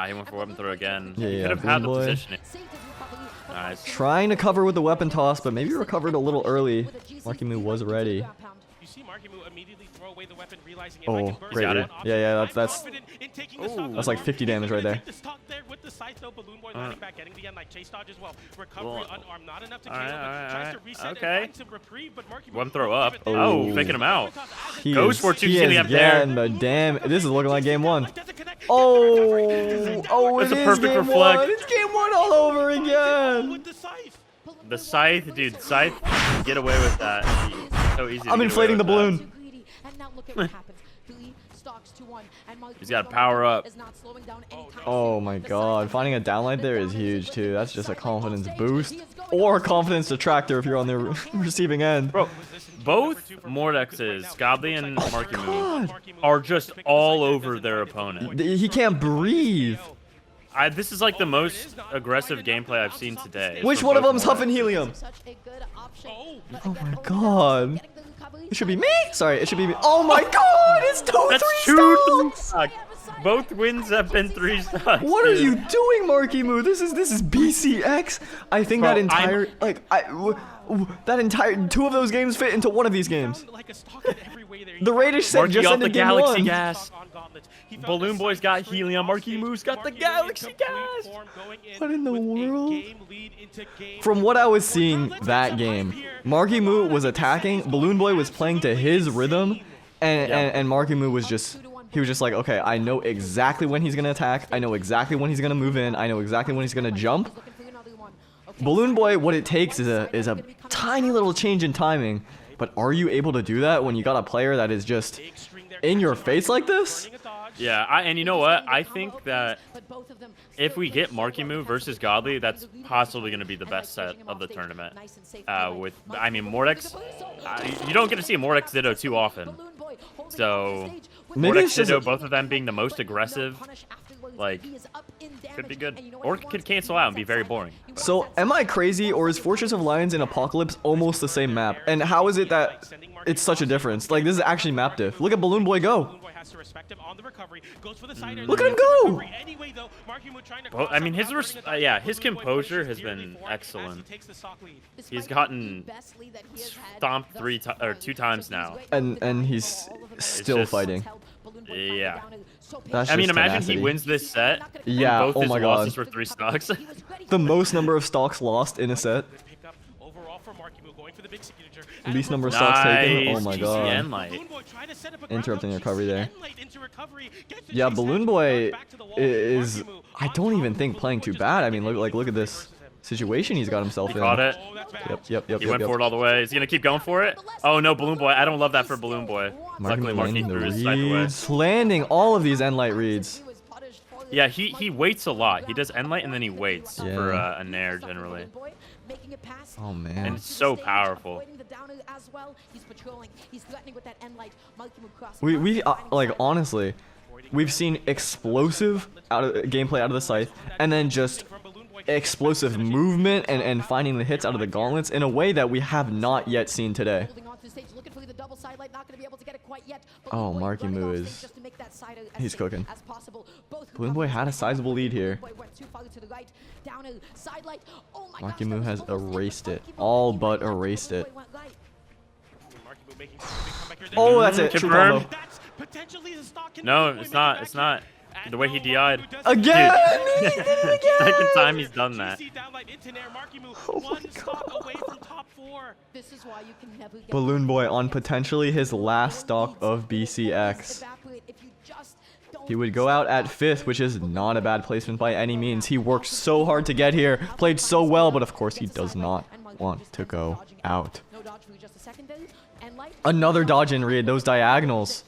He went for weapon throw again. Yeah, He yeah, could have had the Balloonboy. positioning. Nice. Trying to cover with the weapon toss, but maybe recovered a little early. Marckiemoo was ready. You see Marckiemoo immediately throw away the weapon, realizing it Oh, might convert great into read. an option. Yeah, I'm that's confident in taking the stock. that's like 50 damage right there. The stock there with the scythe, though, Balloonboy landing back, getting the end like chase dodge as well. Recovery Well, unarmed, not enough to KO, alright, but tries to reset and okay. find some reprieve, but Marckiemoo One throw up. will give it Oh, Oh. faking him out. He Goes is, for two he getting is up there. getting the damn. This is looking like game 1. Oh, That's it a is perfect game reflect. 1. It's game 1 all over again. The scythe, dude. Scythe, get away with that. So easy. I'm inflating the balloon. He's got to power up. Oh my god, finding a downlight there is huge too. That's just a confidence boost. Or a confidence detractor if you're on the receiving end. Bro, both Mordexes, Godly and Marckiemoo, are just all over their opponent. He can't breathe. This is like the most aggressive gameplay I've seen today. Which from one of both them's huffing Mordexes. helium? Oh my god. It should be me? Sorry, it should be me. Oh my god, it's 2-3 That's two stocks! Both wins have been 3 stocks. What are dude. you doing, Marckiemoo? This is BCX. I think Bro, that entire that entire 2 of those games fit into one of these games. The Raydish set Marky just got ended the game Galaxy 1. gas. Balloonboy's got helium. Marckiemoo's got the Galaxy gas. What in the world? From what I was seeing that game, Marckiemoo was attacking, Balloonboy was playing to his rhythm, and Marckiemoo was just, he was just like, okay, I know exactly when he's gonna attack, I know exactly when he's gonna move in, I know exactly when he's gonna jump. Balloonboy, what it takes is a tiny little change in timing, but are you able to do that when you got a player that is just in your face like this? Yeah, and you know what? I think that if we get Marckiemoo versus Godly, that's possibly going to be the best set of the tournament. I mean, Mordex, you don't get to see a Mordex Ditto too often. So, Maybe Mordex it's just Ditto, both of them being the most aggressive, like, could be good. Or could cancel out and be very boring. So, am I crazy, or is Fortress of Lions and Apocalypse almost the same map? And how is it that it's such a difference? Like, this is actually map diff. Look at Balloonboy go. Look at him go! Well, I mean, his composure has been excellent. He's gotten stomped 2 times now. And he's still just- fighting. Yeah. That's I mean, just imagine tenacity. he wins this set. Yeah, Both oh his my losses God. were 3 stocks. The most number of stocks lost in a set. Least number of stocks taken. Oh my God. Light. Interrupting the recovery there. Yeah, Balloonboy is, I don't even think playing too bad. I mean, look at this situation he's got himself He in. caught it. Yep. He went for it all the way. Is he gonna keep going for it? Oh no, Balloonboy. I don't love that for Balloonboy. Luckily, Marckiemoo Marky landing the threw his side away. reads, landing all of these end light reads. Yeah, he waits a lot. He does end light and then he waits Yeah. for a nair generally. Oh man. And it's so powerful. We like honestly, we've seen explosive gameplay out of the scythe, and then just explosive movement and finding the hits out of the gauntlets in a way that we have not yet seen today. Oh, Marckiemoo is, he's cooking. Balloonboy had a sizable lead here. Marckiemoo has erased it, all but erased it. Oh, that's it. True Confirmed. combo. No, it's not. It's not. The way he DI'd. Again! Dude. He did it again! Second time he's done that. Oh my God. Balloonboy on potentially his last stock of BCX. He would go out at 5th, which is not a bad placement by any means. He worked so hard to get here, played so well, but of course he does not want to go out. Another dodge in read, those diagonals.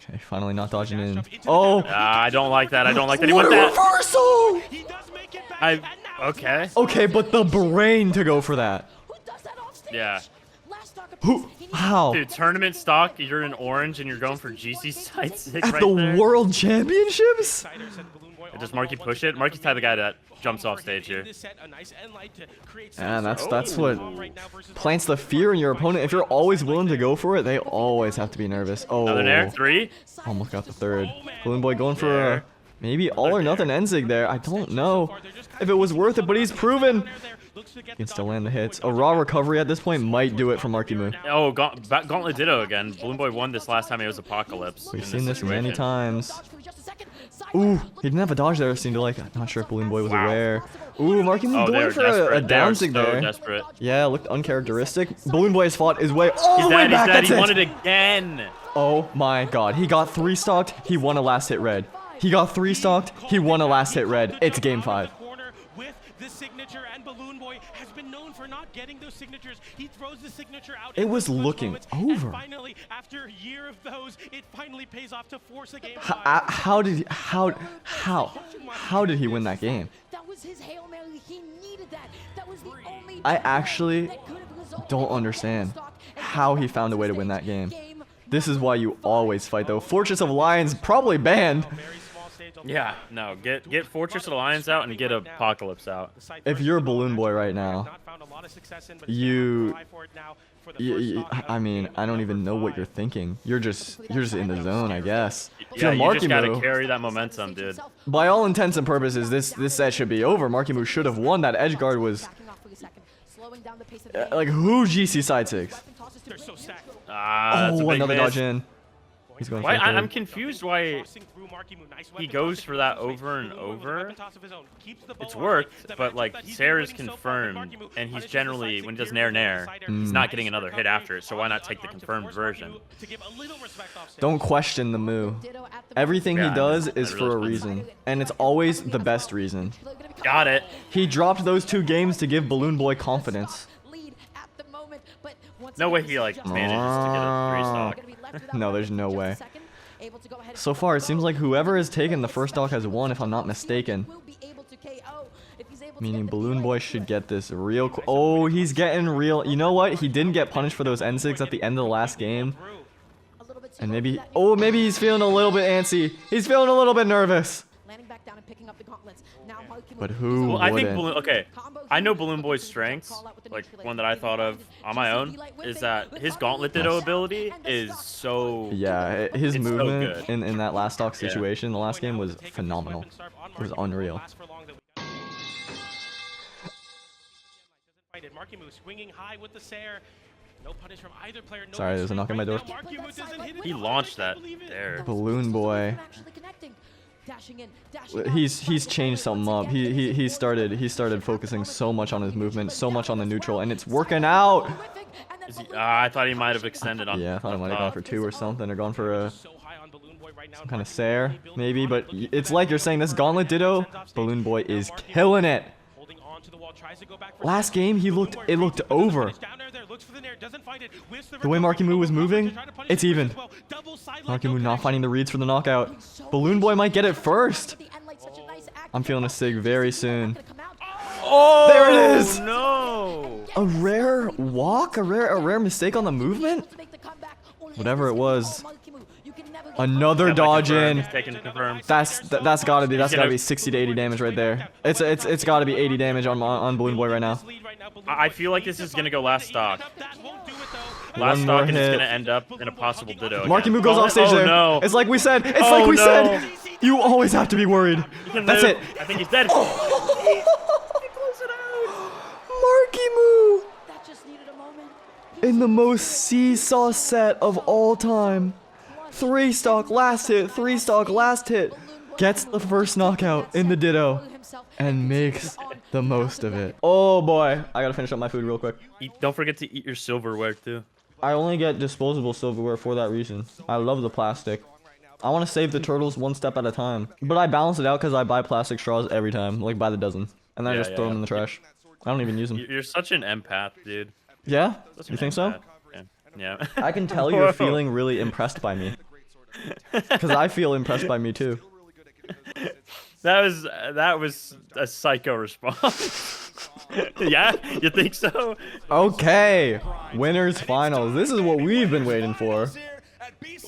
Okay, finally not dodging in. Oh! I don't like that. I don't like that. He What went a that. reversal! Okay. Okay, but the brain to go for that. Yeah. Who? How? Dude, tournament stock, you're in orange and you're going for GC side 6 At right the there. World Championships? Does Marky push it? Marky's type of guy that jumps off stage here. And that's what plants the fear in your opponent. If you're always willing to go for it, they always have to be nervous. Oh, Another nair, 3. almost got the 3rd. Balloonboy going for a maybe all or nothing Enzig there. I don't know if it was worth it, but he's proven he can still land the hits. A raw recovery at this point might do it for Marckiemoo. Oh, Gauntlet Ditto again. Balloonboy won this last time it was Apocalypse. We've in seen this many situation. times. Ooh, he didn't have a dodge there. It seemed like, I'm not sure if Balloonboy was aware. Ooh, Marckiemoo Oh, they going were for desperate. a They were downsig so there. desperate. Yeah, looked uncharacteristic. Balloonboy has fought his way all He's the way dead, he's back. dead. That's He it. won it again. Oh my God, he got 3 stocked. He won a last hit red. He got 3 stocked. He won a last hit red. It's game 5. It was looking over. Finally, after a year of those, it finally pays off to force a game. How did he win that game? That was his Hail Mary. He needed that. That was the only I time actually that could have resulted don't in a understand stock, and how he found a way to win that game. This is why you always fight though. Fortress of Lions probably banned. Yeah, no, get Fortress Alliance out and get Apocalypse out. If you're a Balloonboy right now, I mean, I don't even know what you're thinking. You're just in the zone, I guess. If Yeah, you're you just gotta Marckiemoo, carry that momentum, dude. by all intents and purposes, this set should be over. Marckiemoo should have won. That edge guard was like who GC side 6. They're so stacked. That's a Oh, big another miss. dodge in. He's going for Why? the third. I'm confused why he goes for that over and over. It's worked, but like Sarah's confirmed, and he's generally, when he does nair, he's not getting another hit after it, so why not take the confirmed version? Don't question the moo. Everything he Yeah, does I is for a really reason, and it's always the best reason. Got it. He dropped those 2 games to give Balloonboy confidence. No way he like manages to get a 3-stock. No, there's no way. So far, it seems like whoever has taken the first stock has won, if I'm not mistaken. Meaning Balloonboy should get this real quick. Oh, he's getting real. You know what? He didn't get punished for those N6 at the end of the last game. And maybe, oh, maybe he's feeling a little bit antsy. He's feeling a little bit nervous. But who Well, I think wouldn't? okay. I know Balloonboy's strengths, like one that I thought of on my own, is that his Gauntlet Ditto ability is so. Yeah, his It's so movement good. in that last stock situation, the last game was phenomenal. It was unreal. Marckiemoo swinging high with the Sair. No punish from either player. No Sorry, there's a knock on my door. Marckiemoo doesn't hit it. He launched that there. Balloonboy. He's changed something up. He started focusing so much on his movement, so much on the neutral, and it's working out. Is he, I thought he might have extended on. Yeah, I thought he might have gone for 2 or something, or gone for a So high on Balloonboy right now. some kind of Sair, maybe. But it's like you're saying, this Gauntlet Ditto, Balloonboy is killing it. Holding on to the wall, tries to go back for Last game, it looked over. The way Marckiemoo was moving, it's even. Marckiemoo not finding the reads for the knockout. Balloonboy might get it first. I'm feeling a sig very soon. Oh, There it is! No. A rare walk? A rare mistake on the movement? Whatever it was. Another dodge in. He's taking confirmed. That's gotta be 60 to 80 damage right there. It's gotta be 80 damage on Balloonboy right now. I feel like this is gonna go last stock. One Last more stock, and it's hit. gonna end up in a possible ditto. Marckiemoo goes off stage oh, there. No. It's like we said. It's Oh, like we no. said. You always have to be worried. He can That's live. it. I think he's dead. Marckiemoo in the most seesaw set of all time. 3-stock last hit, 3-stock last hit. Gets the first knockout in the ditto and makes the most of it. Oh boy, I gotta finish up my food real quick. Don't forget to eat your silverware too. I only get disposable silverware for that reason. I love the plastic. I want to save the turtles one step at a time. But I balance it out because I buy plastic straws every time, like by the dozen. And then I Yeah, just throw them in the trash. I don't even use them. You're such an empath, dude. Yeah? Such You an think so? empath. Yeah. I can tell you're feeling really impressed by me. Because I feel impressed by me too. That was a psycho response. Yeah, you think so? Okay, winners finals. This is what we've been waiting for.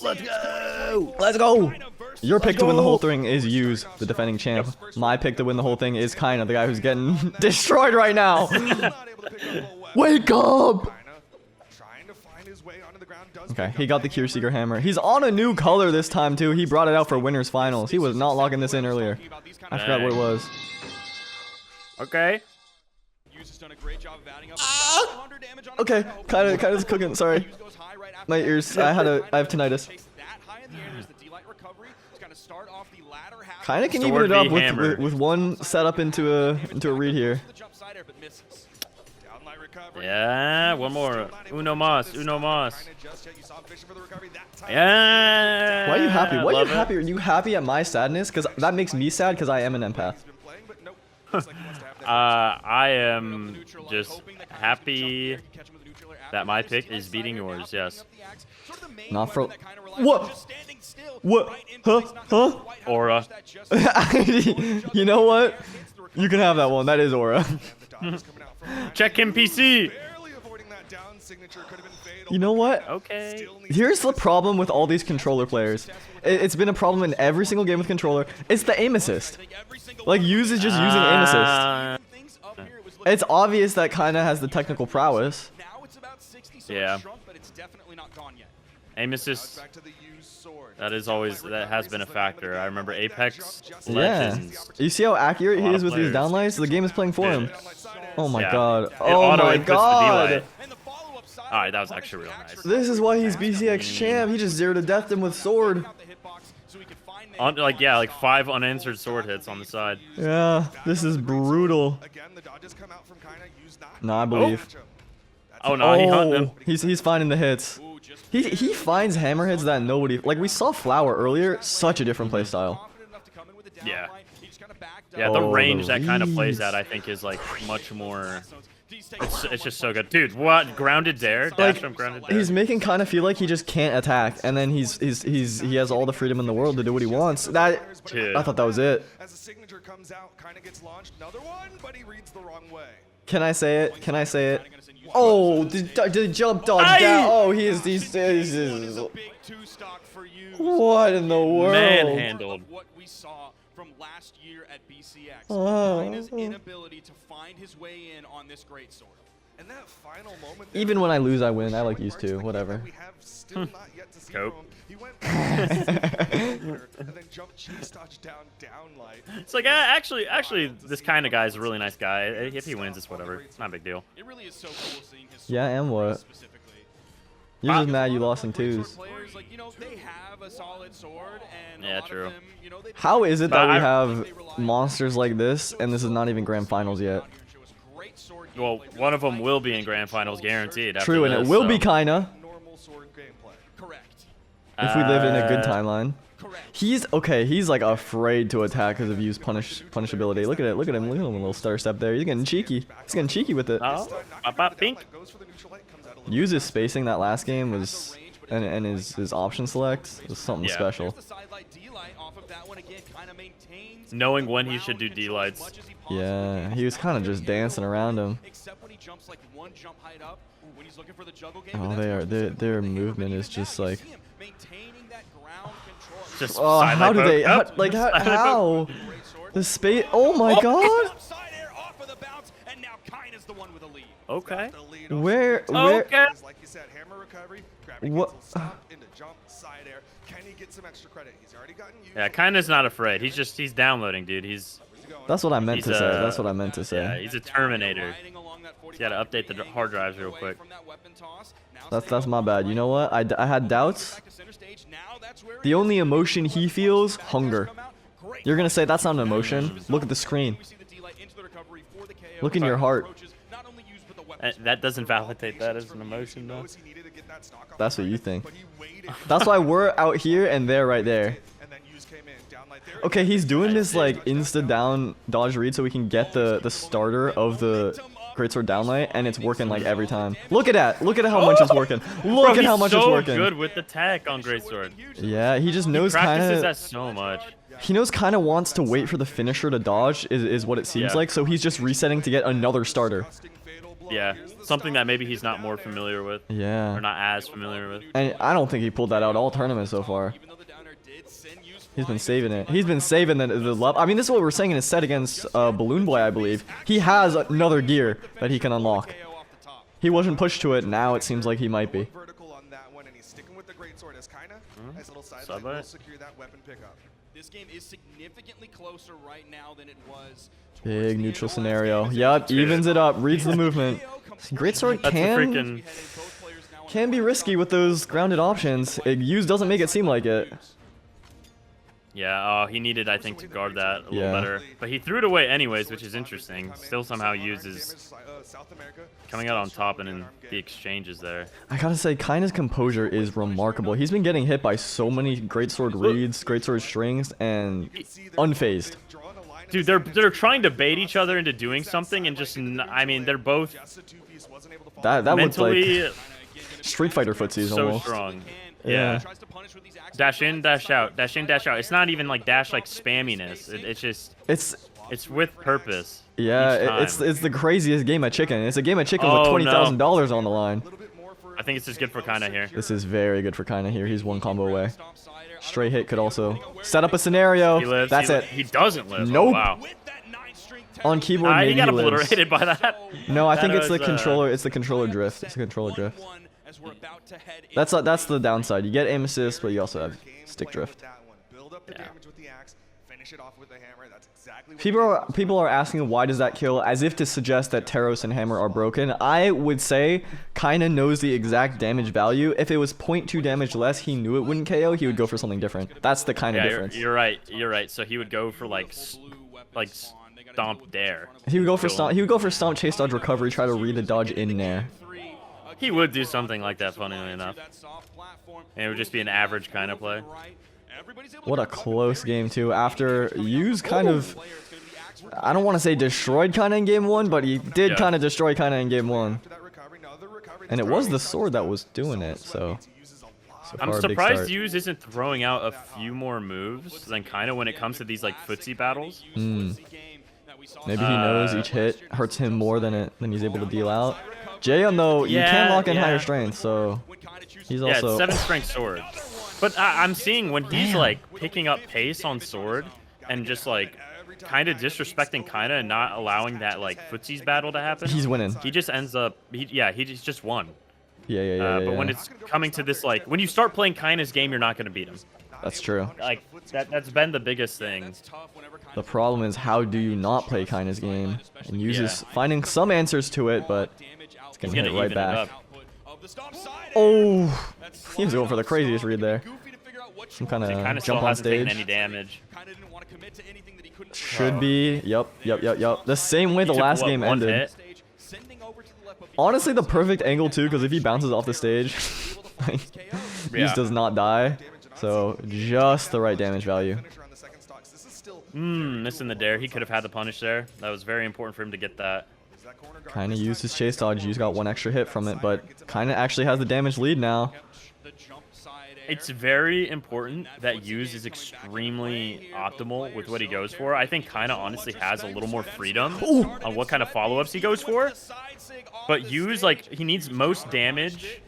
Let's go! Let's go! Your pick to win the whole thing is Use, the defending champ. My pick to win the whole thing is Kyna, the guy who's getting destroyed right now. Wake up! Okay, he got the Cure Seeker hammer. He's on a new color this time too. He brought it out for winners finals. He was not locking this in earlier. I forgot what it was. Okay. Okay, Kyna's cooking. Sorry, my ears. I have tinnitus. Kyna can even Sword it up v. hammer. with one setup into a read here. Yeah, one more. Uno mas, uno mas. Yeah. Why are you happy? Why are you love it. happy? Are you happy at my sadness? Because that makes me sad because I am an empath. I am just happy that my pick is beating yours. Yes. Not for what? What? Huh? Aura. You know what? You can have that one. That is Aura. Check him, PC. You know what? Okay. Here's the problem with all these controller players. It's been a problem in every single game with controller. It's the aim assist. Like, Use is just using aim assist. It's obvious that Kyna has the technical prowess. Yeah. Aim assist. That has been a factor. I remember Apex Legends. Yeah. You see how accurate he is with these players. downlights? The game is playing for him. Oh my Yeah. god. It Oh auto my inputs the god. D-light. Alright, that was actually real nice. This is why he's BCX champ. He just 0 to death him with sword. Like 5 unanswered sword hits on the side. Yeah, this is brutal. No, I believe. Oh no, he hunted him. He's finding the hits. He finds hammerheads that nobody, like we saw Flower earlier, such a different playstyle. Yeah. Yeah, the Oh, range the that kind of plays reads. at, I think, is like much more. It's just so good, dude. What grounded dare? Dash from grounded dare. He's making kind of feel like he just can't attack, and then he has all the freedom in the world to do what he wants. That Dude. I thought that was it. As the signature comes out, Kyna gets launched. Another one, but he reads the wrong way. Can I say it? Can I say it? Oh, the jump dodge Aye! down. Oh, he's what in the world? Manhandled. What we saw from last year at BCX. Oh. Kyna's inability to find his way in on this great sword. And that final moment Even when I lose, I win. I like used to. Whatever. we have still not yet to see Cope. from him. He went and then jumped cheese dodge down light. It's like actually, this kind of guy is a really nice guy. If he wins, it's whatever. It's not a big deal. It really is so cool seeing his Yeah, and what? specifically. You're just mad you lost in twos. Players, like, you know, they have a solid sword, and Yeah, a lot true. of them, you know, they How is it that But we I- have monsters like this, and this is not even grand finals yet? Well, one of them will be in grand finals, guaranteed. After True, and it this, will so. be Kyna Normal sword gameplay. Correct. if we live in a good Uh, timeline. Correct. He's okay. He's like afraid to attack because of Use punishability. Look at it. Look at him. Look at him. A little stutter step there. He's getting cheeky. He's getting cheeky with it. Oh, pop, pink. Goes for the neutral light, comes out a little Use's spacing that last game was, and his option select was something Yeah. special. The sidelight D-light off of that one again, kind of maintains Knowing when he should do D-lights. as much as he possibly Yeah, can. he was kind of just dancing around him. Except when he jumps like one jump height up, when he's looking for the juggle game. Oh, but that's they are. much Their more movement is just like. maintaining that ground control. Just Oh, sidelight how do poke. they? How, Up. like Sidelight poke. how? Great sword. The space. Oh my god. Side air off of the bounce, and now Kyna's the one with the lead. Okay. the lead off Where? the Where? Okay. Like you said, hammer recovery, gravity What- cancel, stop, into jump, side air. Can he get some extra credit? He's already gotten used. Yeah, Kyna's not afraid. He's downloading, dude. He's That's what I meant He's to say. a- That's what I meant to yeah, say. he's a Terminator. Riding along that 45 You gotta update the hard drives real away quick. from that weapon toss. Now That's staying my bad. You know what? I had doubts. back to center stage. Now that's where The he only is. emotion he feels, hunger. Come out. Great. You're gonna say that's not an emotion? Look at the screen. We see the D-light into the recovery for the KO. Look in your heart. Approaches not only used, but the weapons That doesn't validate that as an emotion, though. Knows he needed to get that stock off That's the what you dragon, think. but he waited. That's why we're out here and they're right there. And then Hughes came in, down light there. Okay, he's doing this like insta down dodge read so we can get the starter of the greatsword downlight, and it's working like every time. Look at that! Look at how much it's working. Look Bro, at how he's much so it's working. good with the tech on Greatsword. Yeah, he just He knows practices kind that of. so much. He knows kind of wants to wait for the finisher to dodge is what it seems Yeah. like. So he's just resetting to get another starter. Yeah, something that maybe he's not more familiar with, Yeah. or not as familiar with. And I don't think he pulled that out all tournament so far. Even though the downer did send Hughes He's been flying saving into it. He's been saving the love. I mean, this is what we're saying in his set against Balloonboy, I believe. He has another gear that he can unlock. KO off the top. He wasn't pushed to it. Now it seems like he might be. Vertical on that one, and he's sticking with the great sword as Kyna. Nice little side Side light will light. secure that weapon pickup. This game is significantly closer right now than it was. towards Big the end neutral of last scenario. game. Yup, evens it up, reads the movement. Greatsword That's the can freaking. Both players now on can be the risky with those grounded options. Use doesn't make it seem like it. Yeah, he needed, I think, to guard that a little Yeah. better. But he threw it away anyways, which is interesting. Still somehow uses coming out on top and in the exchanges there. I gotta say, Kyna's composure is remarkable. He's been getting hit by so many greatsword reads, greatsword strings, and unfazed. Dude, they're trying to bait each other into doing something, and just I mean, they're both That looks mentally like Street Fighter footsies so almost. strong. Yeah. Yeah. Dash in, dash out. Dash in, dash out. It's not even like dash like spamminess. It's just it's with purpose. Yeah, each time. it's the craziest game of chicken. It's a game of chicken Oh, with $20,000 on the line. I think it's just good for Kyna here. This is very good for Kyna here. He's one combo away. Straight hit could also set up a scenario. He lives. That's it. He doesn't live. Nope. Oh, wow. On keyboard, maybe He got lives. obliterated by that. No, I That think it's the was, controller. It's the controller drift. It's the controller drift. That's the downside. You get aim assist, but you also have stick drift. People are asking why does that kill, as if to suggest that Taros and Hammer are broken. I would say Kyna knows the exact damage value. If it was 0.2 damage less, he knew it wouldn't KO. He would go for something different. That's the kind of difference. You're right. You're right. So he would go for like stomp dare. He would go for stomp. He would go for stomp, chase, dodge, recovery, try to read the dodge in there. He would do something like that, funnily enough. And it would just be an average kind of play. What a close game too. After Yu's kind of, I don't want to say destroyed Kyna in game 1, but he did kind of destroy Kyna in game 1. And it was the sword that was doing it, so I'm far, a big surprised start. Hughes isn't throwing out a few more moves than Kyna when it comes to these like footsie battles. Maybe he knows each hit hurts him more than he's able to deal out. Jaehyun though, you can lock in higher strength, so he's also it's 7 strength sword. But I'm seeing when he's like picking up pace on sword and just like kind of disrespecting Kyna and not allowing that like footsies battle to happen. He's winning. He just ends up, he's just won. Yeah. But when it's coming to this, like, when you start playing Kyna's game, you're not going to beat him. That's true. Like, that's been the biggest thing. The problem is, how do you not play Kyna's game? And uses finding some answers to it, but it's going to hit right back. Oh, he was going for the craziest read there. Some kind of jump on stage. Any damage. Should be. Yup. The same way the last game ended. Honestly, the perfect angle too, because if he bounces off the stage, he just does not die. So just the right damage value. Missing the dare. He could have had the punish there. That was very important for him to get that. Kyna used his chase dodge. He's got 1 extra hit from it, but Kyna actually has the damage lead now. It's very important that Hughes is extremely optimal with what he goes for. I think Kyna honestly has a little more freedom on what kind of follow-ups he goes for. But Hughes, like, he needs most damage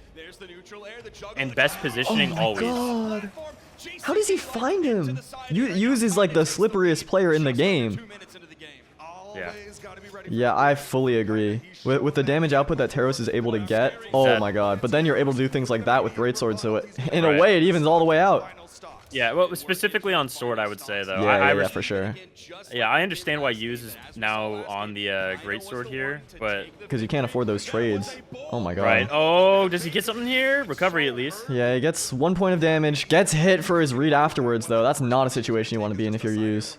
and best positioning always. God. How does he find him? Hughes is like the slipperiest player in the game. Yeah, I fully agree. With the damage output that Taros is able to get, oh my god. But then you're able to do things like that with Greatsword, so in a way, it evens all the way out. Yeah, well, specifically on sword, I would say, though. Yeah, for sure. Yeah, I understand why Hughes is now on the Greatsword here, but... Because you can't afford those trades. Oh my god. Right. Oh, does he get something here? Recovery, at least. Yeah, he gets 1 point of damage. Gets hit for his read afterwards, though. That's not a situation you want to be in if you're Hughes.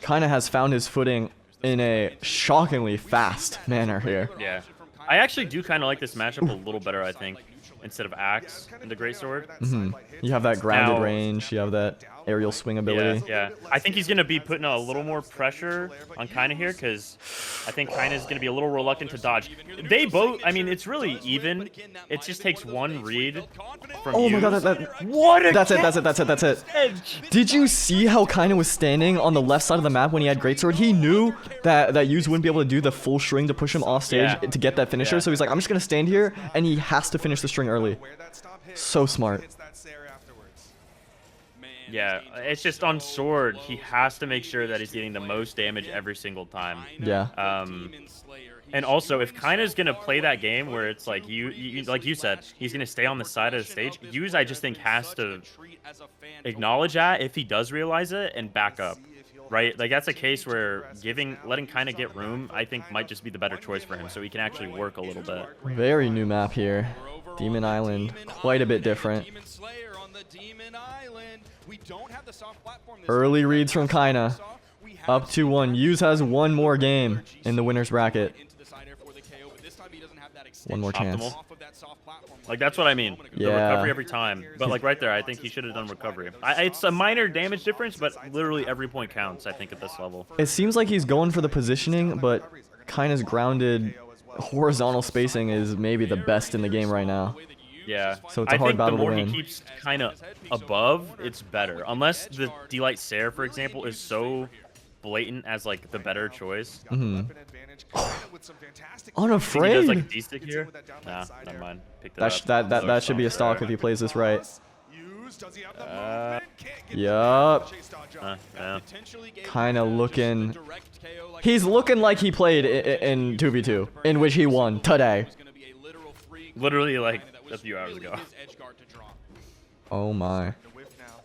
Kyna has found his footing in a shockingly fast manner here. Yeah. I actually do kind of like this matchup a little better, I think, instead of Axe and the Greatsword. You have that grounded range. You have that aerial swing ability. Yeah. I think he's going to be putting a little more pressure on Kyna here because I think Kyna's going to be a little reluctant to dodge. They both, I mean, it's really even. It just takes 1 read from Oh my god, that's it. Did you see how Kyna was standing on the left side of the map when he had Greatsword? He knew that Hughes wouldn't be able to do the full string to push him off stage to get that finisher, so he's like, I'm just going to stand here, and he has to finish the string early. So smart. Yeah, it's just on sword. He has to make sure that he's getting the most damage every single time. Yeah. And also, if Kyna's gonna play that game where it's like like you said, he's gonna stay on the side of the stage. Hughes, I just think, has to acknowledge that if he does realize it and back up. Right? Like that's a case where letting Kyna get room, I think, might just be the better choice for him, so he can actually work a little bit. Very new map here. Demon Island, quite a bit different. Early reads from Kyna. Up 2-1. Hughes has 1 more game in the winner's bracket. 1 more chance. Like, that's what I mean. The recovery every time. But, like, right there, I think he should have done recovery. It's a minor damage difference, but literally every point counts, I think, at this level. It seems like he's going for the positioning, but Kyna's grounded horizontal spacing is maybe the best in the game right now. Yeah. So it's a hard battle to win. I think the more he keeps Kyna above, it's better. Unless the D-Light Sair, for example, is so blatant as like the better choice. Unafraid. He does like a D-stick here. Nah, never mind. Picked it up. That should be a stock if he plays this right. Yup. Yeah. Kind of looking. He's looking like he played in 2v2, in which he won today. Literally like a few hours ago. Oh my.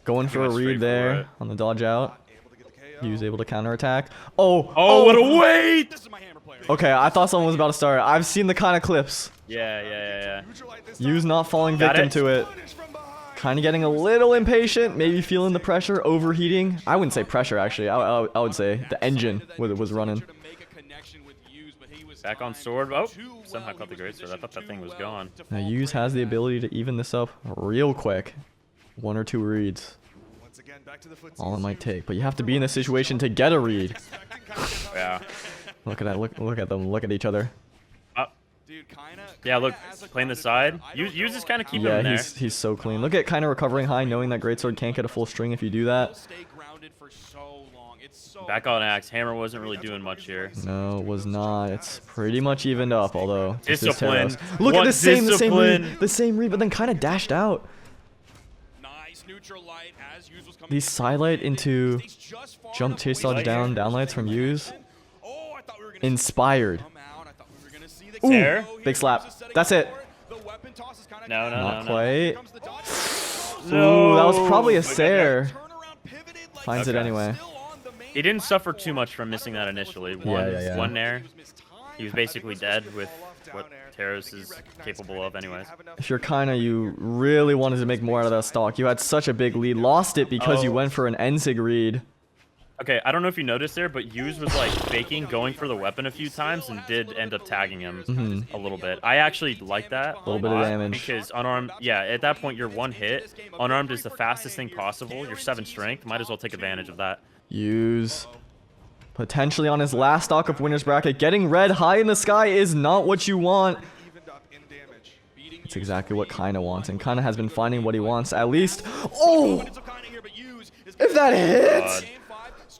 Going for a read there on the dodge out. He was able to counterattack. Oh, what a wait! Okay, I thought someone was about to start. I've seen the kind of clips. Yeah. Yu's not falling victim to it. Kind of getting a little impatient, maybe feeling the pressure, overheating. I wouldn't say pressure, actually. I would say the engine was running. Back on sword. Oh, somehow caught the great sword. I thought that thing was gone. Now, Yu's has the ability to even this up real quick. 1 or 2 reads. All it might take, but you have to be in this situation to get a read. Yeah. Look at that. Look at them. Look at each other. Yeah, look, playing the side. Use is kind of keeping him there. He's so clean. Look at kind of recovering high, knowing that greatsword can't get a full string if you do that. Back on axe. Hammer wasn't really doing much here. No, it was not. It's pretty much evened up, although Discipline. Look at the same Discipline. read, but then kind of dashed out. These side light into jump chase dodge down lights from Use. Inspired. Ooh, big slap. That's it. No. Not quite. Ooh, that was probably a Sair. Finds it anyway. He didn't suffer too much from missing that initially. One nair. He was basically dead with what Terrace is capable of anyways. If you're Kyna, you really wanted to make more out of that stock. You had such a big lead. Lost it because you went for an Ensig read. Okay, I don't know if you noticed there, but Use was like faking going for the weapon a few times and did end up tagging him a little bit. I actually like that. A little bit of damage. Because unarmed, yeah, at that point you're one hit. Unarmed is the fastest thing possible. You're 7 strength. Might as well take advantage of that. Use. Potentially on his last stock of winner's bracket. Getting red high in the sky is not what you want. It's exactly what Kyna wants, and Kyna has been finding what he wants at least. Oh! If that hits!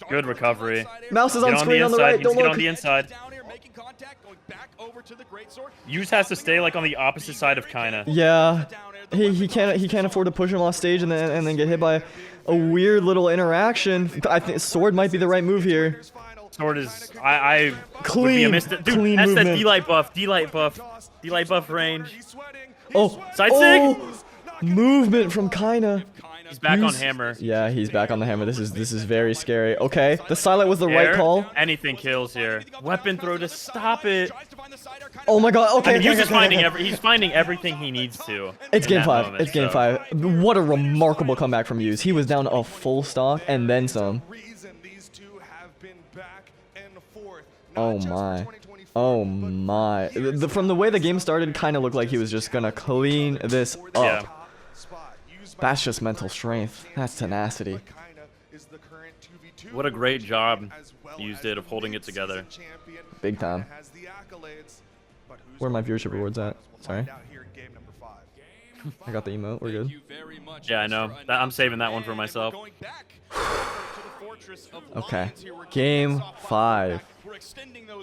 Good recovery. Mouse is on screen on the right. Don't look. look. On the inside. Use has to stay like on the opposite side of Kyna. Yeah, he can't afford to push him off stage and then get hit by a weird little interaction. I think sword might be the right move here. Sword is I clean, would be a dude. Clean that's movement. that D-light buff range. Oh, side sig. Movement from Kyna. He's back on hammer. Yeah, he's back on the hammer. This is very scary. Okay, the silent was the right call. Anything kills here. Weapon throw to stop it. Oh my god. Okay. I mean, he's finding everything he needs to. It's game 5. It's game 5. What a remarkable comeback from Use. He was down a full stock and then some. Oh my. Oh my. From the way the game started, kind of looked like he was just gonna clean this up. Yeah. That's just mental strength. That's tenacity. What a great job Use did of holding it together. Big time. Where are my viewership rewards at? Sorry. I got the emote. We're good. Yeah, I know. I'm saving that one for myself. Okay. Game 5.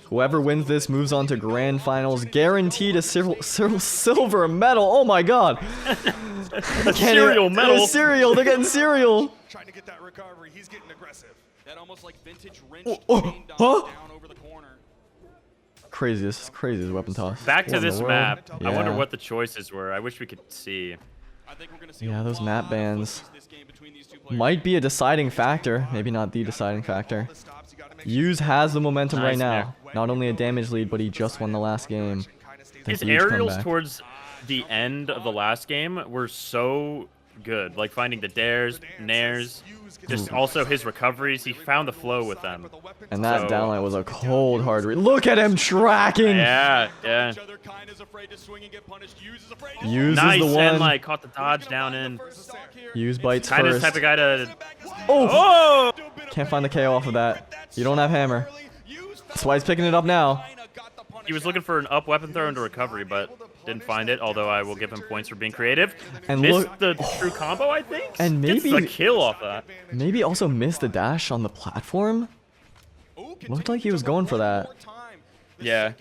Whoever wins this moves on to grand finals, guaranteed a silver medal. Oh my god. A cereal medal. Cereal. They're getting cereal. Trying to get that recovery. He's getting aggressive. That almost like vintage wrench huh? down over the corner. Crazy. This is crazy, this weapon toss. Back to this map. Yeah. I wonder what the choices were. I wish we could see. Yeah, those map bans might be a deciding factor. Maybe not the deciding factor. Use has the momentum right now. Not only a damage lead, but he just won the last game. His aerials towards the end of the last game were so good. Like finding the dares, nairs, just also his recoveries. He found the flow with them. And that downline was a cold hard read. Look at him tracking. Yeah. Use nice, is the one. And like caught the dodge down in. Use bites Kind of first. type of guy to. Oh! Can't find the KO off of that. You don't have hammer. That's why he's picking it up now. He was looking for an up weapon throw into recovery, but didn't find it. Although I will give him points for being creative. And missed look, the true combo, I think. And maybe gets the kill off that. Maybe also missed the dash on the platform. Looked like he was going for that. Yeah.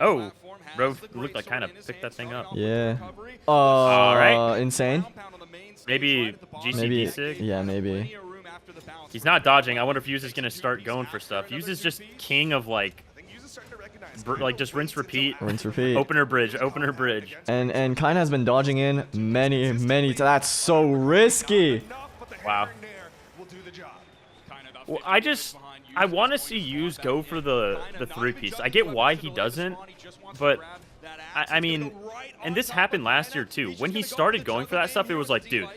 Oh, bro, looked like kind of picked that thing up. Yeah. Alright. Insane. Maybe Maybe. GCD Yeah, maybe. He's not dodging. I wonder if Hughes is gonna start going for stuff. Hughes is just king of like just rinse repeat. Rinse repeat. Opener bridge. Opener bridge. And Kyna has been dodging in many times. That's so risky. Wow. Well, I want to see Hughes go for the 3-piece. I get why he doesn't, but I mean, and this happened last year too. When he started going for that stuff, it was like, dude,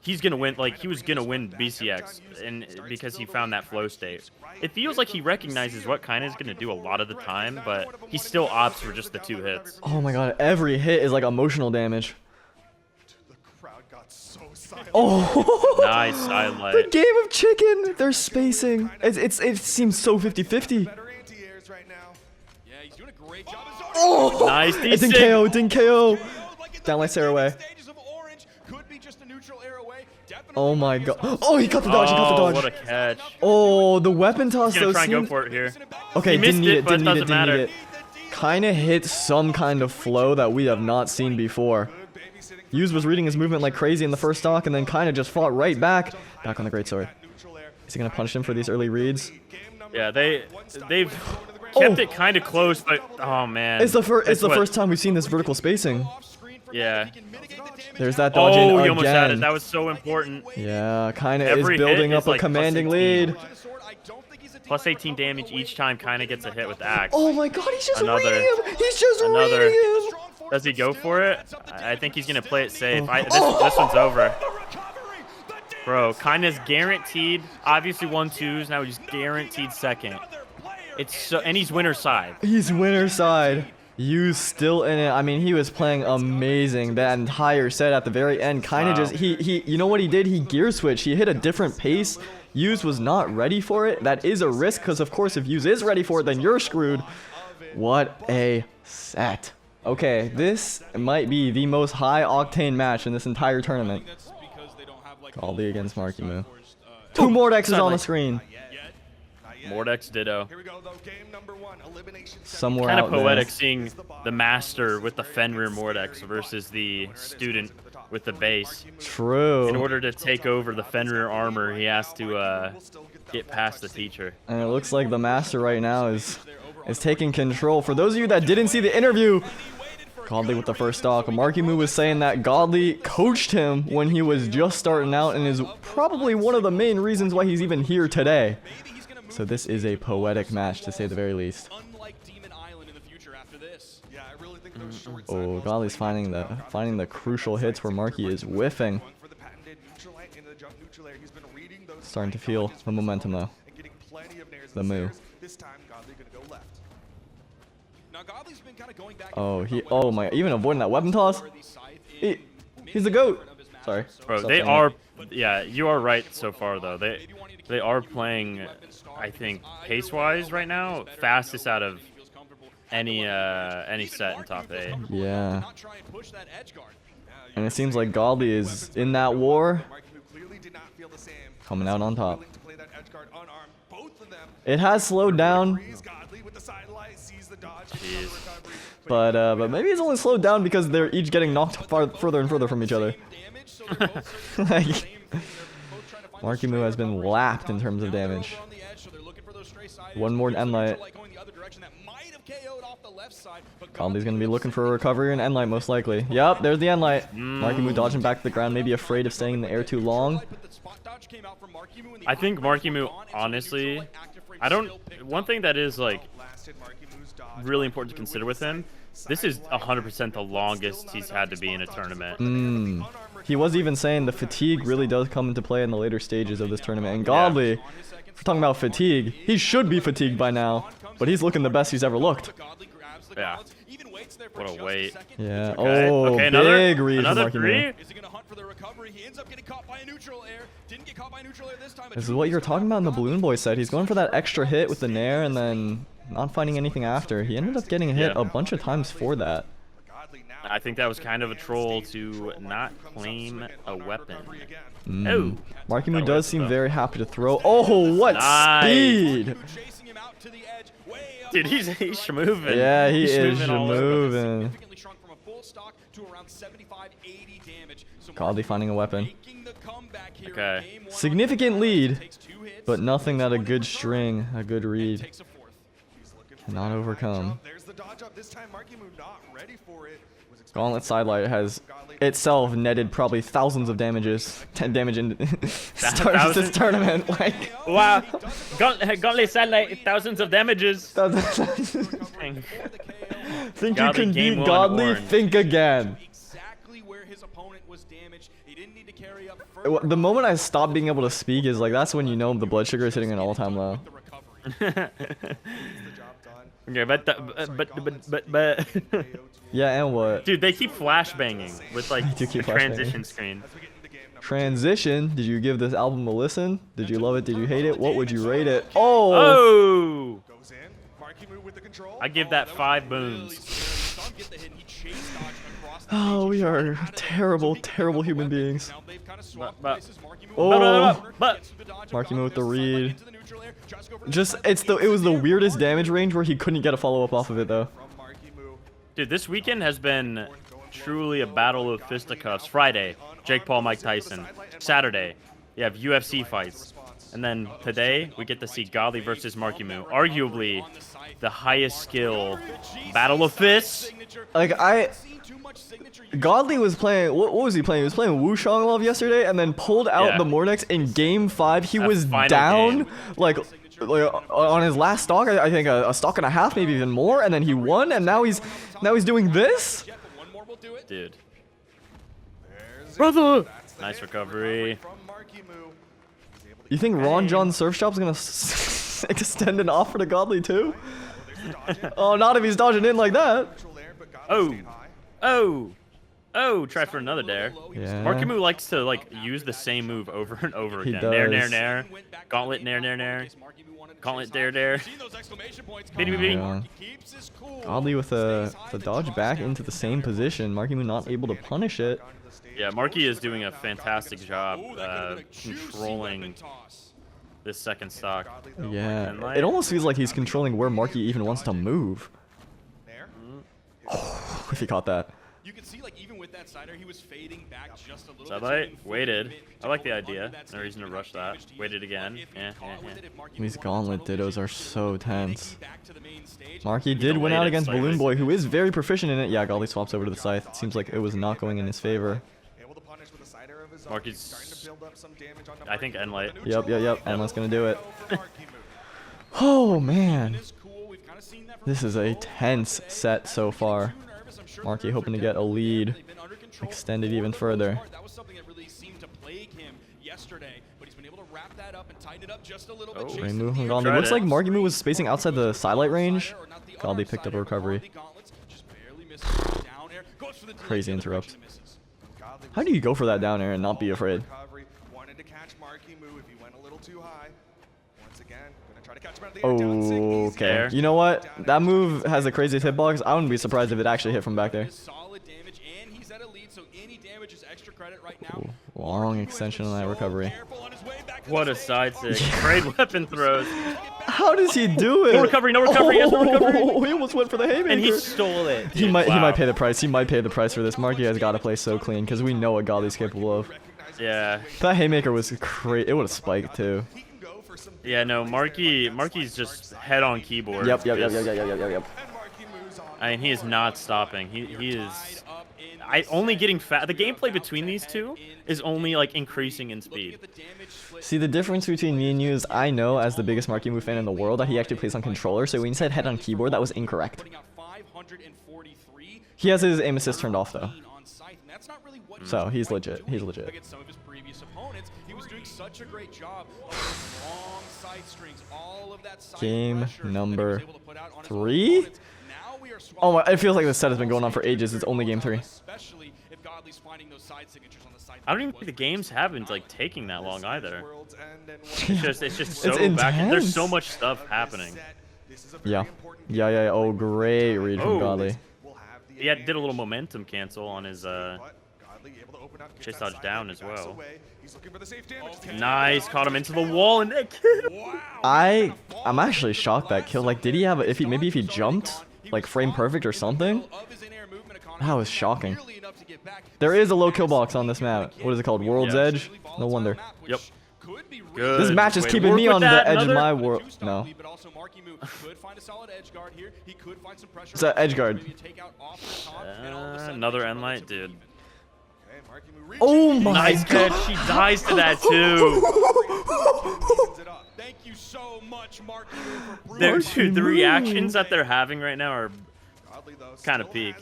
he's gonna win. Like he was gonna win BCX, and because he found that flow state. It feels like he recognizes what Kyna is gonna do a lot of the time, but he still opts for just the 2 hits. Oh my god, every hit is like emotional damage. Oh, Nice highlight. The game of chicken. They're spacing. It seems so 50-50. Oh, Nice it didn't D6. KO. It didn't KO. Down like Sarah away. Oh my god. Oh, he got the dodge. He got the Oh, what dodge. a catch. Oh, the weapon toss He's gonna though try and go seemed. for it here. Okay, He missed didn't need it, it. but Didn't it need it. doesn't Didn't need matter. it. Kinda hit some kind of flow that we have not seen before. Hughes was reading his movement like crazy in the first stock, and then Kyna just fought right back. Back on the greatsword. Is he gonna punish him for these early reads? Yeah, they've kept it kind of close, but oh man. It's the That's what- first time we've seen this vertical spacing. Yeah. There's that dodge in Oh, again. he almost had it. That was so important. Yeah, Kyna is Every hit building is up a like commanding plus 18. lead. Plus 18 damage each time Kyna gets a hit with the axe. Oh my god, he's just Another- reading him. He's just another- reading him. Does he go for it? I think he's gonna play it safe. This one's over. Bro, Kyna's guaranteed. Obviously 1-2s. Now he's guaranteed second. It's so, and he's winner's side. He's winner's side. Hughes still in it. I mean, he was playing amazing that entire set at the very end. Kyna Wow. just he you know what he did? He gear switched. He hit a different pace. Hughes was not ready for it. That is a risk because of course if Hughes is ready for it, then you're screwed. What a set. Okay, this might be the most high octane match in this entire tournament. Galdi against Marckiemoo. 2 Mordexes on the screen. Mordex ditto. Somewhere Kind out of poetic seeing the master with the Fenrir Mordex versus the student with the base. there. True. In order to take over the Fenrir armor, he has to get past the teacher. And it looks like the master right now is taking control. For those of you that didn't see the interview, Godly with the first stock. Marckiemoo was saying that Godly coached him when he was just starting out and is probably one of the main reasons why he's even here today. So this is a poetic match to say the very least. Oh, Godly's finding the crucial hits where Marky is whiffing. Starting to feel the momentum though. The move. Oh my, even avoiding that weapon toss. He's the GOAT. Sorry. Bro, Stop they saying are. that. Yeah, you are right so far though. They are playing, I think, pace-wise right now, fastest out of any set in top 8. Yeah. And it seems like Godly is in that war, coming out on top. It has slowed down, Jeez. but maybe it's only slowed down because they're each getting knocked further and further from each other. Like, Marckiemoo has been lapped in terms of damage. One more end light. Godly's gonna be looking for a recovery and end light most likely. Yup, there's the end light. Marckiemoo dodging back to the ground, maybe afraid of staying in the air too long. I think Marckiemoo, honestly, one thing that is like really important to consider with him, this is 100% the longest he's had to be in a tournament. He was even saying the fatigue really does come into play in the later stages of this tournament. And Godly, if we're talking about fatigue, he should be fatigued by now, but he's looking the best he's ever looked. Yeah. What a wait. Yeah. Okay. Oh, Okay, big read from another Marckiemoo. 3. Is he gonna hunt for the recovery? He ends up getting caught by a neutral air. Didn't get caught by a neutral air this time. This is what you were talking about in the Balloonboy set. He's going for that extra hit with the nair and then not finding anything after. He ended up getting hit a bunch of times for that. I think that was kind of a troll to not claim a weapon. Oh, Marckiemoo does seem very happy to throw. Oh, what speed! Chasing him out to the edge, way up. dude, he's moving. Yeah, he's moving all over. moving. Significantly shrunk from a full stock to around 75, 80 damage. So Godly finding a weapon. making the comeback here in Okay. game one. Significant lead, Takes 2 hits, but nothing that a one good in string, a good read takes a 4th. cannot overcome. There's the dodge up. This time Marckiemoo not ready for it. Was expecting Gauntlet Sidelight has itself netted probably thousands of damages. 10 damage in starts this tournament. Like, Wow. Gauntlet satellite, thousands of damages. think you Godly can game beat one Godly? orange. Think again. Exactly where his opponent was damaged. He didn't need to carry up The moment I stop being able to speak is like that's when you know the blood sugar is hitting an all-time low. the recovery. Okay, but Yeah, and what? dude, they keep flashbanging with like do the keep transition flashbanging. screen. Transition. Did you give this album a listen? Did you love it? Did you hate it? What would you rate it? Oh! Oh, goes in. Marckiemoo with the control. I give that 5 boons. Saw him get the hit, he chased dodge across the Oh, stage. we are terrible, terrible human beings. Now they've kind of swapped But- places. Marckiemoo Oh. But- Marckiemoo with the read. into the neutral air, tries to go for the Just, sidelight, it was the weirdest damage range where he couldn't get a follow-up off of it though. From Marckiemoo. Dude, this weekend has been truly a battle of fisticuffs. Friday, Jake Paul, Mike Tyson. Saturday, you have UFC fights. And then today, we get to see Godly versus Marckiemoo. Arguably, the highest skill battle of fists. Like Godly was playing. What was he playing? He was playing Wu Shang Love yesterday, and then pulled out Yeah. the Mordex in Game 5. He That was final down game. like on his last stock. I think a stock and a half, maybe even more, and then he won. And now he's doing this. one more will do it. Dude, Brother. nice recovery. From Marckiemoo. He's able to You think Ron John Surf Shop's gonna extend an offer to Godly too? Oh, not if he's dodging in like that. control there, but Godly Oh, stayed high. oh, try for another dare. Yeah. Marckiemoo likes to like use the same move over and over He again. Nair, nair, does. nair. Gauntlet, nair, nair, nair. Gauntlet, dare, dare. Bing, bing, bing. Yeah. Godly with the dodge back into the same position. Marckiemoo not able to punish it. Yeah, Marky is doing a fantastic job controlling this second stock. Yeah, And, like- it almost feels like he's controlling where Marky even wants to move. There. Oh, if he caught that. You can see, like, even with that sider, he was fading back just a little Sidelight, bit. waited. I like the idea. No reason to rush that. Waited again. Yeah. These gauntlet dittos are so tense. Marky did win out against Balloonboy, who is very proficient in it. Yeah, Godly swaps over to the scythe. It seems like it was not going in his favor. Able to punish with a cider of his own. Marky's- Starting to build up some damage on I think Enlight. Yep. Emma's gonna do it. for Marckiemoo. Oh, man. This is a tense set so far. Marky hoping to get a lead. Extend it even further. That was something that really seemed to plague him yesterday, but he's been able to wrap that up and tighten it up just a little bit. Oh. chasing Raymu the and Godly. Tried Looks it. like Marckiemoo was spacing outside the sidelight range. or not the Godly arm picked up a sider, recovery. all the gauntlets, just barely misses. Down air, goes for the delay, Crazy the other interrupt. direction misses. Godly How do you go for that down air and not be afraid? recovery. Wanted to catch Marckiemoo if he went a little too high. Once again, gonna try to catch him out of the air. Down sick, easy. Okay. There. You know what? That move has the craziest hitbox. I wouldn't be surprised if it actually hit from back there. Solid damage, and he's at a lead, so any damage is extra credit right now. Ooh, long extension on that recovery. Careful on his way back to What the a stage. side stick. Trade weapon throws. How does he do it? No recovery, no recovery, yes, no recovery. Oh, he almost went for the haymaker. And he stole it. He dude. might Wow. pay the price. He might pay the price for this. Marky has got to play so clean because we know what Godly's capable of. Yeah. That haymaker was great. It would have spiked too. He can go for some Yeah, no, Marky's just head on keyboard. Yep. Just- and Marckiemoo on. I mean, he is not stopping. He is Up in only getting fat. The gameplay between these two is only like increasing in speed. the damage split. See, the difference between me and you is I know, as the biggest Marckiemoo fan in the world, that he actually plays on controller. So when he said head on keyboard, that was incorrect. Putting out 543. He has his aim assist turned off though. On site, and that's not really what So was he's quite legit. doing He's legit. Against some of his previous opponents, he was doing such a great job of those long side strings, all of that side Game pressure that he was number able to put out on his 3? opponents. Now we are Oh my! swapping It feels like this set has been going on for ages. It's only game 3. especially if Godly's finding those side signatures on the side. I don't even think the games have been like taking that long either. World's End and It's just so It's back. There's intense. so much stuff happening. this is a very Yeah. important Yeah. Oh, great read from Oh. Godly. We'll have the He did a little momentum cancel on his chase dodge down as well. Nice, caught him into the wall and that kill. I'm actually shocked that kill. Like, did he have maybe if he jumped like frame perfect or something? That was shocking. There is a low kill box on this map. What is it called? World's Edge? No wonder. Yep. Good. This match is keeping me on the edge of my world. No. It's an edge guard. Another end light, dude. Oh my Nice god. catch. She dies to that too. Thank you so much, Dude, the reactions that they're having right now are kind of peak.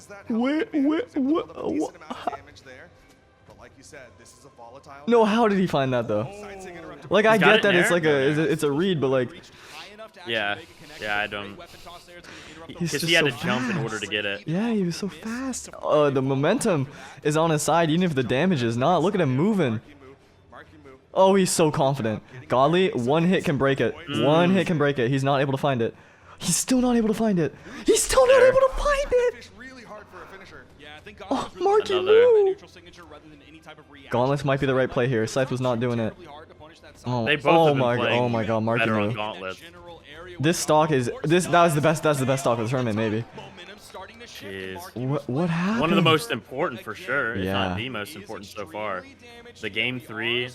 No, how did he find that though? Like, I get that it's like it's a read, but like, Yeah, I don't. he's Because just he had so to jump in fast. order to get it. Yeah, he was so fast. The momentum is on his side, even if the damage is not. Look at him moving. Oh, he's so confident. Godly, one hit can break it. One hit can break it. He's not able to find it. He's still not able to find it. He's still not able to find it. Oh, Marckiemoo. Gauntlets might be the right play here. Scythe was not doing it. Oh, They both have been my playing god, better on Marckiemoo. Gauntlets. This stock is that's the best stock of the tournament maybe. Jeez. What happened? One of the most important for sure, if Yeah. not the most important so far. The game 3.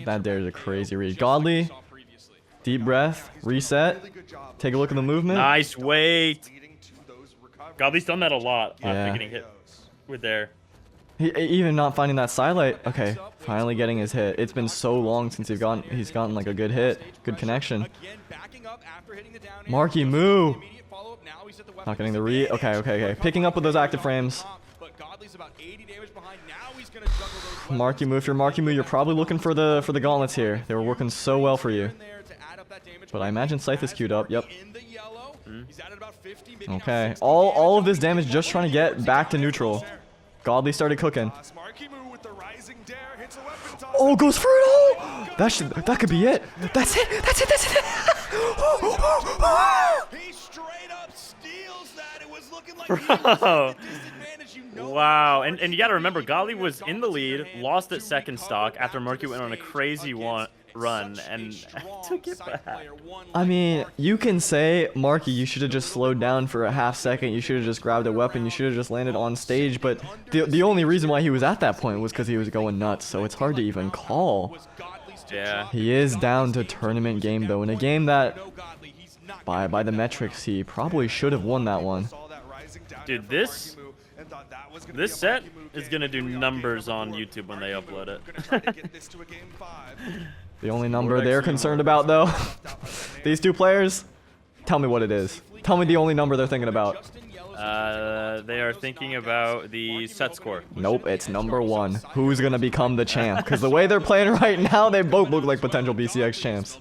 That there's a crazy read. Godly, deep breath, reset, take a look at the movement. Nice weight. Godly's done that a lot Yeah. after getting hit with there. He even not finding that sidelight. Okay, finally getting his hit. It's been so long since he's gotten like a good hit, good connection. Marckiemoo. Not getting the read. Okay. Picking up with those active frames. Marckiemoo, if you're Marckiemoo, you're probably looking for the gauntlets here. They were working so well for you. But I imagine Scythe is queued up. Yep. Okay. All of this damage just trying to get back to neutral. Godly started cooking. Oh, goes for it all! That could be it. That's it. That's it. He straight up steals that. It was looking like Bro. Wow, and you gotta remember, Godly was in the lead, lost at second stock after Marky went on a crazy run and took it back. I mean, you can say, Marky, you should have just slowed down for a half second. You should have just grabbed a weapon. You should have just landed on stage. But the only reason why he was at that point was because he was going nuts. So it's hard to even call. Yeah. He is down to tournament game, though. In a game that, by the metrics, he probably should have won that one. Dude, this set is gonna do numbers on YouTube when they upload it. The only number they're concerned about, though, these two players, tell me what it is. Tell me the only number they're thinking about. They are thinking about the set score. Nope, it's number 1. Who's gonna become the champ? Because the way they're playing right now, they both look like potential BCX champs.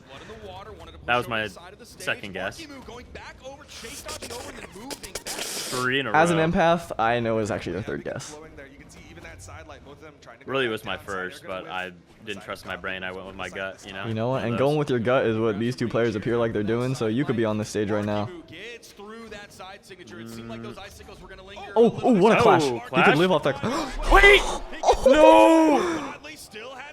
That was my second guess. 3 in a row. As an empath, I know is actually their third guess. Really was my first, but I didn't trust my brain. I went with my gut, you know? You know what? And going with your gut is what these two players appear like they're doing, so you could be on this stage right now. Oh, what a clash. He clash? could live off that. Wait! No!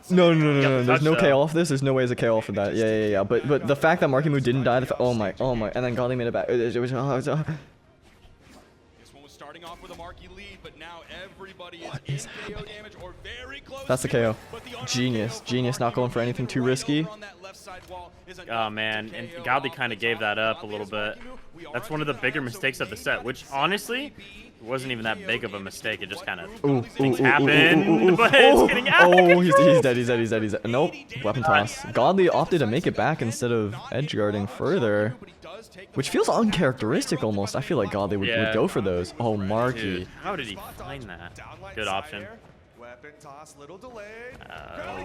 No. Got the There's no touchdown. KO off this. There's no way it's a KO off of that. Yeah. But the fact that Marckiemoo didn't die, oh my. And then Godly made it back. This one was starting off with a Marky lead, but now everybody is in KO damage or very close. That's the KO. Genius, not going for anything too risky. Oh man, and Godly kind of gave that up a little bit. That's one of the bigger mistakes of the set, which honestly wasn't even that big of a mistake. It just kind of things happen, but it's getting out of control. He's dead. Nope. Weapon toss. Godly opted to make it back instead of edge guarding further, which feels uncharacteristic almost. I feel like Godly would go for those. Oh, Marky. Dude, how did he find that? Good option.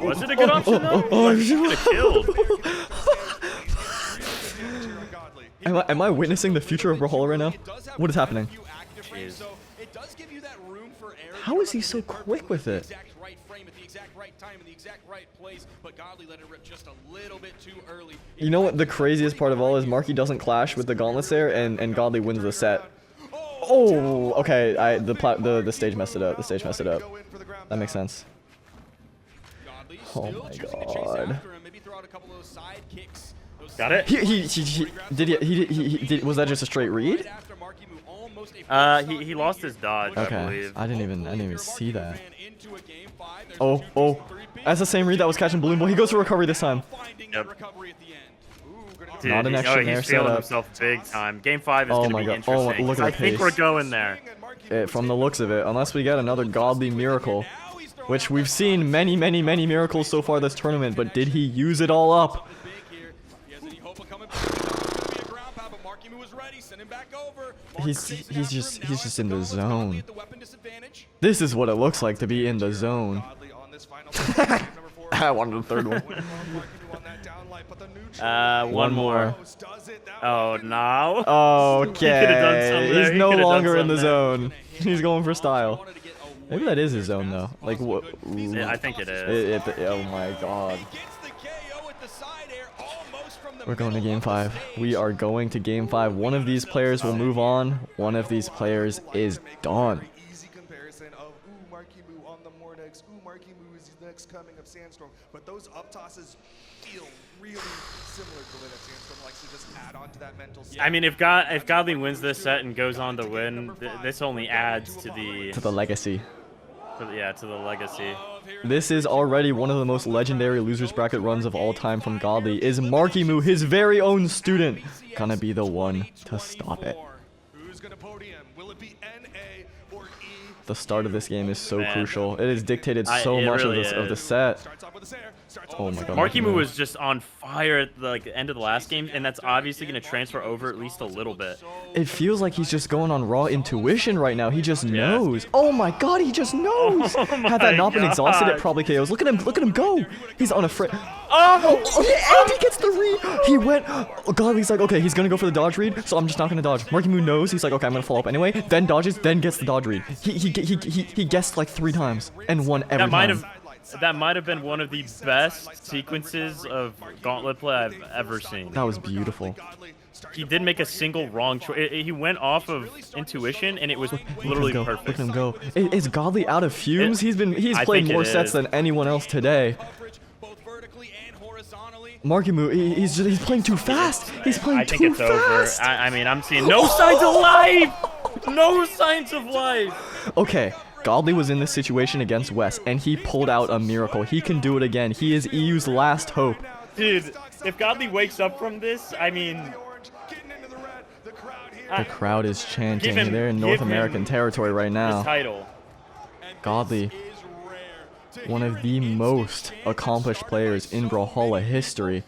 Was it a good option though? He could have killed. Am I witnessing the future of Brawlhalla right now? What is happening? Jeez. How is he so quick with it? You know what the craziest part of all is? Marky doesn't clash with the gauntlets there, and Godly wins the set. Oh, okay. The stage messed it up. The stage messed it up. That makes sense. Oh my god. Got it? Was that just a straight read? He lost his dodge, I Okay. believe. I didn't even see that. Oh. That's the same read that was catching Balloonboy. He goes for recovery this time. Yep. Dude, Not an extra nair he's feeling setup. himself big time. Game 5 is Oh going my to be god. interesting. Oh, look at I the think pace. we're going there. From the looks of it, unless we get another godly miracle, which we've seen many miracles so far this tournament, but did he use it all up? He's just in the zone. This is what it looks like to be in the zone. I wanted the third one. One more. Oh, no. Okay. He's He no could've done longer in the something zone. He's going for style. Maybe that is his zone though. Like what? Yeah, I think it is. Oh my god. We're going to game 5. We are going to game 5. One of these players will move on. One of these players is done. Easy comparison of Marckiemoo on the Mordex. Marckiemoo is next coming of Sandstorm. But those up tosses feel really similar to the way that Sandstorm likes to just add on to that mental state. I mean, if Godly wins this set and goes on to win, this only adds to the legacy. to the legacy. This is already one of the most legendary losers bracket runs of all time from Godly. Is Marckiemoo, his very own student, gonna be the one to stop it? Who's gonna podium? Will it be NA or E? The start of this game is so Man. crucial. It has dictated so It much really of the is. set. Starts off with a Sair. Oh my god. Marckiemoo was just on fire at the end of the last game, and that's obviously going to transfer over at least a little bit. It feels like he's just going on raw intuition right now. He just knows. Oh my god, he just knows. Had that not been exhausted, it probably KOs. Look at him go. He's unafraid. Oh, and he gets the read. He went. Oh god, he's like, okay, he's gonna go for the dodge read, so I'm just not gonna dodge. Marckiemoo knows. He's like, okay, I'm gonna follow up anyway. Then dodges, then gets the dodge read. He guessed like 3 times and won every time. That might have been one of the best sequences of gauntlet play I've ever seen. That was beautiful. He didn't make a single wrong choice. He went off of intuition, and it was literally perfect. Look at him go. Is Godly out of fumes? He's played more sets than anyone else today. Marckiemoo, he's playing too fast. He's playing too fast. I think it's over. I mean, I'm seeing no signs of life. No signs of life. Okay. Godly was in this situation against Wess, and he pulled out a miracle. He can do it again. He is EU's last hope. Dude, if Godly wakes up from this, I mean... The crowd is chanting. They're in North American territory right now. Title. Godly, one of the most accomplished players in Brawlhalla history.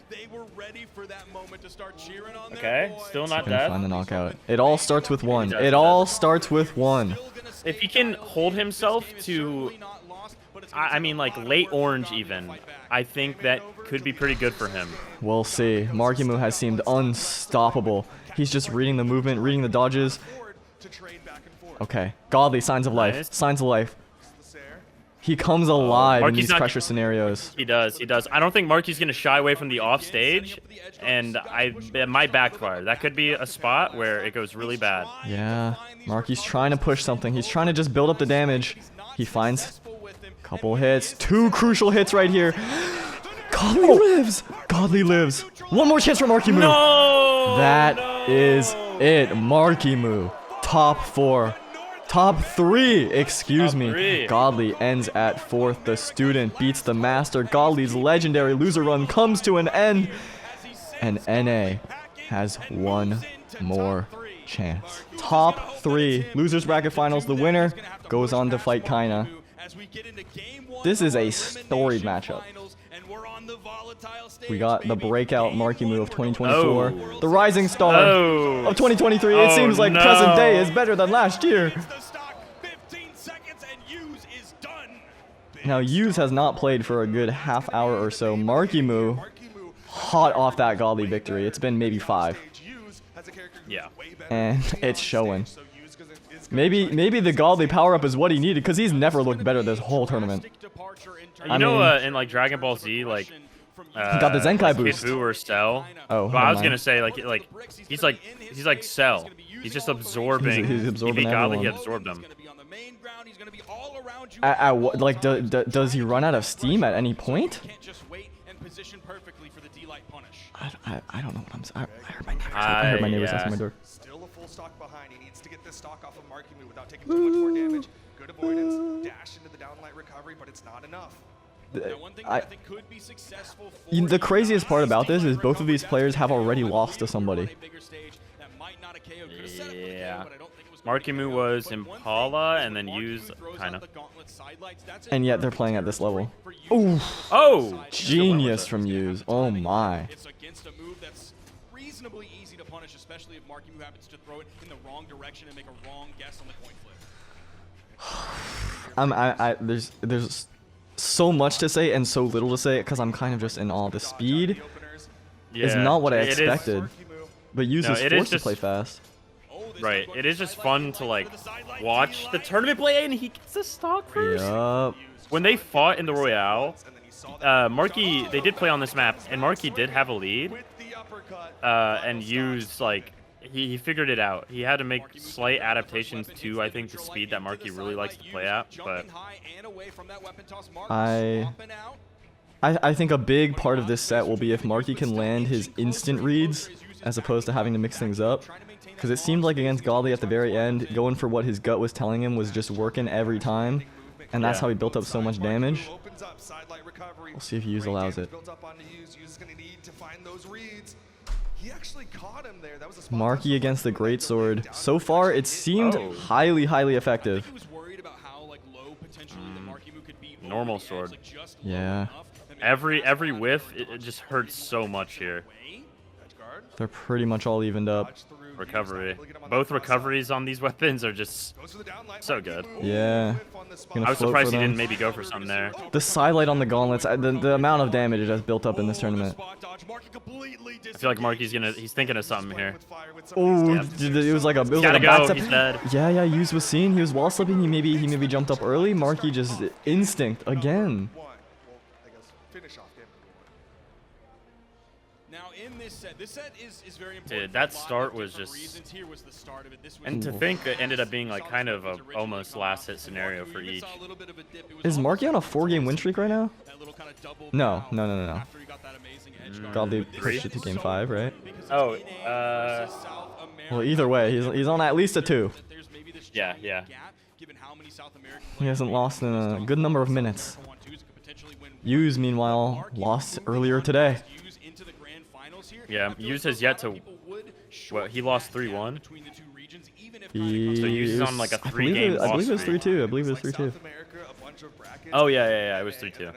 Okay, still not Gonna dead. find the knockout. It all starts with one. It all starts with one. If he can hold himself to, I mean, like late orange even, I think that could be pretty good for him. We'll see. Marckiemoo has seemed unstoppable. He's just reading the movement, reading the dodges. Okay. Godly, signs of life. Signs of life. He comes alive in these pressure scenarios. He does. I don't think Marky's going to shy away from the offstage, and it might backfire. That could be a spot where it goes really bad. Yeah. Marky's trying to push something. He's trying to just build up the damage. He finds a couple hits. 2 crucial hits right here. Godly lives. Godly lives. One more chance for Marckiemoo. No! That is it. Marckiemoo. Top 4. Top 3, excuse me. Godly ends at 4th. The student beats the master. Godly's legendary loser run comes to an end. And NA has one more chance. Top 3, losers bracket finals. The winner goes on to fight Kyna. This is a storied matchup. We got the breakout Marckiemoo of 2024, the rising star of 2023. It seems like present day is better than last year. Now, Hughes has not played for a good half hour or so. Marckiemoo, hot off that Godly victory. It's been maybe 5. Yeah. And it's showing. Maybe the Godly power-up is what he needed, because he's never looked better this whole tournament. You know, in like Dragon Ball Z, like he got the Zenkai boost. Kid Buu or Cell. Oh, well, I was gonna say like he's like Cell. He's just absorbing. He's absorbing He beat Godly, he everyone. absorbed them. Like, does he run out of steam at any point? I don't know what I'm saying. I heard my neighbors. I heard my neighbors outside my door. Still a full stock behind. He needs to get this stock off of Marckiemoo without taking too much more damage. Good avoidance, dash into the downlight recovery, but it's not enough. The craziest part about this is both of these players have already lost to somebody. Yeah. Marckiemoo was Impala and then used Kyna. And yet they're playing at this level. Ooh. Oh! Genius from Use. Oh my. It's against a move that's reasonably easy to punish, especially if Marckiemoo happens to throw it in the wrong direction and make a wrong guess on the coin flip. There's so much to say and so little to say because I'm kind of just in awe. The speed is not what I expected. But Use is forced to play fast. Right, it is just fun to like watch the tournament play and he gets the stock first. Yup. When they fought in the Royale, Marky, they did play on this map and Marky did have a lead. And Use like he figured it out. He had to make slight adaptations to I think the speed that Marky really likes to play at. But I think a big part of this set will be if Marky can land his instant reads as opposed to having to mix things up. Because it seemed like against Godly at the very end, going for what his gut was telling him was just working every time. And that's how he built up so much damage. We'll see if Use allows it. Marky against the Greatsword. So far, it seemed highly, highly effective. Normal sword. Yeah. Every whiff, it just hurts so much here. They're pretty much all evened up. Recovery. Both recoveries on these weapons are just so good. Yeah. I was surprised he didn't maybe go for something there. The sidelight on the gauntlets, the amount of damage it has built up in this tournament. I feel like Marky's he's thinking of something here. Oh, it was like a Gotta go, he's dead. Yeah, Use was seen. He was wall slipping. He maybe jumped up early. Marky just instinct again. This set is very important. Dude, that start was just... And to think it ended up being like kind of a almost last hit scenario for each. Is Marky on a 4-game win streak right now? No. Godly pushed it to game 5, right? Oh, well, either way, he's on at least a 2. Yeah. He hasn't lost in a good number of minutes. Use, meanwhile, lost earlier today. Yeah, Use has yet to... What, he lost 3-1? So Use is on like a 3-game loss I believe it was streak. 3-2. I believe it was 3-2. Oh, yeah, it was 3-2.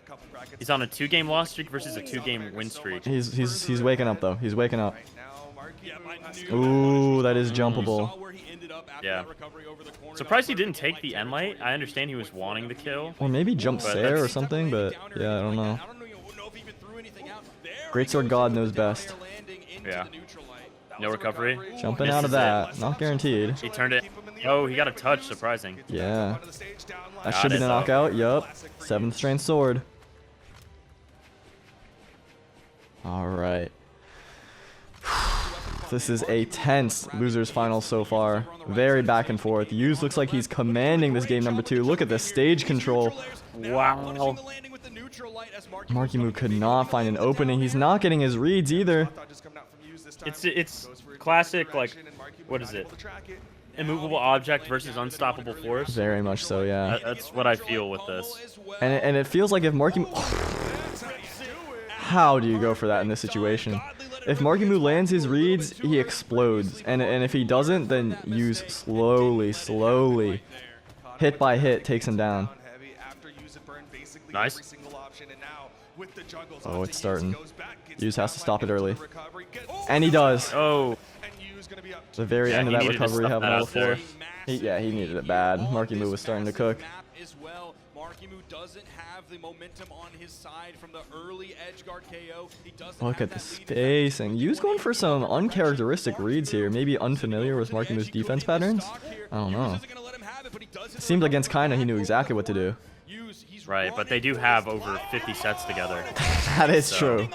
He's on a 2-game loss streak versus a 2-game win streak. He's waking up, though. He's waking up. Ooh, that is jumpable. Yeah. Surprised he didn't take the end light. I understand he was wanting the kill. Or maybe jump Sair or something, but yeah, I don't know. Greatsword God knows best. Yeah. No recovery. Jumping out of that. Not guaranteed. He turned it. Oh, he got a touch. Surprising. Yeah. That should be the knockout. Yup. 7th strand sword. Alright. This is a tense losers final so far. Very back and forth. Use looks like he's commanding this game number 2. Look at the stage control. Wow. Marckiemoo could not find an opening. He's not getting his reads either. It's classic, like, what is it? Immovable object versus unstoppable force. Very much so, yeah. That's what I feel with this. And it feels like if Marckiemoo... How do you go for that in this situation? If Marckiemoo lands his reads, he explodes. And if he doesn't, then Use slowly, hit by hit, takes him down. Nice. Oh, it's starting. Use has to stop it early. And he does. Oh. The very end of that recovery, having all the 4. Yeah, he needed it bad. Marckiemoo was starting to cook. Marckiemoo doesn't have the momentum on his side from the early edge guard KO. Look at the spacing. Use going for some uncharacteristic reads here. Maybe unfamiliar with Marckiemoo's defense patterns? I don't know. It seemed against Kyna he knew exactly what to do. Right, but they do have over 50 sets together. That is true.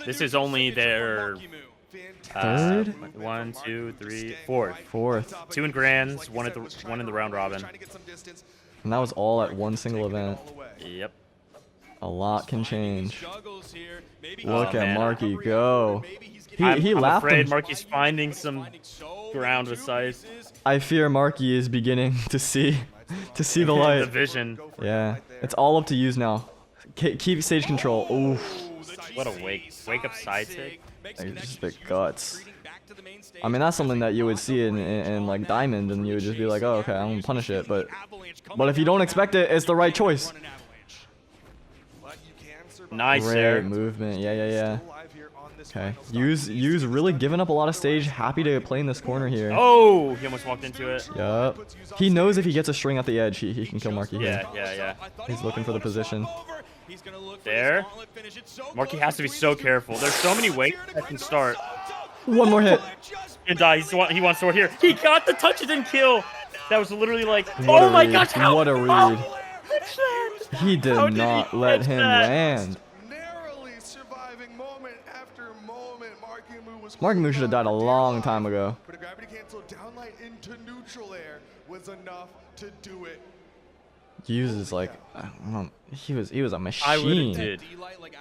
This is only their Third? 1, 2, 3, 4. Fourth. 2 in grands, one in the round robin. And that was all at one single event. Yep. A lot can change. Oh, Look at man. Marky go. He I'm laughed afraid him. Marky's finding some ground with size. I fear Marky is beginning to see the The light. vision. Yeah, it's all up to use now. Keep stage control. Oof. What a wake up side take. Just the guts. I mean, that's something that you would see in like Diamond, and you would just be like, oh, okay, I'm gonna punish it. But if you don't expect it, it's the right choice. Nice Great there. movement. Yeah. Okay. Use really giving up a lot of stage. Happy to play in this corner here. Oh, he almost walked into it. Yup. He knows if he gets a string at the edge, he can kill Marky here. Yeah. He's looking for the position. There. Marky has to be so careful. There's so many ways that can start. One more hit. And die. He wants sword here. He got the touches and kill. That was literally like, What oh a my read. gosh, how? What a read. Oh, He did How did not he let catch him that? land. Narrowly surviving moment after moment. Marckiemoo was Marckiemoo should have died a long time ago. But a gravity cancel downlight into neutral air was enough to do it. Uses like, I don't know, he was a I would machine. have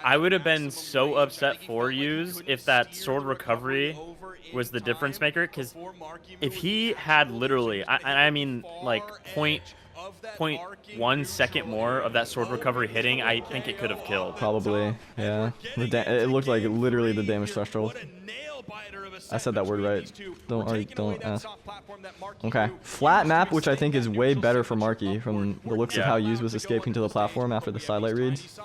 I would have been so upset for Use if that sword recovery was the difference maker, because if he had literally, I mean like 0.1 second more of that sword recovery hitting, I think it could have killed. Probably, yeah. It looked like literally the damage threshold. I said that word right. Don't ask. Okay, flat map, which I think is way better for Marky from the looks of how Use was escaping to the platform after the sidelight reads.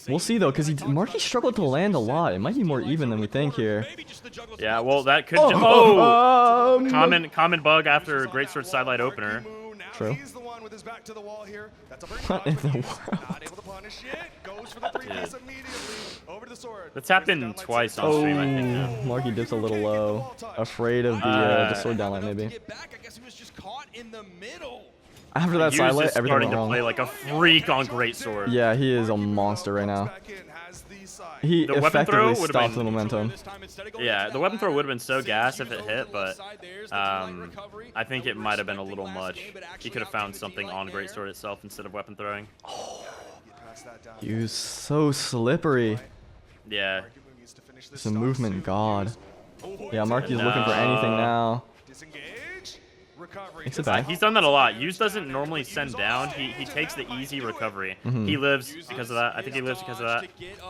We'll see though, because Marky struggled to land a lot. It might be more even than we think here. Yeah, well that could. Common bug after Great Sword sidelight opener. True. He's the one with his back to the wall here. That's a What in the world? Not able to punish it. Goes for the three-piece immediately. Over to the sword. That's happened twice on stream, I think. Yeah. Oh, Marky dips a little low. Afraid of the sword downlight, maybe. Get back. I guess he was just caught in the middle. After that Use sidelight, is everything starting went to wrong. play like a freak on Great Sword. Yeah, he is a monster right now. Back in, has the side. He The weapon throw effectively would've stopped been- the momentum. Yeah, the weapon throw would have been so gas if it hit, but I think it might have been a little much. He could have found something on Great Sword itself instead of weapon throwing. Use so slippery. Yeah. He's a movement god. Yeah, Marky's looking for anything now. Disengage. Recovery. Makes it back. He's done that a lot. Use doesn't normally send down. He takes the easy recovery. He lives because of that. I think he lives because of that.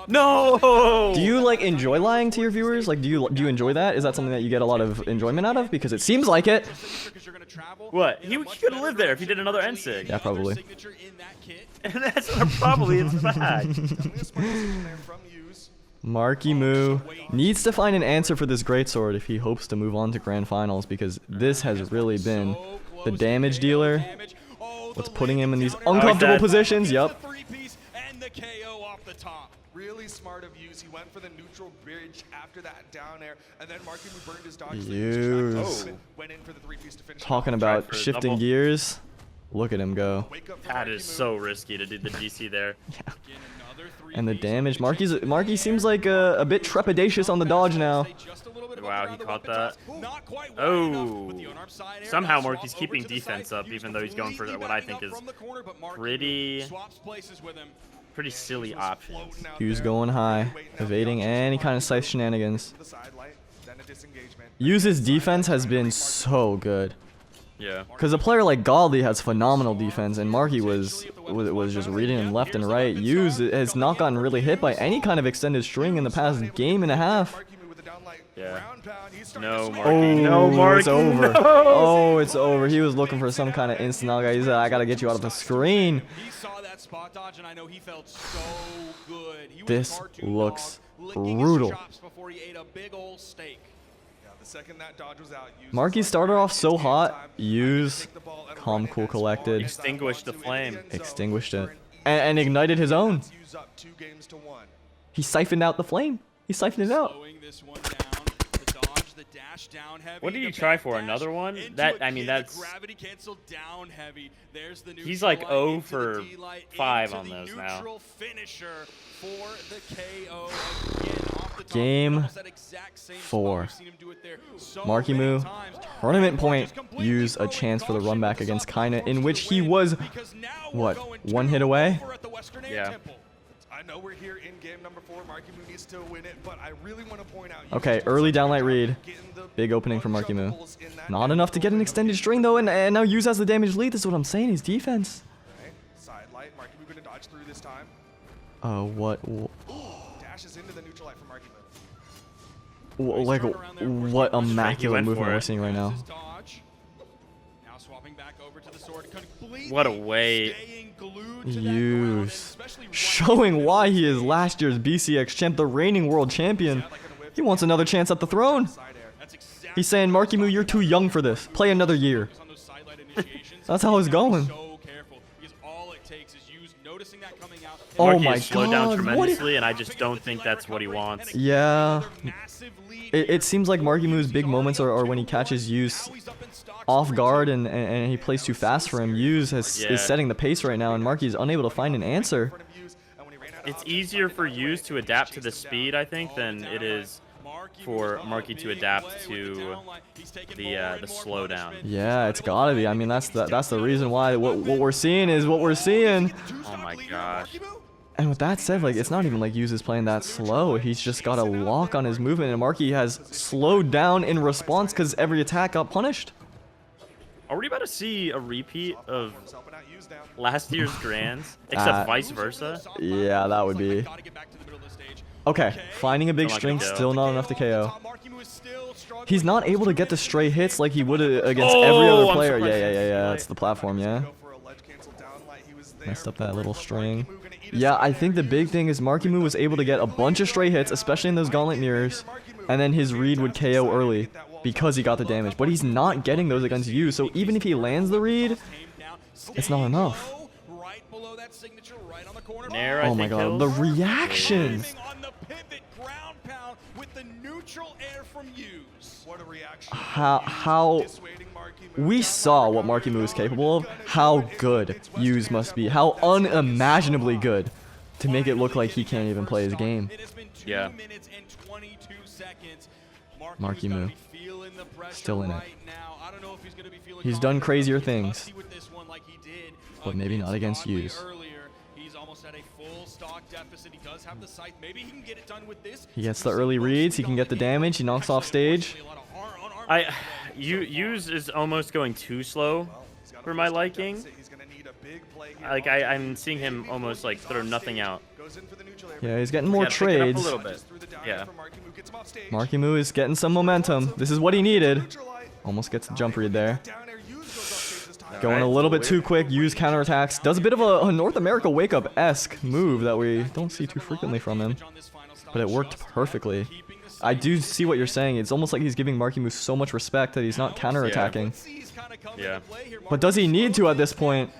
No! Do you like enjoy lying to your viewers? Like, do you enjoy that? Is that something that you get a lot of enjoyment out of? Because it seems like it. What? He could have lived there if he did another NSIG. Yeah, probably. And that's probably in fact. Marckiemoo needs to find an answer for this greatsword if he hopes to move on to grand finals, because this has really been the damage dealer. What's putting him in these uncomfortable positions? Yup. Really smart of Use. He went for the neutral bridge after that down air, and then Marckiemoo burned his dodge. Use. Went in for the three-piece to finish. Talking Tried about for a shifting double. gears. Look at him go. That is so risky to do the DC there. And the damage. Marky seems like a bit trepidatious on the dodge now. Wow, he caught that. Oh. Somehow Marky's keeping defense up, even though he's going for what I think is pretty silly options. Hughes going high, evading any kind of scythe shenanigans. Use's defense has been so good. Yeah. Because a player like Godly has phenomenal defense, and Marky was just reading him left and right. Use has not gotten really hit by any kind of extended string in the past game and a half. Yeah. No, Marky. Oh, No, Marky. it's over. No. Oh, it's over. He was looking for some kind of instant out. He said, I gotta get you out of the screen. He saw that spot dodge, and I know he felt so good. He was This far too looks long, licking his brutal. chops before he ate a big old steak. The second that dodge was out, Use Marky started off so hot. Use, calm, cool, collected, Extinguished the flame. extinguished it, and ignited his own. Use up 2 games to 1. He siphoned out the flame. He siphoned it out. Slowing this one down. The dodge, the dash down heavy. What did you the try back for? dash Another one? into That a I mean kick, that's gravity cancel down heavy. There's the He's neutral like light 0 into for the D-light, 5 into on the those now. neutral finisher for the KO again off the Game 4. Marckiemoo, tournament point, used a chance for the run back against Kyna, in which he was, what, 1 hit away? Yeah. I know we're here in game number 4. Marckiemoo needs to win it, but I really want to point out. Okay, early downlight read. Big opening for Marckiemoo. Not enough to get an extended string though, and now Use has the damage lead. This is what I'm saying. His defense. Okay, side light. Marckiemoo going to dodge through this time. What? Dashes into the neutral light for Marckiemoo. Like, what immaculate movement we're seeing right now. Now swapping back over to the sword. What a way. Use. Showing why he is last year's BCX champ, the reigning world champion. He wants another chance at the throne. He's saying, Marckiemoo, you're too young for this. Play another year. That's how it's going. Oh my slowed down god. tremendously, and I just don't think that's what he wants. Yeah. It seems like Marckiemoo's big moments are when he catches Use off guard and he plays too fast for him. Use is setting the pace right now, and Marky is unable to find an answer. It's easier for Use to adapt to the speed, I think, than it is for Marky to adapt to the slowdown. Yeah, it's gotta be. I mean, that's the reason why what we're seeing is what we're seeing. Oh my gosh. And with that said, like, it's not even like Use is playing that slow. He's just got a lock on his movement, and Marky has slowed down in response because every attack got punished. Are we about to see a repeat of last year's Grands, except vice versa? Yeah, that would be. Okay, finding a big string, still not enough to KO. He's not able to get the stray hits like he would against every other player. Yeah, that's the platform, yeah. Messed up that little string. Yeah, I think the big thing is Marckiemoo was able to get a bunch of stray hits, especially in those gauntlet mirrors, and then his read would KO early because he got the damage. But he's not getting those against you, so even if he lands the read, it's not enough. Nair, oh my god, the reaction! How we saw what Marckiemoo is capable of, how good Use must be, how unimaginably good to make it look like he can't even play his game. Yeah. Marckiemoo, still in it. He's done crazier things, but maybe not against Use. He gets the early reads, he can get the damage, he knocks off stage. Use is almost going too slow for my liking. Like I'm seeing him almost like throw nothing out. Yeah, he's getting more trades. A little bit. Yeah. Marckiemoo is getting some momentum. This is what he needed. Almost gets a jump read there. Going a little bit too quick. Use counterattacks. Does a bit of a North America wake-up-esque move that we don't see too frequently from him. But it worked perfectly. I do see what you're saying. It's almost like he's giving Marckiemoo so much respect that he's not counterattacking. Yeah. But does he need to at this point?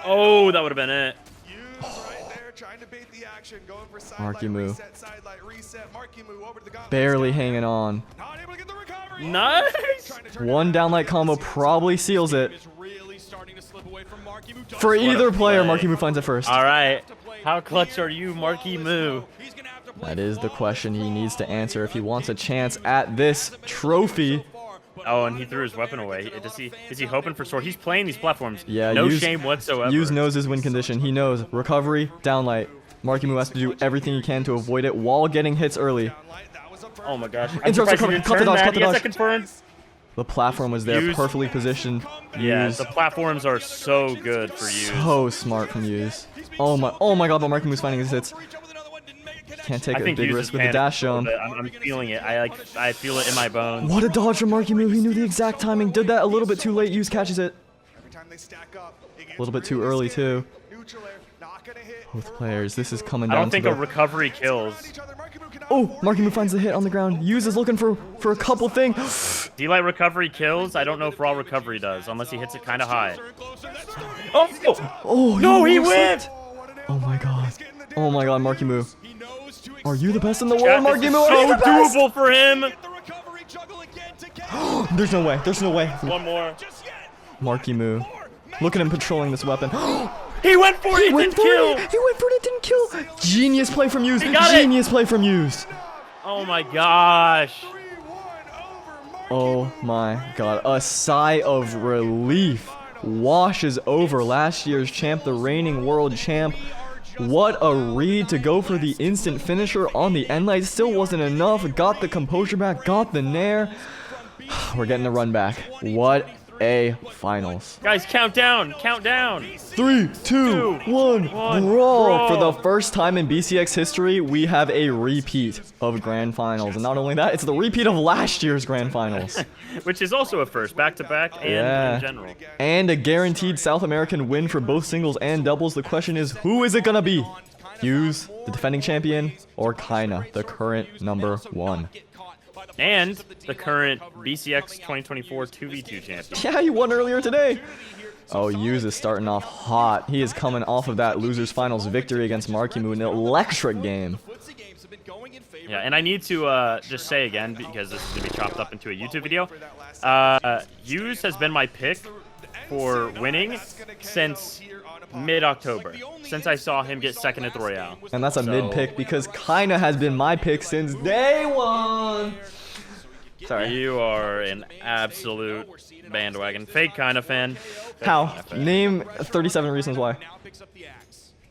Oh, that would have been it. Marckiemoo. Barely hanging on. Nice! One downlight combo probably seals it. For either player, Marckiemoo finds it first. Alright. How clutch are you, Marckiemoo? That is the question he needs to answer if he wants a chance at this trophy. Oh, and he threw his weapon away. Is he hoping for sword? He's playing these platforms. Yeah, no shame whatsoever. Use knows his win condition. He knows recovery, downlight. Marckiemoo has to do everything he can to avoid it while getting hits early. Oh my gosh. Interrupts recovery. Cut the dodge. Cut the dodge. Confirmed. The platform was there, perfectly positioned. Yeah, the platforms are so good for Use. So smart from Use. Oh my god, but Marckiemoo's finding his hits. Can't take a big risk with the dash show. I'm feeling it. I feel it in my bones. What a dodge from Marckiemoo. He knew the exact timing. Did that a little bit too late. Use catches it. A little bit too early too. Both players. This is coming down. I don't think a recovery kills. Oh, Marckiemoo finds the hit on the ground. Use is looking for a couple things. D-Light recovery kills. I don't know if raw recovery does, unless he hits it kind of high. Oh no, he went! Oh my god. Oh my god, Marckiemoo. Are you the best in the world, Marckiemoo? So doable for him. There's no way. There's no way. One more. Marckiemoo. Look at him patrolling this weapon. He went for it. He didn't kill. He went for it. It didn't kill. Genius play from Use. Genius play from Use. Oh my gosh. Oh my god. A sigh of relief washes over last year's champ, the reigning world champ. What a read to go for the instant finisher on the end light. Still wasn't enough. Got the composure back, got the nair. We're getting the run back. What a finals. Guys, count down. Count down. 3, 2, 1, brawl. For the first time in BCX history, we have a repeat of grand finals. And not only that, it's the repeat of last year's grand finals. Which is also a first, back-to-back and in general. And a guaranteed South American win for both singles and doubles. The question is, who is it gonna be? Hughes, the defending champion, or Kyna, the current #1? And the current BCX 2024 2v2 champion. Yeah, he won earlier today. Oh, Hughes is starting off hot. He is coming off of that losers finals victory against Marckiemoo, an electric game. Yeah, and I need to just say again, because this is going to be chopped up into a YouTube video, Hughes has been my pick for winning since mid-October, since I saw him get second at the Royale. And that's a mid-pick because Kyna has been my pick since day one. Sorry. You are an absolute bandwagon. Fake Kyna fan. How? Name 37 reasons why.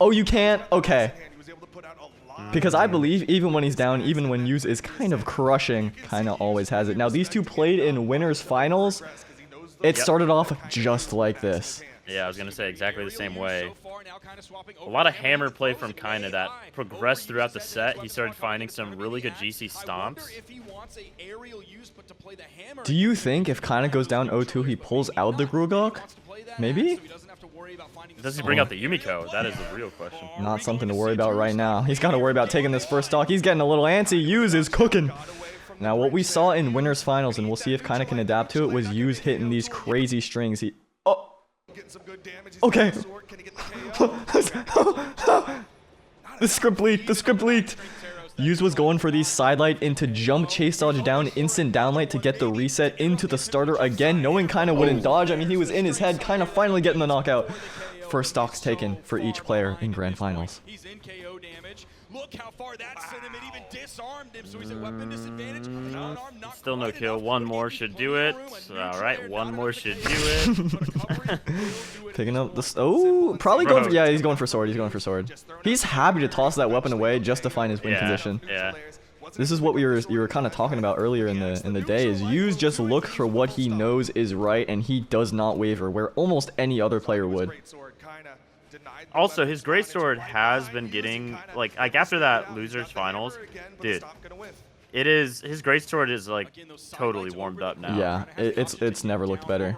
Oh, you can't? Okay. Because I believe even when he's down, even when Hughes is kind of crushing, Kyna always has it. Now, these two played in winners finals. It started off just like this. Yeah, I was going to say exactly the same way. A lot of hammer play from Kyna that progressed throughout the set. He started finding some really good GC stomps. Do you think if Kyna goes down 0-2, he pulls out the Grugok? Maybe? Does he bring out the Yumiko? That is the real question. Not something to worry about right now. He's got to worry about taking this first stock. He's getting a little antsy. Hughes is cooking. Now, what we saw in winners finals, and we'll see if Kyna can adapt to it, was Hughes hitting these crazy strings. Okay. The script leaked. Hughes was going for these sidelight into jump, chase dodge down, instant downlight to get the reset into the starter again, knowing Kyna wouldn't dodge. I mean, he was in his head, Kyna finally getting the knockout. First stocks taken for each player in grand finals. He's in KO damage. Look how far that sent him. It even disarmed him, so he's at weapon disadvantage. Still no kill. One more should do it. All right, one more should do it. Picking up this. Oh, probably going for. Yeah, he's going for sword. He's going for sword. He's happy to toss that weapon away just to find his win position. Yeah. This is what you were kind of talking about earlier in the day. Is Hughes just looks for what he knows is right, and he does not waver, where almost any other player would. Also, his greatsword has been getting like after that losers finals, dude. It is his greatsword is like totally warmed up now. Yeah, it's never looked better.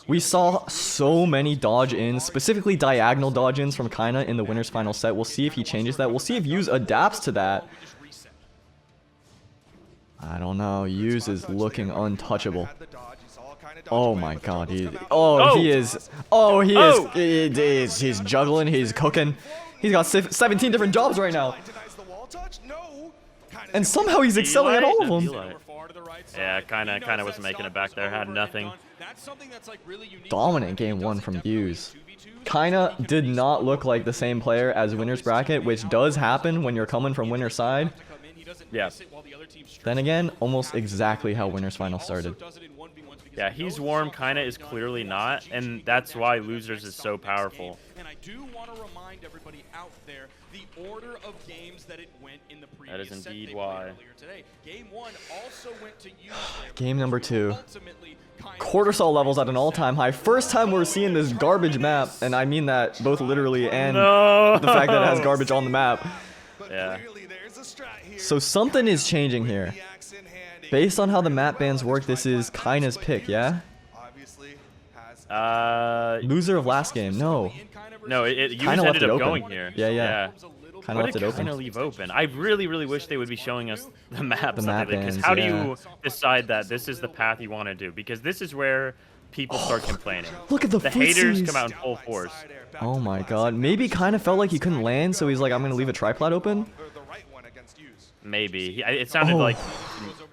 We saw so many dodge ins, specifically diagonal dodge ins from Kyna in the winners final set. We'll see if he changes that. We'll see if Hughes adapts to that. I don't know. Hughes is looking untouchable. Oh my god, he is. He's juggling, he's cooking. He's got 17 different jobs right now. And somehow he's excelling at all of them. Yeah, Kyna was making it back there, had nothing. Dominant game one from Hughes. Kyna did not look like the same player as winner's bracket, which does happen when you're coming from winner's side. Yeah. Then again, almost exactly how winners final started. Yeah, he's warm, Kyna is clearly not, and that's why losers is so powerful. And I do want to remind everybody out there the order of games that it went in the previous That is indeed why. Game 1 also went to you. Game number 2. Cortisol levels at an all-time high. First time we're seeing this garbage map, and I mean that both literally and the fact that it has garbage on the map. Yeah. So something is changing here. Based on how the map bans work, this is Kyna's pick, yeah? Loser of last game, no. No, you Kyna left ended it up open. going here. Yeah. Kyna What left did it open. Kyna leave open? I really wish they would be showing us the map. map Because bans, how do yeah. you decide that this is the path you want to do? Because this is where people start complaining. Look at the haters footsies. come out in full force. Oh my god. Maybe Kyna felt like he couldn't land, so he's like, I'm going to leave a tripod open? Maybe. It sounded like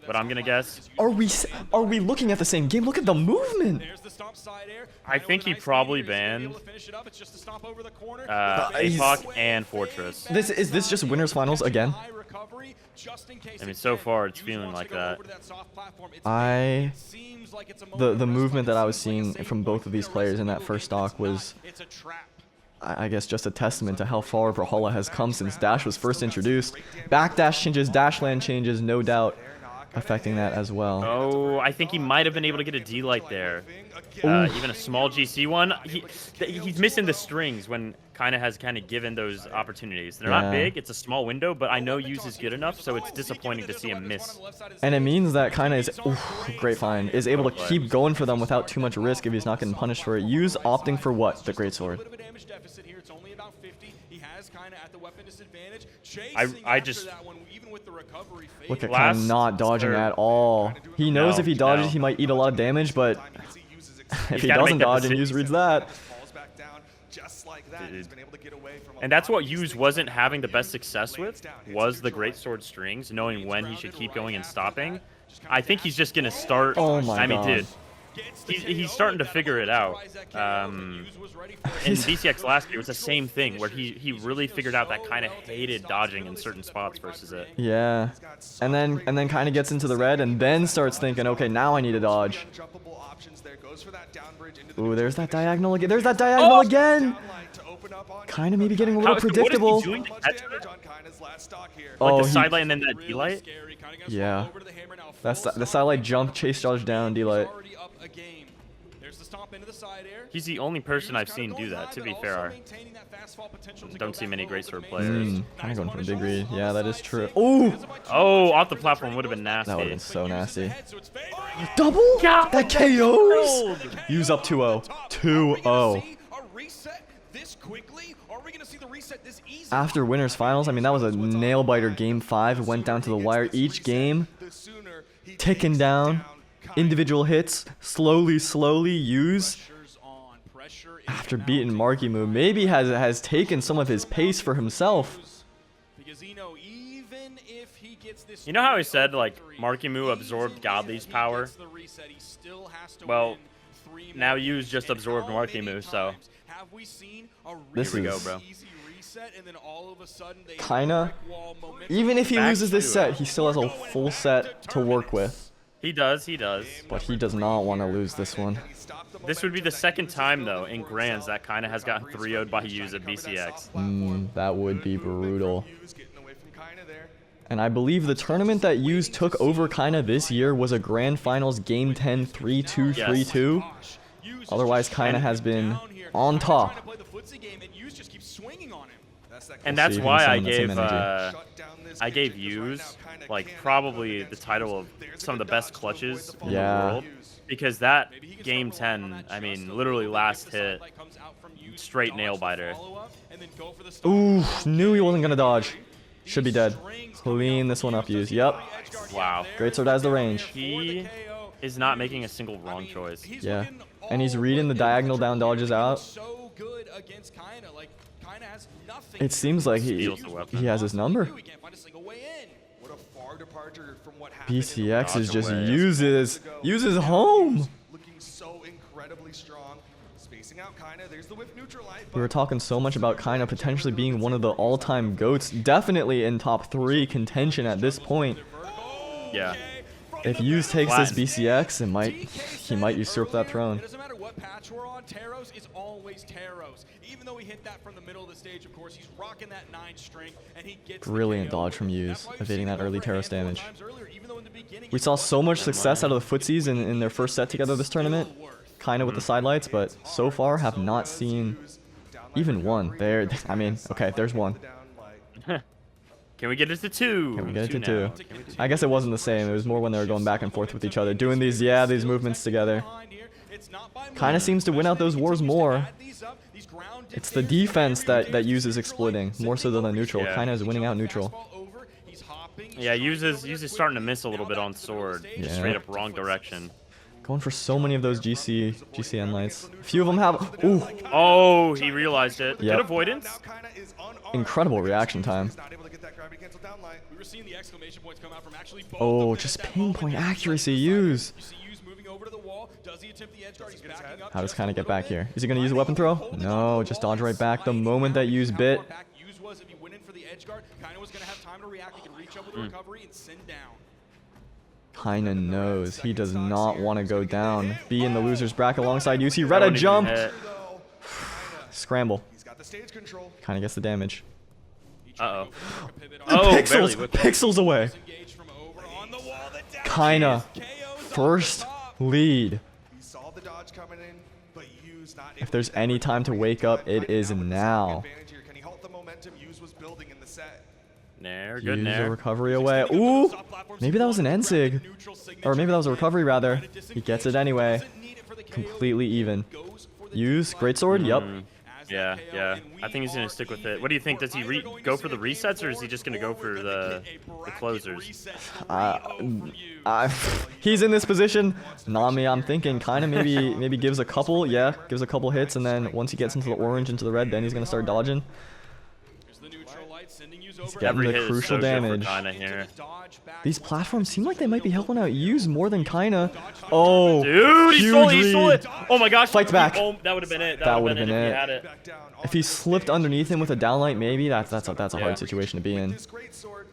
what I'm gonna guess. Are we looking at the same game? Look at the movement. I think he probably banned APOC and Fortress. Is this just winners finals again? I mean, so far it's feeling like that. The movement that I was seeing from both of these players in that first stock was, I guess, just a testament to how far Brawlhalla has come since Dash was first introduced. Backdash changes, dash land changes, no doubt affecting that as well. Oh, I think he might have been able to get a D-Light there. Even a small GC one. He's missing the strings when Kyna has kind of given those opportunities. They're not big, it's a small window, but I know use is good enough, so it's disappointing to see him miss. And it means that Kyna is, great find, is able to keep going for them without too much risk if he's not getting punished for it. Use opting for what? The greatsword. I just look at Kyna not dodging at all. He knows if he dodges, he might eat a lot of damage, but if he doesn't dodge and Use reads that. And that's what Use wasn't having the best success with, was the greatsword strings, knowing when he should keep going and stopping. I think he's just gonna start. Oh my God. Dude, he's starting to figure it out. In BCX last year, it was the same thing where he really figured out that kind of hated dodging in certain spots versus it. Yeah, and then kind of gets into the red and then starts thinking, okay, now I need to dodge. Ooh, there's that diagonal again. There's that diagonal again. Kind of maybe getting a little predictable. What is he doing? Like the side light and then that D-Light? Yeah. That's the side light jump, chase dodge down, D-Light. He's the only person I've seen do that, to be fair. Don't see many greatsword players. Kind of going for a big read. Yeah, that is true. Ooh! Oh, off the platform would have been nasty. That would have been so nasty. Double? That KOs! Use up 2-0. 2-0. After winners finals, I mean, that was a nail-biter game 5. It went down to the wire each game. Ticking down. Individual hits. Slowly Use. After beating Marckiemoo, maybe has taken some of his pace for himself. You know how I said, like, Marckiemoo absorbed Godly's power? Well, now Use just absorbed Marckiemoo, so... This Here we go, bro. Kyna, even if he loses this set, he still has a full set to work with. He does. But he does not want to lose this one. This would be the second time, though, in Grands that Kyna has gotten 3-0'd by Use at BCX. That would be brutal. And I believe the tournament that Use took over Kyna this year was a Grand Finals Game 10 3-2, 3-2. Otherwise, Kyna has been on top. And that's why I gave Use like probably the title of some of the best clutches in the world, because that game 10, I mean, literally last hit, straight nail biter. Ooh, knew he wasn't gonna dodge. Should be dead. Clean this one up, Use. Yep. Wow. Greatsword has the range. He is not making a single wrong choice. Yeah. And he's reading the diagonal down dodges out. It seems like he has his number. BCX is just uses home. We were talking so much about Kyna potentially being one of the all-time GOATs, definitely in top 3 contention at this point. Yeah. If Use takes this BCX, he might usurp that throne. It doesn't matter what patch we're on, Taros is always Taros. Even though he hit that from the middle of the stage, of course, he's rocking that 9 string, and he gets brilliant dodge from Use, evading that early Taros damage. We saw so much success out of the footsies in their first set together this tournament, kind of with the sidelights, but so far have not seen even one. There, I mean, okay, there's one. Can we get it to 2? Can we get it to 2? I guess it wasn't the same. It was more when they were going back and forth with each other, doing these movements together. Kyna seems to win out those wars more. It's the defense that Use is exploiting, more so than the neutral. Kyna is winning out neutral. Yeah, Use is starting to miss a little bit on sword. Straight up wrong direction. Going for so many of those GCN lights. A few of them have. Ooh. Oh, he realized it. Yep. Good avoidance. Incredible reaction time. We were seeing the exclamation points come out from actually both Oh, of them just at that moment. pinpoint He's accuracy, right use. You see Hughes moving over to the wall. Does he attempt the edge guard? He's backing up How does just Kyna a get little back bit. here? Is he going to use a weapon throw? No, just dodge right back the moment that Hughes bit. Hughes was, if he went in for the edge guard, Kyna was going to have time to react. He could reach up with a recovery and send down. Kyna knows he does not want to go down. Be in the loser's bracket alongside UC. Reda jump. Scramble. He's got the stage control. Kyna gets the damage. Uh-oh. The Oh, pixels, barely whipped it. pixels away. Engaged from over on the wall. The down Kyna, KO's first on top. lead. He saw the dodge coming in, but Hughes not able If there's to get any that time to recovery wake up, in time. it is Kyna with the now. advantage here. Can he halt the momentum Hughes was building in the set? Nair, good Use a nair. recovery away. Ooh, maybe that was an end sig. Or maybe that was a recovery rather. He gets it anyway. Completely even. Use greatsword. Yep. Yeah, yeah. I think he's gonna stick with it. What do you think? Does he go for the resets, or is he just gonna go for the closers? He's in this position. Not me. I'm thinking Kyna maybe gives a couple. Yeah, gives a couple hits, and then once he gets into the orange, into the red, then he's gonna start dodging. He's getting Every the hit is crucial so good for damage. Kyna here. These platforms seem like they might be helping out Use more than Kyna. Oh, Dude, he stole huge it! Oh my gosh! Fights back. Oh, that would have been it. That would've been been it if it. he had it. Back down. if he slipped underneath him with a downlight, maybe that's a Yeah. hard situation to be in. This great sword,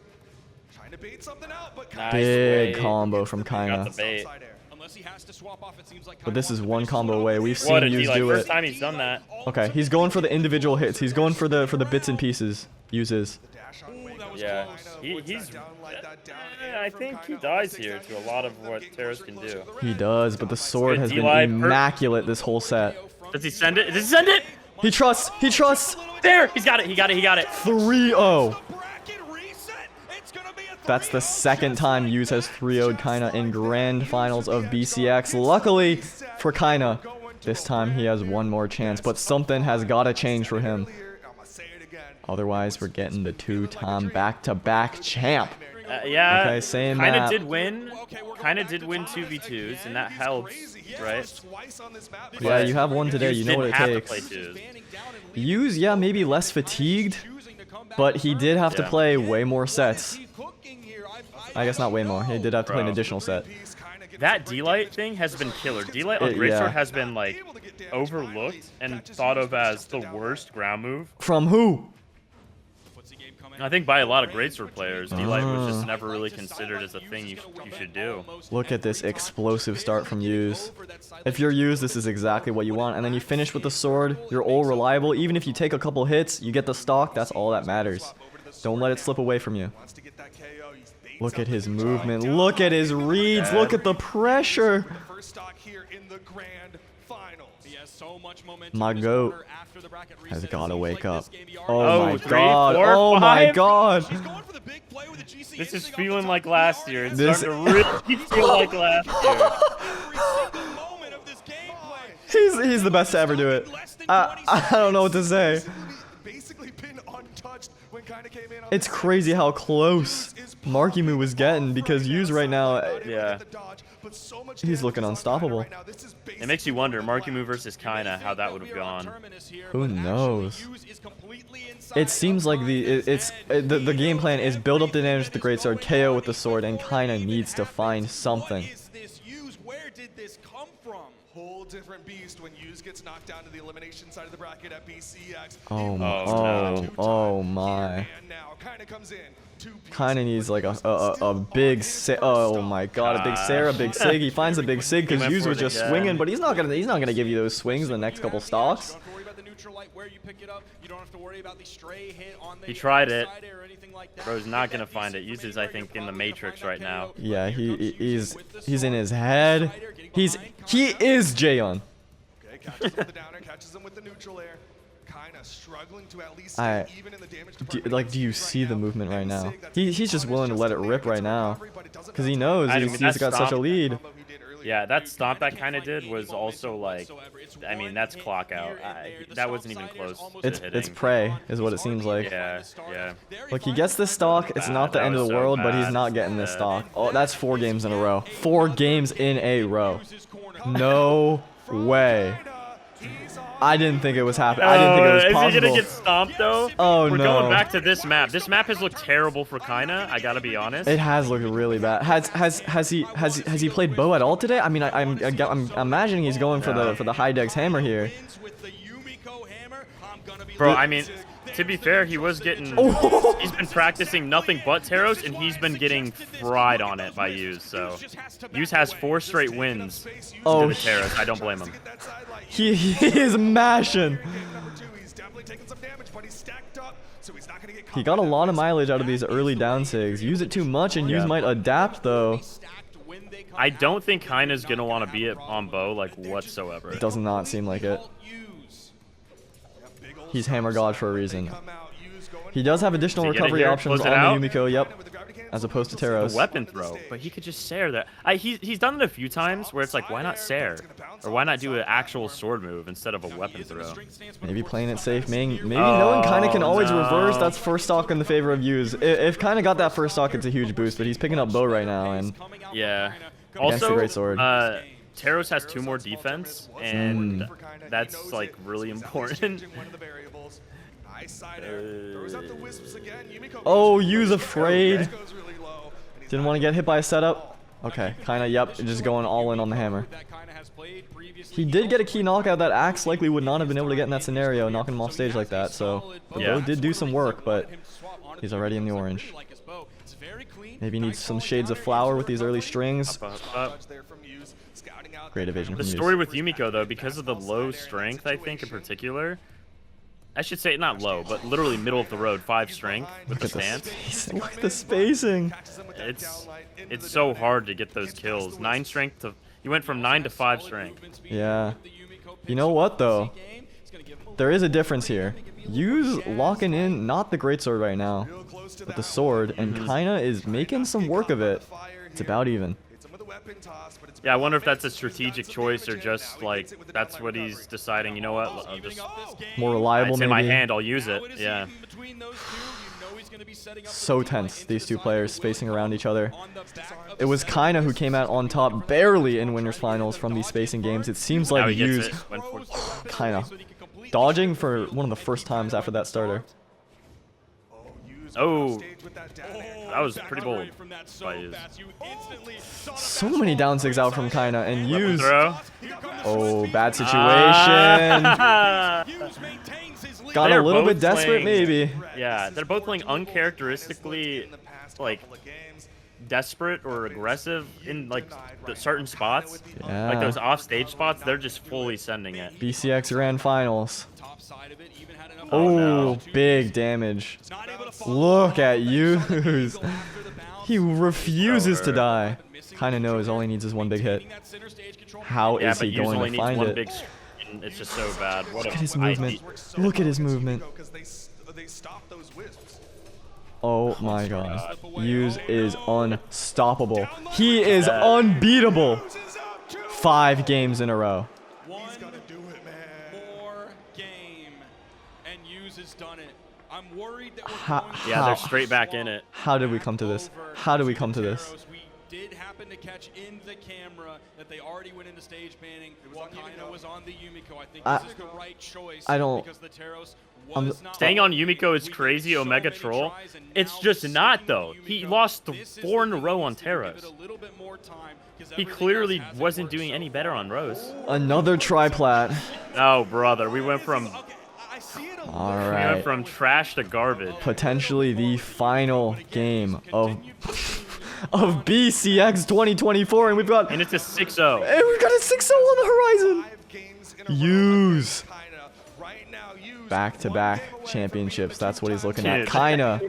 trying to bait something out, but Nice Big wait. combo from Got Kyna. the bait. Side air. Unless he has to swap off, it seems like But this Kyna is wants one to combo finish away. one We've What seen a Use D-Light. do First it. time he's done that. Okay, he's going for the individual hits. He's going for the bits and pieces. Uses. The dash on wake up. Yeah, Kyna puts he's. that down like that down I air from think he Kyna. dies Almost here takes to a that lot of them what getting Terrace closer can and closer do. to the He red. does, but the sword Good has been D-Light, immaculate this whole set. Does he send it? Does he send it? He trusts. He trusts. There! He's got it. He got it. He got it. 3-0. bracket reset. It's gonna be a That's the 3-0 second time Use has 3-0'd Kyna in grand finals of BCX. Luckily for Kyna, this time he has one more chance, but something has got to change for him. I'ma say it again. Otherwise, we're getting the two-time back-to-back champ. Yeah. Okay, same Kinda map. did win. Kinda did win 2v2s, and that helps, right? Twice on this map. Yeah, you have one today. Use You know what it didn't have to takes. play twos. Use, yeah, maybe less fatigued, but he did have to Yeah. play way more sets. I guess not way more. He did have to play an Bro. additional set. That D-Light thing has been killer. D-Light on Yeah. Greatsword has been, like, overlooked and thought of as the worst ground move. From who? I think by a lot of Greatsword players, D-Light was just never really considered as a thing you should do. Look at this explosive start from Use. If you're Use, this is exactly what you want. And then you finish with the sword. You're all reliable. Even if you take a couple hits, you get the stock. That's all that matters. Don't let it slip away from you. Wants to get that KO. He's baits Look up at his the movement. down. Look at his reads. Look at the pressure. First stock here in the grand finals. He has so much momentum My in his goat corner after the bracket has reset. It got to seems wake like up. this game he Oh already- my 3, god. 4, Oh my 5. god. He's going for the big play with the GCN This is thing off the feeling top. like last year. It's This- starting to really feel like last year. Every single moment of this gameplay. He's the best to ever do it. I don't know what to say. Basically been untouched when Kyna came in on It's the crazy how close Marckiemoo was getting because Use right now, Yeah. he's looking unstoppable. It makes you wonder, Marckiemoo versus Kyna, how that would have gone. Who knows? It seems like the game plan is build up the damage with the greatsword, KO with the sword, and Kyna needs to find something. What is this use? Where did this come from? Whole different beast when Hughes gets knocked down to the elimination side of the bracket at BCX. Oh, no. oh my. And now Kyna comes in. Kyna needs like a big oh my god, a big Sarah, big Sig. He finds a big Sig because went Use for was it just again. swinging, but he's not gonna give you those swings in the next couple stocks. You don't have to worry about the neutral light where you pick it up. You don't have to worry about the stray hit on the He tried it. side or anything like that. Bro's not gonna find it. Uses, I think, in the Matrix right now. Yeah, he's in his head. He is Jaeon. Okay, catches him with the downer, catches him with the neutral air. Kyna struggling to at least stay even in the damage department. Do you see the movement right now? He's just willing to let it rip right now because he knows I mean, he's that's got such a stomp. lead. Yeah, that stomp that Kyna did was also like, I mean, that's clock out. That wasn't even close to It's hitting. prey is what it seems like. Yeah, yeah. Look, he gets this stock. It's not the That end of was the so world, but he's bad. not getting this stock. Oh, that's 4 games in a row. 4 games in a row. No way. I didn't think it was happening. I didn't think it was possible. Is he gonna get stomped though? Oh, We're no. going back to this map. This map has looked terrible for Kyna. I gotta be honest. It has looked really bad. Has he played bow at all today? I mean, I'm imagining he's going for the high dex hammer here. Bro, I mean, to be fair, he was getting. He's been practicing nothing but Taros, and he's been getting fried on it by Use. So, Use has 4 straight wins to the Taros. I don't blame him. He is mashing. He got a lot of mileage out of these early down sigs. Use it too much, and Use might adapt though. I don't think Kyna's gonna want to be on bow like whatsoever. It does not seem like it. He's Hammer God for a reason. He does have additional recovery options on the Yumiko, yep. As opposed to Taros. A weapon throw, but he could just Sair that. He's done it a few times where it's like, why not Sair? Or why not do an actual sword move instead of a weapon throw? Maybe playing it safe. Maybe knowing Kyna can always reverse. That's first stock in the favor of Use. If Kyna got that first stock, it's a huge boost, but he's picking up bow right now. And yeah. Against the Also, great sword. Taros has 2 more defense, and that's like really important. Oh, Use afraid. Didn't want to get hit by a setup. Okay, Kyna, yep, just going all in on the hammer. He did get a key knockout that Axe likely would not have been able to get in that scenario, knocking him off stage like that. So the bow did do some work, but he's already in the orange. Maybe needs some shades of flower with these early strings. Great evasion from The Use. story with Yumiko though, because of the low strength, I think in particular. I should say not low, but literally middle of the road, 5 strength with the stance. Look at the spacing. It's so hard to get those kills. 9 strength to you went from 9 to 5 strength. Yeah. You know what though? There is a difference here. Use locking in not the greatsword right now, but the sword, and Kyna is making some work of it. It's about even. Yeah, I wonder if that's a strategic choice or just like that's what he's deciding. You know what? I'll just More reliable, it's maybe. in my hand. I'll use it. Yeah. So tense, these two players spacing around each other. It was Kyna who came out on top barely in winners finals from these spacing games. It seems like Use Kyna dodging for one of the first times after that starter. Oh, that was pretty bold by Use. So many down sigs out from Kyna, and Use. Oh, bad situation. Got a little bit desperate, maybe. Yeah, they're both playing uncharacteristically, like, desperate or aggressive in like the certain spots. Yeah. Like those off-stage spots, they're just fully sending it. BCX Grand Finals. Oh, no. Big damage. Look at Use. He refuses to die. Kinda knows all he needs is one big hit. How is he going to find it? It's just so bad. Look at his movement. Look at his movement. Oh my god. Use is unstoppable. He is unbeatable. 5 games in a row. He's gonna do it, man. More game, and Use has done it. I'm worried that yeah, they're straight back in it. How did we come to this? How did we come to this? We did happen to catch in the camera that they already went into stage banning while Kyna was on the Yumiko. I think this is the right choice. I don't. Because the Taros was not Staying on Yumiko is crazy, Omega Troll. It's just not, though. He lost 4 in a row on Taros. He clearly wasn't doing any better on Rose. Another triplat. Oh, brother. We went from... All We right. went from trash to garbage. Potentially the final game of BCX 2024, and we've got... And it's a 6-0. And we've got a 6-0 on the horizon. Use. Back-to-back championships. That's what he's looking at. Kyna,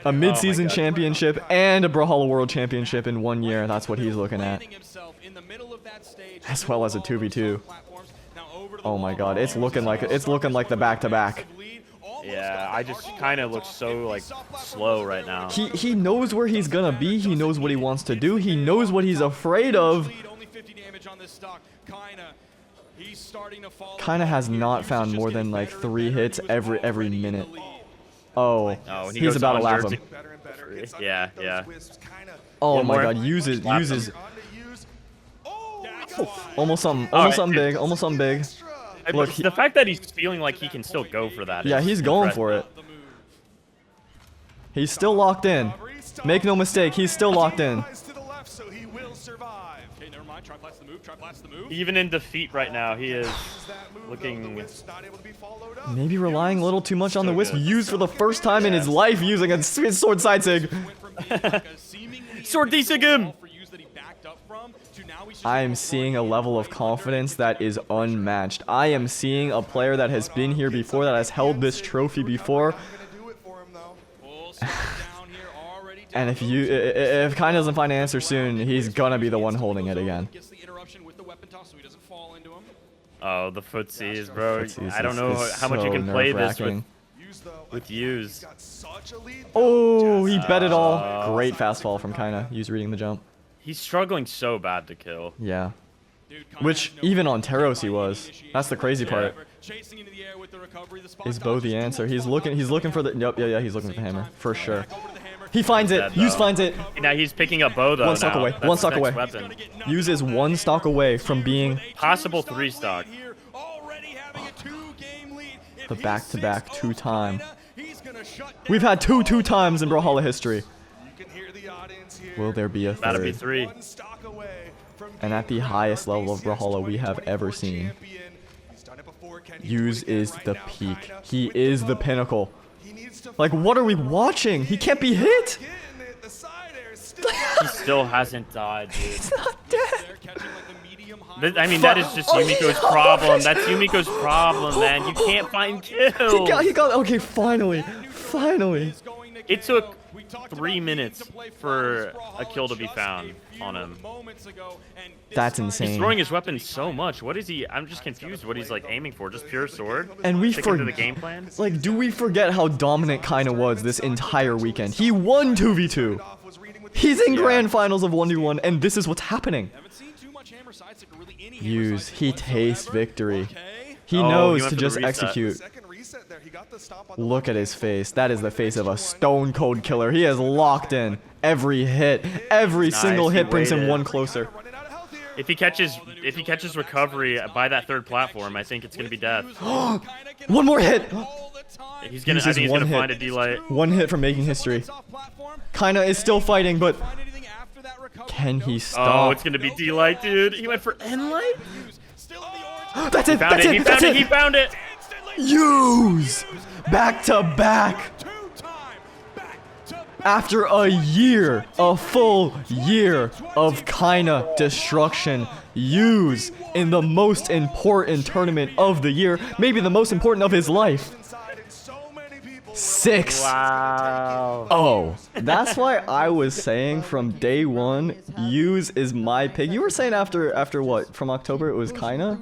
a mid-season championship and a Brawlhalla World Championship in 1 year. That's what he's looking at. As well as a 2v2. Oh my god, it's looking like the back-to-back. Yeah, I just kind of look so like slow right now. He knows where he's gonna be. He knows what he wants to do. He knows what he's afraid of. Kyna has not found more than like 3 hits every minute. Oh, he's about to lap him. Yeah, yeah. Oh One my more. god, uses. Almost something Alright. big, almost something big. Look, The fact that he's feeling like he can still go for that. Yeah, is he's going impressive. for it. He's still locked in. Make no mistake, he's still locked in. To the left, so he will survive. Okay, never mind. Try plats the move. Try plats the move. Even in defeat right now, he is Use that move, though. looking. The Wisp not able to be followed up. Maybe relying a little too much on the So Wisp. good. Used for the first time in his life using a sword side sig. Went from being like a seemingly Sword invincible desig him. wall for use that he backed up from to now he's just I am able to seeing a run level of right under confidence and that is unmatched. I am seeing a player that has been here before, that has held this trophy before. I'm gonna do it for him, though. Full stop down here, already And down. if Kyna doesn't find an answer soon, he's gonna be the one holding it again. Gets the interruption with the weapon toss so he doesn't fall into him. Oh, the footsies, bro. Footsies I don't is- know is how much you so can play this nerve-wracking. Use, though. with He's use. got such a lead. Oh, he bet it all. Great fastfall from Kyna. Use reading the jump. He's struggling so bad to kill. Yeah. Dude, Kyna Which, has no even on control Teros he by was. initiation That's the crazy part. whatsoever. Chasing into the air with the recovery, the spot Is dodge Bo is the doing answer? a He's spot looking dodge. for the yeah, he's looking for the Same hammer. time, For back sure. over to the hammer. He finds it. Dead, Use though. finds it. Now he's picking up Bo though. One stock now. away. That's One his stock next away. weapon. Uses one stock away from being Possible 3-stock. Here, already having a 2-game lead. If the he's back-to-back 6-0 two-time. Kyna, he's gonna shut We've down had two times in Brawlhalla history. You can hear the audience here. Will there be a That'll be third? 3. One stock away from And at the being highest our level of BCX Brawlhalla we have 2024 ever seen. champion. He's done it before. Can he do it Use again is right the now? peak. Kyna He with is the bow. pinnacle. He needs to Like, what are we watching? He can't be hit. Getting it. The side air is still He still hasn't died, dude. He's not dead. They're catching like the medium high. I mean, that is just Oh, Yumiko's yeah. problem. That's Yumiko's problem, man. You can't find kills. He got, okay, finally. Finally. It took 3 minutes for a kill to be found on him. That's He's insane. throwing his weapon so much. What is he? I'm just confused what he's like aiming for. Just pure sword? And we Stick him to the forget, game plan? like, do we forget how dominant Kyna was this entire weekend? He won 2v2. He's in grand finals of 1v1, and this is what's happening. Use. He tastes victory. He Oh, he knows went to for the just reset. execute. second reset there. He got the stop on the Look at his face. That is the face of a stone cold killer. He is locked in. Every hit, every single he hit brings him waited. one closer. running out of health here. If he catches recovery by that third platform, I think it's gonna be death. One more hit. He's gonna. I Uses think he's one gonna hit. find a delay. One hit from making history. Kyna is still fighting, but can he Oh, stop? it's gonna be delay, dude. He went for end light. That's it. Found That's it. He it. found That's it. He it. found it. Use back to back. After a year, a full year of Kyna destruction, Use in the most important tournament of the year, maybe the most important of his life. 6. Wow. Oh, that's why I was saying from day one, Use is my pick. You were saying after what? From October it was Kyna?